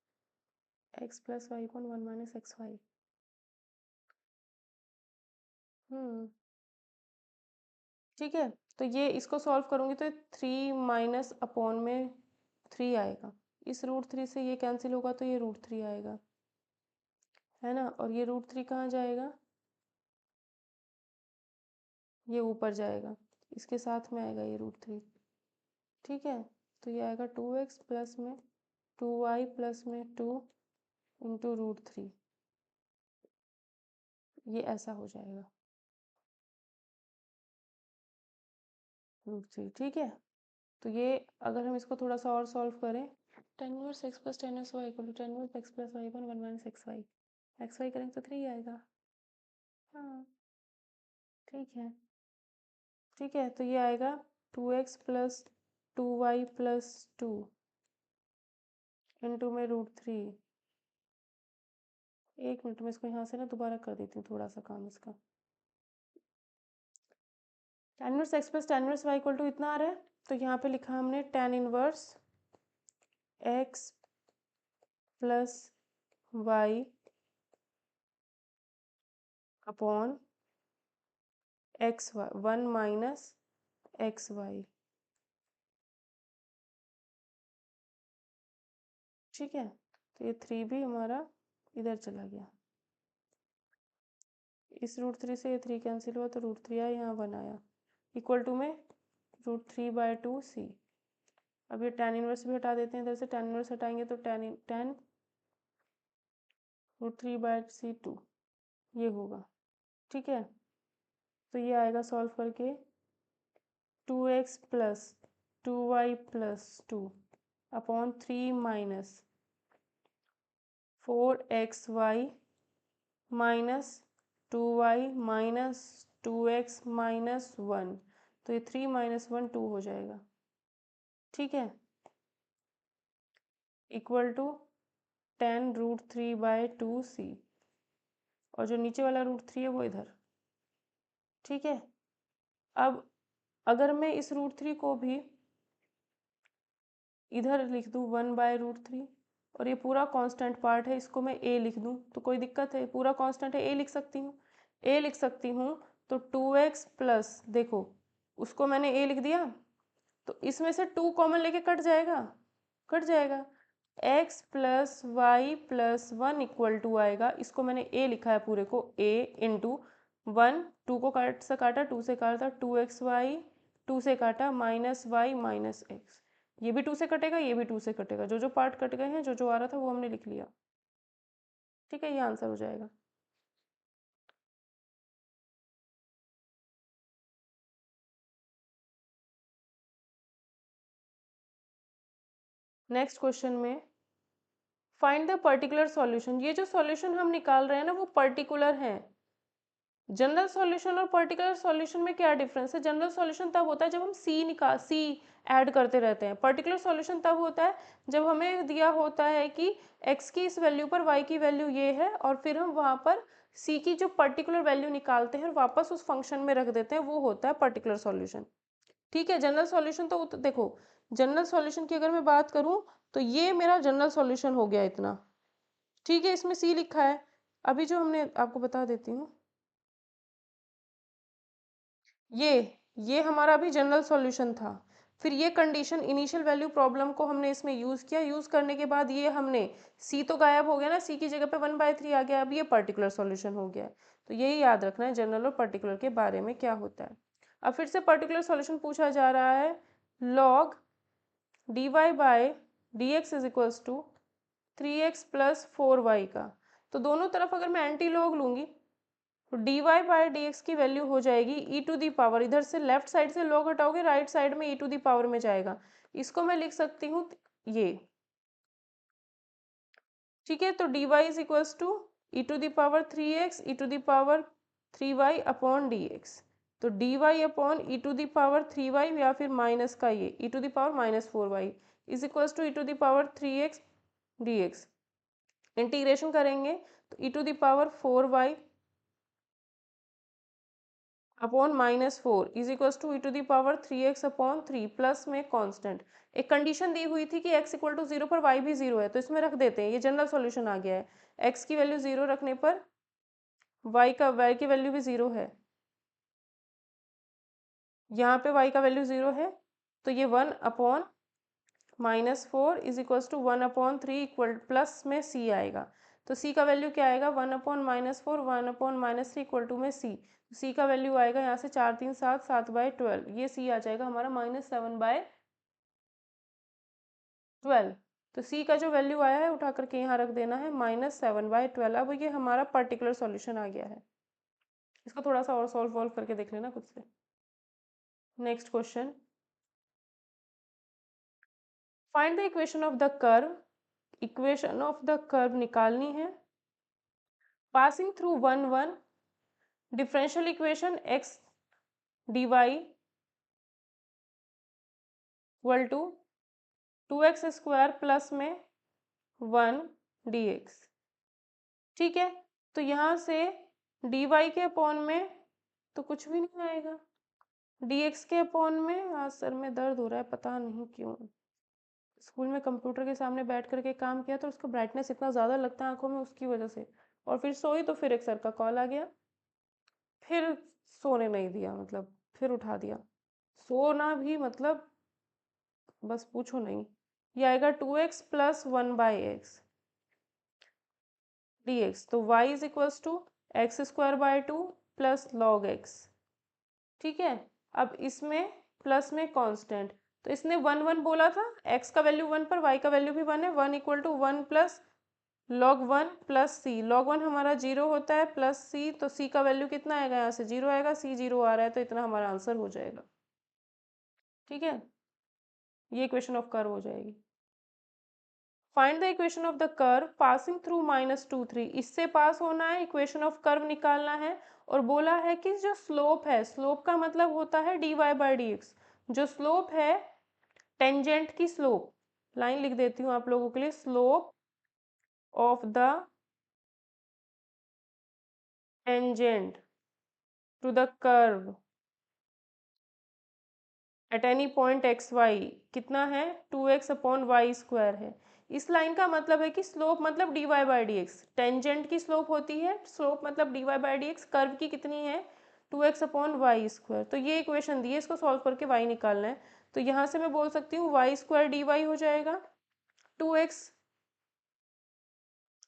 x plus y upon 1 minus x y. ठीक है, तो ये इसको सॉल्व करूँगी तो 3 माइनस अपॉन में 3 आएगा, इस √3 से ये कैंसिल होगा तो ये √3 आएगा, है ना, और ये √3 कहाँ जाएगा, ये ऊपर जाएगा, इसके साथ में आएगा ये √3। ठीक है, तो ये आएगा 2x प्लस में 2y प्लस में 2 इंटू √3, ये ऐसा हो जाएगा √3। ठीक है, तो ये अगर हम इसको थोड़ा सा और सॉल्व करें, tan inverse x plus tan inverse y equal to tan inverse x plus y upon 1 minus x y करेंगे तो 3 आएगा। हाँ, ठीक है, ठीक है, तो ये आएगा 2x plus 2y plus 2 into में √3। एक मिनट में इसको यहाँ से ना दोबारा कर देती हूँ, थोड़ा सा काम इसका। tan inverse x plus tan inverse y equal to इतना आ रहा है, तो यहाँ पे लिखा हमने tan inverse x plus y upon x y 1 minus x y. ठीक है, तो ये 3 भी हमारा इधर चला गया, इस √3 से ये 3 कैंसिल हुआ तो √3 आया, यहाँ 1 आया, इक्वल टू में √3/2c। अब ये tan इनवर्स भी हटा देते हैं, इधर से tan इनवर्स हटाएंगे तो tan √3/c2 ये होगा। ठीक है, तो ये आएगा सॉल्व करके 2x plus 2y plus 2 upon 3 minus 4xy minus 2y minus 2x minus 1, तो ये 3 माइनस 1 2 हो जाएगा। ठीक है, इक्वल टू tan √3/2c, और जो नीचे वाला √3 है वो इधर। ठीक है, अब अगर मैं इस √3 को भी इधर लिख दूँ 1/√3, और ये पूरा कांस्टेंट पार्ट है, इसको मैं a लिख दूँ तो कोई दिक्कत है, पूरा कांस्टेंट है, a लिख सकती हूँ, a लिख सकती हूँ, तो 2x प्लस, देखो उसको मैंने a लिख दिया, तो इसमें से 2 कॉमन लेके कट जाएगा, कट जाएगा, x plus y plus 1 equal to आएगा, इसको मैंने a लिखा है पूरे को, a इंटू 1, 2 को काट से काटा, 2 से काटा, 2xy 2 से काटा माइनस वाई माइनस एक्स, ये भी 2 से कटेगा, ये भी 2 से कटेगा, जो जो पार्ट कट गए हैं, जो जो आ रहा था वो हमने लिख लिया। ठीक है, ये आंसर हो जाएगा। नेक्स्ट क्वेश्चन में फाइंड द पर्टिकुलर सॉल्यूशन। ये जो सॉल्यूशन हम निकाल रहे हैं ना वो पर्टिकुलर है। जनरल सॉल्यूशन और पर्टिकुलर सॉल्यूशन में क्या डिफरेंस है? जनरल सॉल्यूशन तब होता है जब हम सी ऐड करते रहते हैं। पर्टिकुलर सॉल्यूशन तब होता है जब हमें दिया होता है कि x की इस वैल्यू पर y की वैल्यू ये है और फिर हम वहाँ पर c की जो पर्टिकुलर वैल्यू निकालते हैं और वापस उस फंक्शन में रख देते हैं, वो होता है पर्टिकुलर सॉल्यूशन। ठीक है, जनरल सॉल्यूशन तो देखो, जनरल सॉल्यूशन की अगर मैं बात करूँ तो ये मेरा जनरल सॉल्यूशन हो गया इतना। ठीक है, इसमें सी लिखा है। अभी जो हमने आपको बता देती हूँ, ये हमारा अभी जनरल सॉल्यूशन था। फिर ये कंडीशन इनिशियल वैल्यू प्रॉब्लम को हमने इसमें यूज़ किया। यूज़ करने के बाद ये हमने सी तो गायब हो गया ना, सी की जगह पे 1/3 आ गया। अब ये पर्टिकुलर सॉल्यूशन हो गया। तो यही याद रखना है जनरल और पर्टिकुलर के बारे में क्या होता है। अब फिर से पर्टिकुलर सॉल्यूशन पूछा जा रहा है। Log dy by d x is equals to 3x plus 4y का। तो दोनों तरफ अगर मैं एंटी लॉग लूँगी तो dy बाई डी एक्स की वैल्यू हो जाएगी ई टू दी पावर, इधर से लेफ्ट साइड से लॉग हटाओगे राइट साइड में ई टू दी पावर में जाएगा। इसको मैं लिख सकती हूँ ये। ठीक है, तो dy is equals to e to the power 3x e to the power 3y upon d x. तो dy upon e to the power 3y या फिर माइनस का ये e to the power minus 4y is equals to e to the power 3x d x. Integration करेंगे तो e to the power 4y upon -4 is equals to e to the power 3x upon 3 plus में constant. एक condition दी हुई थी कि x equal to 0 पर y भी 0 है, तो इसमें रख देते हैं। ये जनरल सॉल्यूशन आ गया है। x की वैल्यू 0 रखने पर y की वैल्यू भी 0 है। यहाँ पे y का वैल्यू 0 है, तो ये 1 upon -4 is equals to 1 upon 3 equal plus में c आएगा। तो c का वैल्यू क्या आएगा? 1 अपॉन -4 1 अपॉन -3 इक्वल टू में c। c का वैल्यू आएगा यहाँ से 4 3 7 7/12। ये c आ जाएगा हमारा -7/12। तो c का जो वैल्यू आया है उठा करके यहाँ रख देना है -7/12। अब ये हमारा पर्टिकुलर सॉल्यूशन आ गया है। इसको थोड़ा सा और सॉल्व करके देख लेना खुद से। Next question, find the equation of the curve. Equation of the curve निकालनी है। Passing through 1 1 differential equation x dy equal to 2x square plus में 1 dx। ठीक है, तो यहाँ से dy के अपॉन में तो कुछ भी नहीं आएगा, dx के अपॉन में आज सर में दर्द हो रहा है, पता नहीं क्यों। स्कूल में कंप्यूटर के सामने बैठ करके काम किया तो उसका ब्राइटनेस इतना ज़्यादा लगता है आंखों में, उसकी वजह से। और फिर सोई तो फिर एक सर का कॉल आ गया, फिर सोने नहीं दिया, मतलब फिर उठा दिया। सोना भी मतलब बस पूछो नहीं। ये आएगा 2x प्लस 1/x dx। तो y is equals to x square by 2 plus log x। ठीक है, अब इसमें प्लस में कांस्टेंट, तो इसने 1 1 बोला था, x का वैल्यू 1 पर y का वैल्यू भी 1 है। 1 equal to 1 plus log 1 plus c। Log 1 हमारा 0 होता है प्लस c, तो c का वैल्यू कितना आएगा? यहाँ से 0 आएगा, c 0 आ रहा है तो इतना हमारा आंसर हो जाएगा। ठीक है, ये इक्वेशन ऑफ कर्व हो जाएगी। Find the equation of the curve passing through -2 3। इससे पास होना है, इक्वेशन ऑफ कर्व निकालना है। और बोला है कि जो स्लोप है, स्लोप का मतलब होता है dy बाई डी एक्स। जो स्लोप है टेंजेंट की स्लोप, लाइन लिख देती हूँ आप लोगों के लिए, slope of the tangent to the curve at any point x y कितना है? 2x अपॉन वाई स्क्वायर है। इस लाइन का मतलब है कि स्लोप मतलब dy by d x. Tangent की स्लोप होती है, स्लोप मतलब dy by d x. Curve की कितनी है? 2x upon y square. तो ये इक्वेशन दी है, इसको सॉल्व करके y निकालना है। तो यहाँ से मैं बोल सकती हूँ वाई स्क्वायर डी वाई हो जाएगा, 2x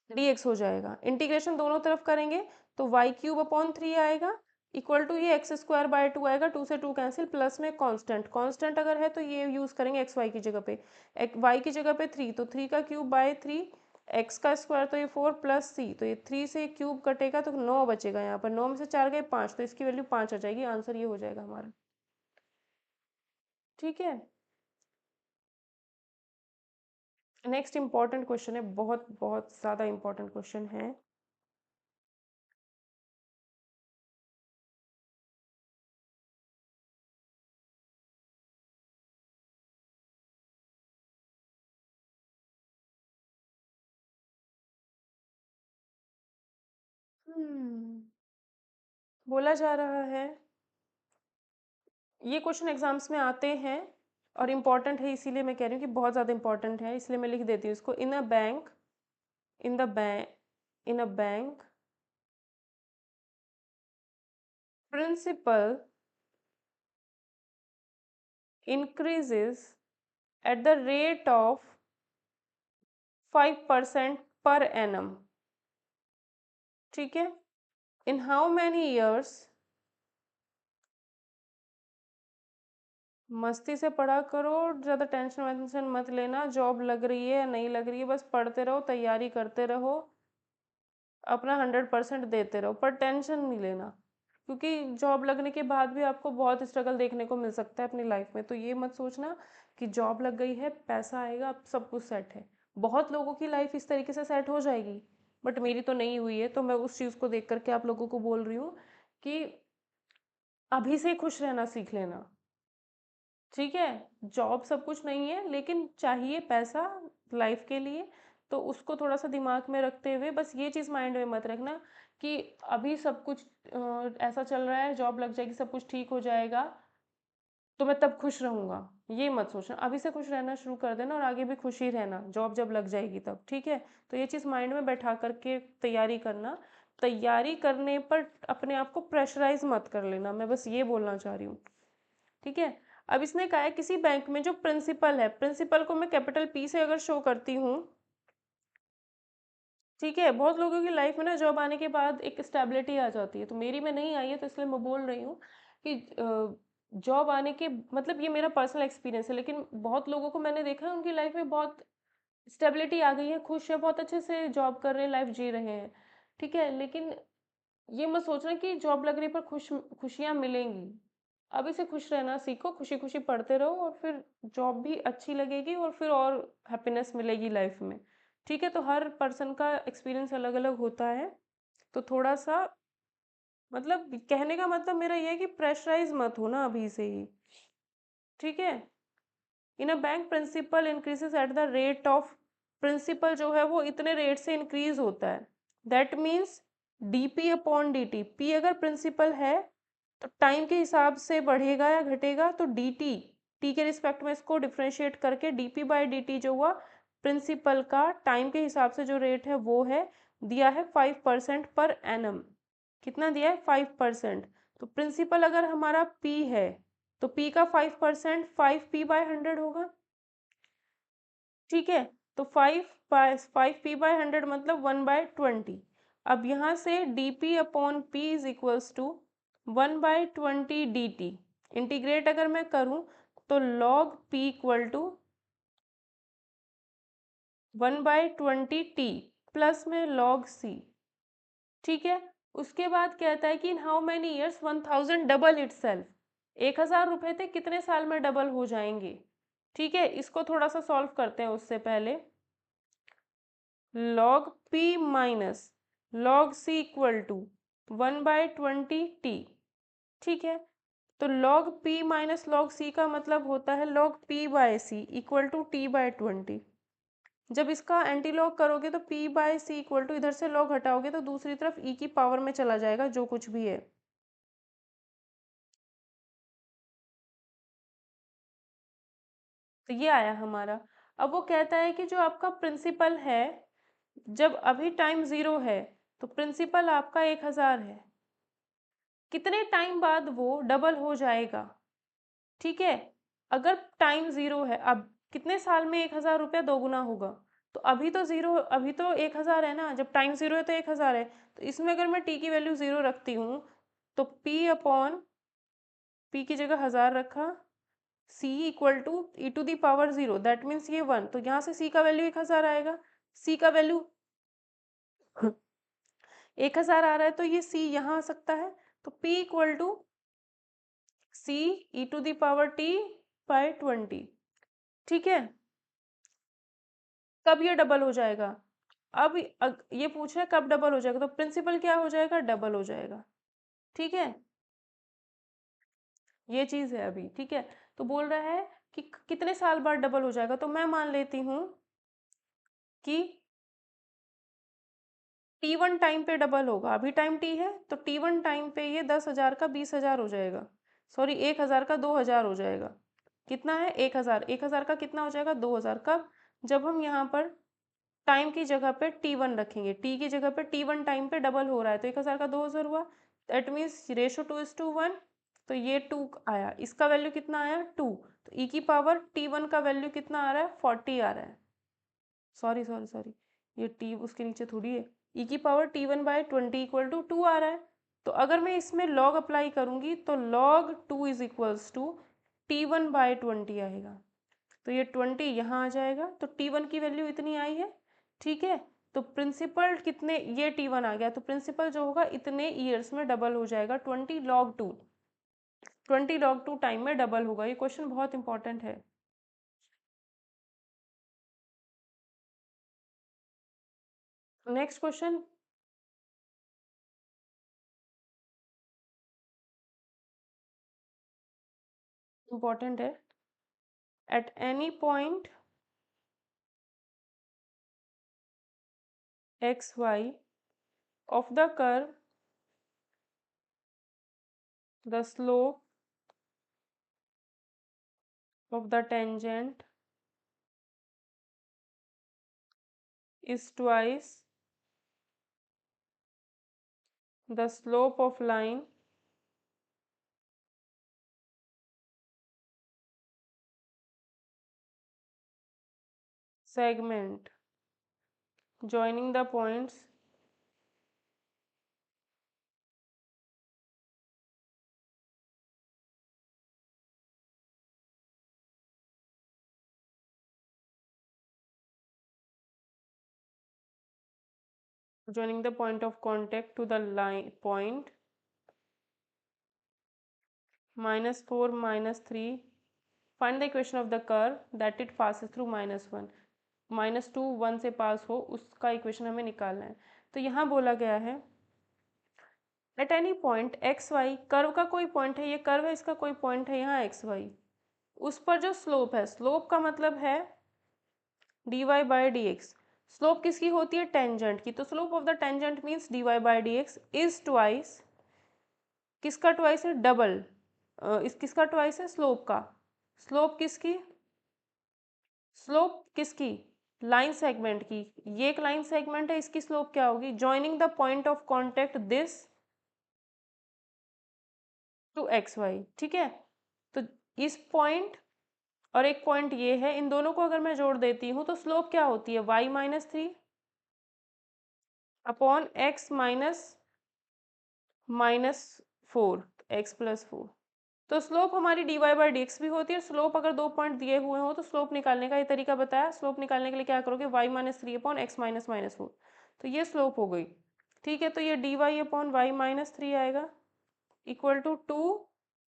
dx हो जाएगा। इंटीग्रेशन दोनों तरफ करेंगे तो वाई क्यूब अपॉन 3 आएगा इक्वल टू ये एक्स स्क्वायर बाय 2 आएगा, 2 से 2 कैंसिल, प्लस में कांस्टेंट। कांस्टेंट अगर है तो ये यूज़ करेंगे एक्स वाई की जगह पे। वाई की जगह पे 3, तो 3 का क्यूब बाय 3, एक्स का स्क्वायर तो ये 4 प्लस सी, तो ये 3 से क्यूब कटेगा तो 9 बचेगा। यहाँ पर 9 में से 4 गए 5, तो इसकी वैल्यू 5 आ जाएगी। आंसर ये हो जाएगा हमारा। ठीक है, नेक्स्ट इंपॉर्टेंट क्वेश्चन है, बहुत बहुत ज़्यादा इंपॉर्टेंट क्वेश्चन है। बोला जा रहा है, ये क्वेश्चन एग्जाम्स में आते हैं और इम्पॉर्टेंट है, इसीलिए मैं कह रही हूँ कि बहुत ज़्यादा इम्पॉर्टेंट है, इसलिए मैं लिख देती हूँ इसको। In a bank, in the bank, in a bank principal increases at the rate of 5% per annum, ठीक है। इन हाउ मैनी ईयर्स, मस्ती से पढ़ा करो, ज़्यादा टेंशन वेंशन मत लेना, जॉब लग रही है या नहीं लग रही है बस पढ़ते रहो, तैयारी करते रहो, अपना 100% देते रहो, पर टेंशन नहीं लेना, क्योंकि जॉब लगने के बाद भी आपको बहुत स्ट्रगल देखने को मिल सकता है अपनी लाइफ में। तो ये मत सोचना कि जॉब लग गई है, पैसा आएगा, अब सब कुछ सेट है। बहुत लोगों की लाइफ इस तरीके से सेट हो जाएगी, बट मेरी तो नहीं हुई है, तो मैं उस चीज़ को देख करके आप लोगों को बोल रही हूँ कि अभी से खुश रहना सीख लेना, ठीक है। जॉब सब कुछ नहीं है, लेकिन चाहिए पैसा लाइफ के लिए, तो उसको थोड़ा सा दिमाग में रखते हुए बस ये चीज़ माइंड में मत रखना कि अभी सब कुछ ऐसा चल रहा है, जॉब लग जाएगी, सब कुछ ठीक हो जाएगा, तो मैं तब खुश रहूंगा। ये मत सोचना, अभी से खुश रहना शुरू कर देना और आगे भी खुश ही रहना, जॉब जब लग जाएगी तब, ठीक है। तो ये चीज़ माइंड में बैठा करके तैयारी करना। तैयारी करने पर अपने आप को प्रेशराइज मत कर लेना, मैं बस ये बोलना चाह रही हूँ, ठीक है। अब इसने कहा है किसी बैंक में जो प्रिंसिपल है, प्रिंसिपल को मैं कैपिटल पी से अगर शो करती हूँ, ठीक है। बहुत लोगों की लाइफ में ना जॉब आने के बाद एक स्टेबिलिटी आ जाती है, तो मेरी में नहीं आई है, तो इसलिए मैं बोल रही हूँ कि जॉब आने के, मतलब ये मेरा पर्सनल एक्सपीरियंस है, लेकिन बहुत लोगों को मैंने देखा है उनकी लाइफ में बहुत स्टेबिलिटी आ गई है, खुश है, बहुत अच्छे से जॉब कर रहे हैं, लाइफ जी रहे हैं, ठीक है। लेकिन ये मत सोचना कि जॉब लगने पर खुशियाँ मिलेंगी। अभी से खुश रहना सीखो, खुशी खुशी पढ़ते रहो, और फिर जॉब भी अच्छी लगेगी और फिर और हैप्पीनेस मिलेगी लाइफ में, ठीक है। तो हर पर्सन का एक्सपीरियंस अलग अलग होता है, तो थोड़ा सा, मतलब कहने का मतलब मेरा ये है कि प्रेशराइज मत हो ना अभी से ही, ठीक है। In a bank principal increases at the rate of, principal जो है वो इतने रेट से इंक्रीज होता है, that means dp upon dt. P अगर प्रिंसिपल है तो टाइम के हिसाब से बढ़ेगा या घटेगा, तो डी टी के रिस्पेक्ट में इसको डिफ्रेंशिएट करके डीपी बाई डी जो हुआ प्रिंसिपल का टाइम के हिसाब से जो रेट है वो है, दिया है 5% पर एनम। कितना दिया है? 5%। तो प्रिंसिपल अगर हमारा पी है तो पी का 5% 5p/100 होगा, ठीक है। तो 5p/100 मतलब 1/20। अब यहाँ से dp अपॉन p is equals to 1/20 dt। Integrate अगर मैं करूँ तो log p equal to 1/20t plus में log c, ठीक है। उसके बाद कहता है कि in how many years 1000 double it self, 1000 रुपये थे, कितने साल में डबल हो जाएंगे, ठीक है। इसको थोड़ा सा सॉल्व करते हैं उससे पहले। log p minus log c equal to 1/20t, ठीक है। तो log p minus log c का मतलब होता है log p/c equal to t/20। जब इसका एंटी लॉग करोगे तो p/c इक्वल टू, इधर से लॉग हटाओगे तो दूसरी तरफ e की पावर में चला जाएगा जो कुछ भी है, तो ये आया हमारा। अब वो कहता है कि जो आपका प्रिंसिपल है, जब अभी टाइम 0 है तो प्रिंसिपल आपका 1000 है, कितने टाइम बाद वो डबल हो जाएगा, ठीक है। अगर टाइम 0 है, अब कितने साल में 1000 रुपया दोगुना होगा, तो अभी तो 0, अभी तो 1000 है ना, जब टाइम 0 है तो 1000 है, तो इसमें अगर मैं टी की वैल्यू 0 रखती हूँ तो p अपॉन p की जगह 1000 रखा, c equal to e⁻0, that means ये 1, तो यहाँ से c का वैल्यू 1000 आएगा, c का वैल्यू 1000 आ रहा है, तो ये c यहाँ आ सकता है, तो p equal to c e⁻t/20, ठीक है। कब ये डबल हो जाएगा? अब ये पूछ रहा है कब डबल हो जाएगा, तो प्रिंसिपल क्या हो जाएगा? डबल हो जाएगा। ठीक है, ये चीज है अभी। ठीक है, तो बोल रहा है कि कितने साल बाद डबल हो जाएगा, तो मैं मान लेती हूँ कि T1 टाइम पे डबल होगा। अभी टाइम T है तो T1 टाइम पे ये 10,000 का 20,000 हो जाएगा, सॉरी 1,000 का 2,000 हो जाएगा। कितना है? 1,000। 1,000 का कितना हो जाएगा? 2,000। कब? जब हम यहाँ पर टाइम की जगह पे T1 रखेंगे, टी की जगह पे T1 टाइम पे डबल हो रहा है, तो 1,000 का 2,000 हुआ। That means ratio 2:1। तो ये 2 आया, इसका वैल्यू कितना आया? 2। तो ई की पावर T1 का वैल्यू कितना आ रहा है? 40 आ रहा है। सॉरी सॉरी सॉरी, ये टी उसके नीचे थोड़ी है। ई की पावर T1/20 इक्वल टू 2 आ रहा है। तो अगर मैं इसमें लॉग अप्लाई करूंगी तो log 2 is equals to T1/20 आएगा। तो ये 20 यहाँ आ जाएगा, तो T1 की वैल्यू इतनी आई है। ठीक है, तो प्रिंसिपल कितने, ये T1 आ गया, तो प्रिंसिपल जो होगा इतने ईयर्स में डबल हो जाएगा। 20 log 2, 20 log 2 टाइम में डबल होगा। ये क्वेश्चन बहुत इंपॉर्टेंट है। नेक्स्ट क्वेश्चन इंपॉर्टेंट है। Eight any point XY of the curve, the slope of the tangent is twice the slope of line segment joining the points joining the point of contact to the line point -4 -3. Find the equation of the curve that it passes through -1। -2 1 से पास हो उसका equation हमें निकालना है। तो यहाँ बोला गया है eight any point XY, curve का कोई पॉइंट है, ये कर्व है, इसका कोई पॉइंट है यहाँ XY, उस पर जो स्लोप है, स्लोप का मतलब है dy/dx। स्लोप किसकी होती है? टेंजेंट की। तो slope of the tangent means dy/dx is twice, किसका ट्वाइस है? डबल। इस किसका ट्वाइस है? स्लोप का। स्लोप किसकी? स्लोप किसकी? लाइन सेगमेंट की। ये एक लाइन सेगमेंट है, इसकी स्लोप क्या होगी? Joining the point of contact this to XY। ठीक है, तो इस पॉइंट और एक पॉइंट ये है, इन दोनों को अगर मैं जोड़ देती हूँ तो स्लोप क्या होती है? y-3 upon x -4, x+4। तो स्लोप हमारी dy/dx भी होती है। स्लोप अगर दो पॉइंट दिए हुए हो तो स्लोप निकालने का ये तरीका बताया। स्लोप निकालने के लिए क्या करोगे? y-3 upon x -4। तो ये स्लोप हो गई। ठीक है, तो ये dy/y-3 आएगा equal to 2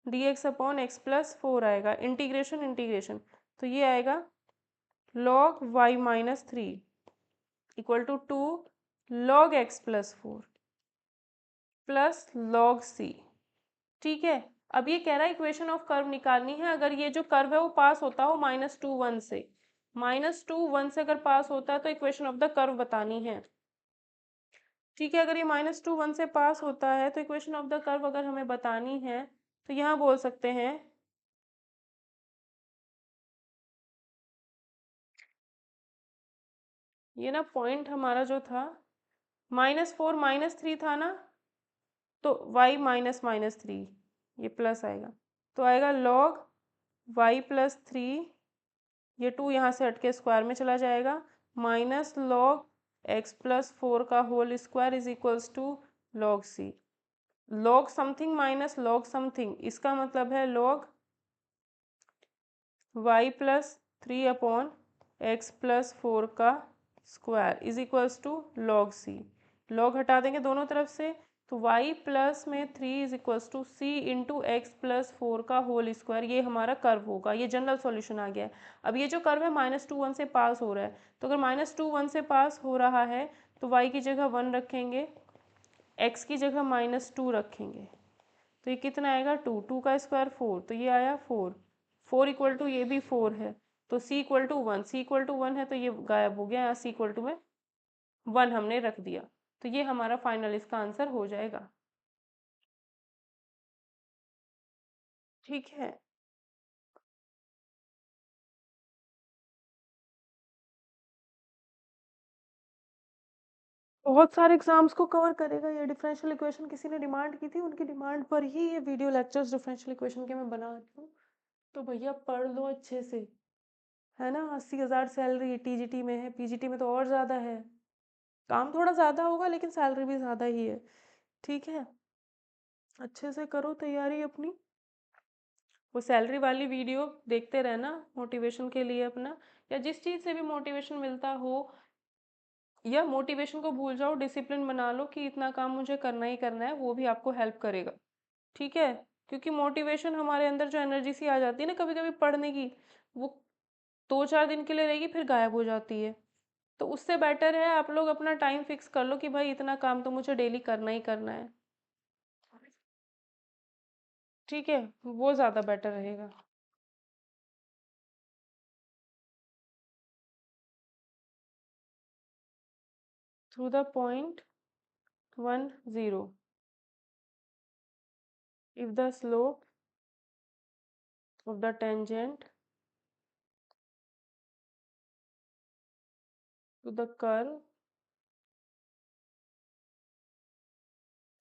dx upon x+4 आएगा। इंटीग्रेशन इंटीग्रेशन, तो ये आएगा log y-3 equal to 2 log x+4 plus log c। ठीक है, अब ये कह रहा है इक्वेशन ऑफ कर्व निकालनी है। अगर ये जो कर्व है वो पास होता हो -2 1 से, -2 1 से अगर पास होता है तो इक्वेशन ऑफ द कर्व बतानी है। ठीक है, अगर ये -2 1 से पास होता है तो इक्वेशन ऑफ द कर्व अगर हमें बतानी है तो यहाँ बोल सकते हैं ये ना पॉइंट हमारा जो था -4 -3 था ना, तो y-3 ये प्लस आएगा, तो आएगा log y+3, ये 2 यहाँ से हट के स्क्वायर में चला जाएगा, माइनस log x+4 का whole square is equals to log c। log something minus log something, इसका मतलब है log y+3 अपॉन x+4 का स्क्वायर is equals to log c। log हटा देंगे दोनों तरफ से, तो y प्लस में 3 is equals to c into x plus 4 का होल स्क्वायर, ये हमारा कर्व होगा। ये जनरल सॉल्यूशन आ गया है। अब ये जो कर्व है -2 1 से पास हो रहा है, तो अगर -2 1 से पास हो रहा है तो y की जगह 1 रखेंगे, x की जगह -2 रखेंगे, तो ये कितना आएगा 2, 2 का स्क्वायर 4, तो ये आया 4, 4 इक्वल टू ये भी 4 है, तो c equal to 1, c equal to 1 है तो ये गायब हो गया, यहाँ c इक्वल टू में 1 हमने रख दिया, तो ये हमारा फाइनल इसका आंसर हो जाएगा। ठीक है। बहुत सारे एग्जाम्स को कवर करेगा ये डिफरेंशियल इक्वेशन, किसी ने डिमांड की थी, उनकी डिमांड पर ही ये वीडियो लेक्चर्स डिफरेंशियल इक्वेशन के मैं बना रही हूँ। तो भैया पढ़ लो अच्छे से, है ना। 80,000 सैलरी टीजीटी में है, पीजीटी में तो और ज़्यादा है, काम थोड़ा ज़्यादा होगा लेकिन सैलरी भी ज़्यादा ही है। ठीक है, अच्छे से करो तैयारी अपनी, वो सैलरी वाली वीडियो देखते रहना मोटिवेशन के लिए अपना, या जिस चीज़ से भी मोटिवेशन मिलता हो, या मोटिवेशन को भूल जाओ, डिसिप्लिन बना लो कि इतना काम मुझे करना ही करना है, वो भी आपको हेल्प करेगा। ठीक है, क्योंकि मोटिवेशन हमारे अंदर जो एनर्जी सी आ जाती है ना कभी कभी पढ़ने की, वो 2 4 दिन के लिए रहेगी फिर गायब हो जाती है। तो उससे बेटर है आप लोग अपना टाइम फिक्स कर लो कि भाई इतना काम तो मुझे डेली करना ही करना है। ठीक है, वो ज़्यादा बेटर रहेगा। Through the point 1 0, if the slope of the tangent to the curve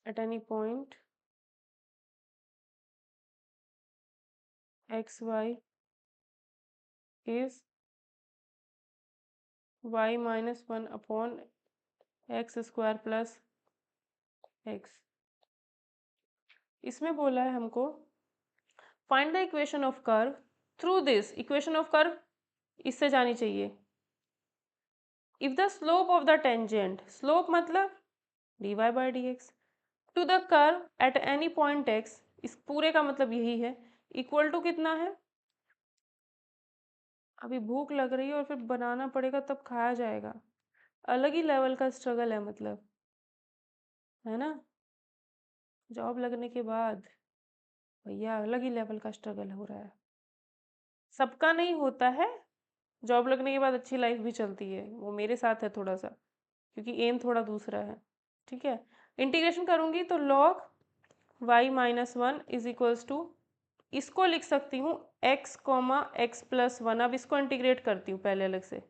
at any point x y is y minus 1 upon x square plus x, इसमें बोला है हमको find the equation of curve through this, equation of curve इससे जानी चाहिए। If the slope of the tangent, slope मतलब dy by d x, to the curve at any point x, इस पूरे का मतलब यही है, इक्वल टू कितना है, अभी भूख लग रही है और फिर बनाना पड़ेगा तब खाया जाएगा, अलग ही लेवल का स्ट्रगल है मतलब, है ना। जॉब लगने के बाद भैया अलग ही लेवल का स्ट्रगल हो रहा है, सबका नहीं होता है। जॉब लगने के बाद अच्छी लाइफ भी चलती है, वो मेरे साथ है थोड़ा सा, क्योंकि एम थोड़ा दूसरा है। ठीक है, इंटीग्रेशन करूँगी तो log y minus 1 is equals to, इसको लिख सकती हूँ x कॉमा एक्स प्लस 1, अब इसको इंटीग्रेट करती हूँ पहले अलग से।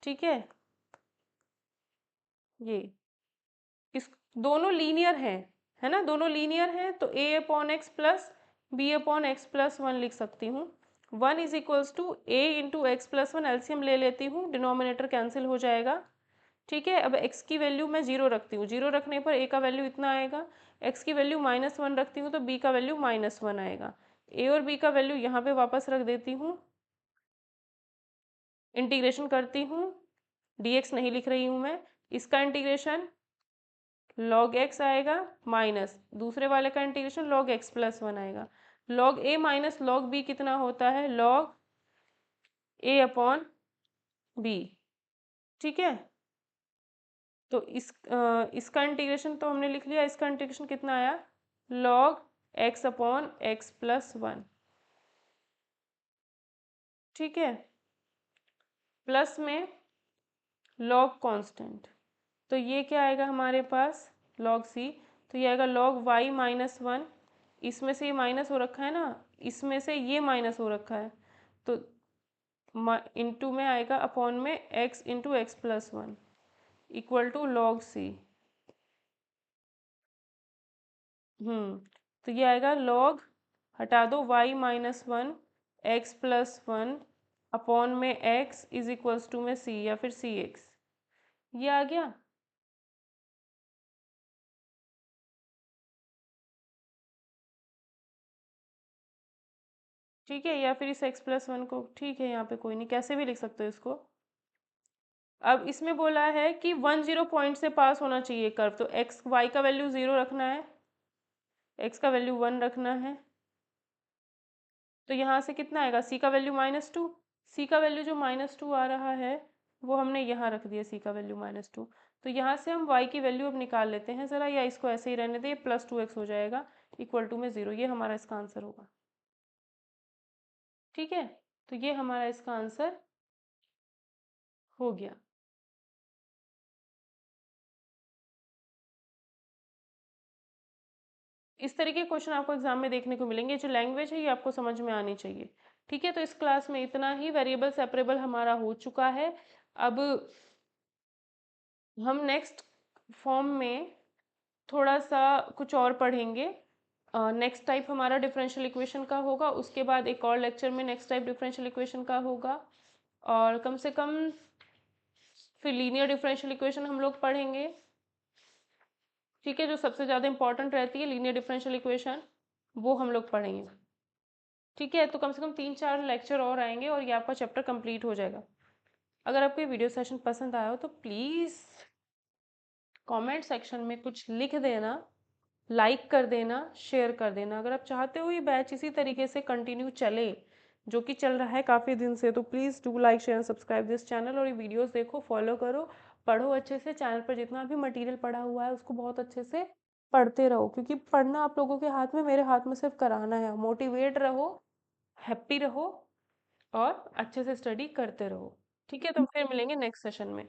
ठीक ये इस दोनों लीनियर हैं, है ना, दोनों लीनियर हैं, तो a upon x plus b upon x plus 1 लिख सकती हूँ। 1 is equals to a into x plus 1, एल्सियम ले लेती हूँ, डिनोमिनेटर कैंसिल हो जाएगा। ठीक है, अब x की वैल्यू मैं 0 रखती हूँ, 0 रखने पर a का वैल्यू इतना आएगा, x की वैल्यू -1 रखती हूँ तो b का वैल्यू -1 आएगा, a और b का वैल्यू यहाँ पे वापस रख देती हूँ, इंटीग्रेशन करती हूँ, dx नहीं लिख रही हूँ मैं, इसका इंटीग्रेशन log x आएगा, माइनस दूसरे वाले का इंटीग्रेशन log x प्लस 1 आएगा, log a minus log b कितना होता है, log a अपॉन b। ठीक है, तो इसका इंटीग्रेशन तो हमने लिख लिया, इसका इंटीग्रेशन कितना आया, log x upon x plus 1। ठीक है, प्लस में log कांस्टेंट, तो ये क्या आएगा हमारे पास log c, तो ये आएगा log y माइनस 1, इसमें से ये माइनस हो रखा है ना, इसमें से ये माइनस हो रखा है, तो इंटू में आएगा अपॉन में x into x plus 1 equal to log c। तो ये आएगा log, हटा दो y minus 1 x plus 1 upon में x इज इक्वल्स टू में c या फिर सी एक्स, ये आ गया। ठीक है, या फिर इस x प्लस 1 को, ठीक है यहाँ पे कोई नहीं, कैसे भी लिख सकते हो इसको, अब इसमें बोला है कि 10 पॉइंट से पास होना चाहिए कर्व, तो एक्स वाई का वैल्यू 0 रखना है, एक्स का वैल्यू 1 रखना है। तो यहाँ से कितना आएगा, सी का वैल्यू -2, सी का वैल्यू जो -2 आ रहा है वो हमने यहाँ रख दिया, सी का वैल्यू -2। तो यहाँ से हम y की वैल्यू अब निकाल लेते हैं ज़रा, या इसको ऐसे ही रहने दें, +2x हो जाएगा इक्वल टू में 0। ये हमारा इसका आंसर होगा। ठीक है, तो ये हमारा इसका आंसर हो गया। इस तरीके के क्वेश्चन आपको एग्जाम में देखने को मिलेंगे। जो लैंग्वेज है ये आपको समझ में आनी चाहिए। ठीक है, तो इस क्लास में इतना ही। वेरिएबल सेपरेबल हमारा हो चुका है। अब हम नेक्स्ट फॉर्म में थोड़ा सा कुछ और पढ़ेंगे। नेक्स्ट टाइप हमारा डिफरेंशियल इक्वेशन का होगा, उसके बाद एक और लेक्चर में नेक्स्ट टाइप डिफरेंशियल इक्वेशन का होगा, और कम से कम फिर लीनियर डिफरेंशियल इक्वेशन हम लोग पढ़ेंगे। ठीक है, जो सबसे ज़्यादा इंपॉर्टेंट रहती है लीनियर डिफरेंशियल इक्वेशन, वो हम लोग पढ़ेंगे। ठीक है, तो कम से कम 3-4 लेक्चर और आएंगे और ये आपका चैप्टर कंप्लीट हो जाएगा। अगर आपको ये वीडियो सेशन पसंद आया हो तो प्लीज़ कमेंट सेक्शन में कुछ लिख देना, लाइक कर देना, शेयर कर देना। अगर आप चाहते हो ये बैच इसी तरीके से कंटिन्यू चले, जो कि चल रहा है काफ़ी दिन से, तो please do like share subscribe this channel, और ये वीडियोस देखो, फॉलो करो, पढ़ो अच्छे से। चैनल पर जितना भी मटेरियल पढ़ा हुआ है उसको बहुत अच्छे से पढ़ते रहो, क्योंकि पढ़ना आप लोगों के हाथ में, मेरे हाथ में सिर्फ कराना है। मोटिवेट रहो, हैप्पी रहो, और अच्छे से स्टडी करते रहो। ठीक है, तो फिर मिलेंगे नेक्स्ट सेशन में।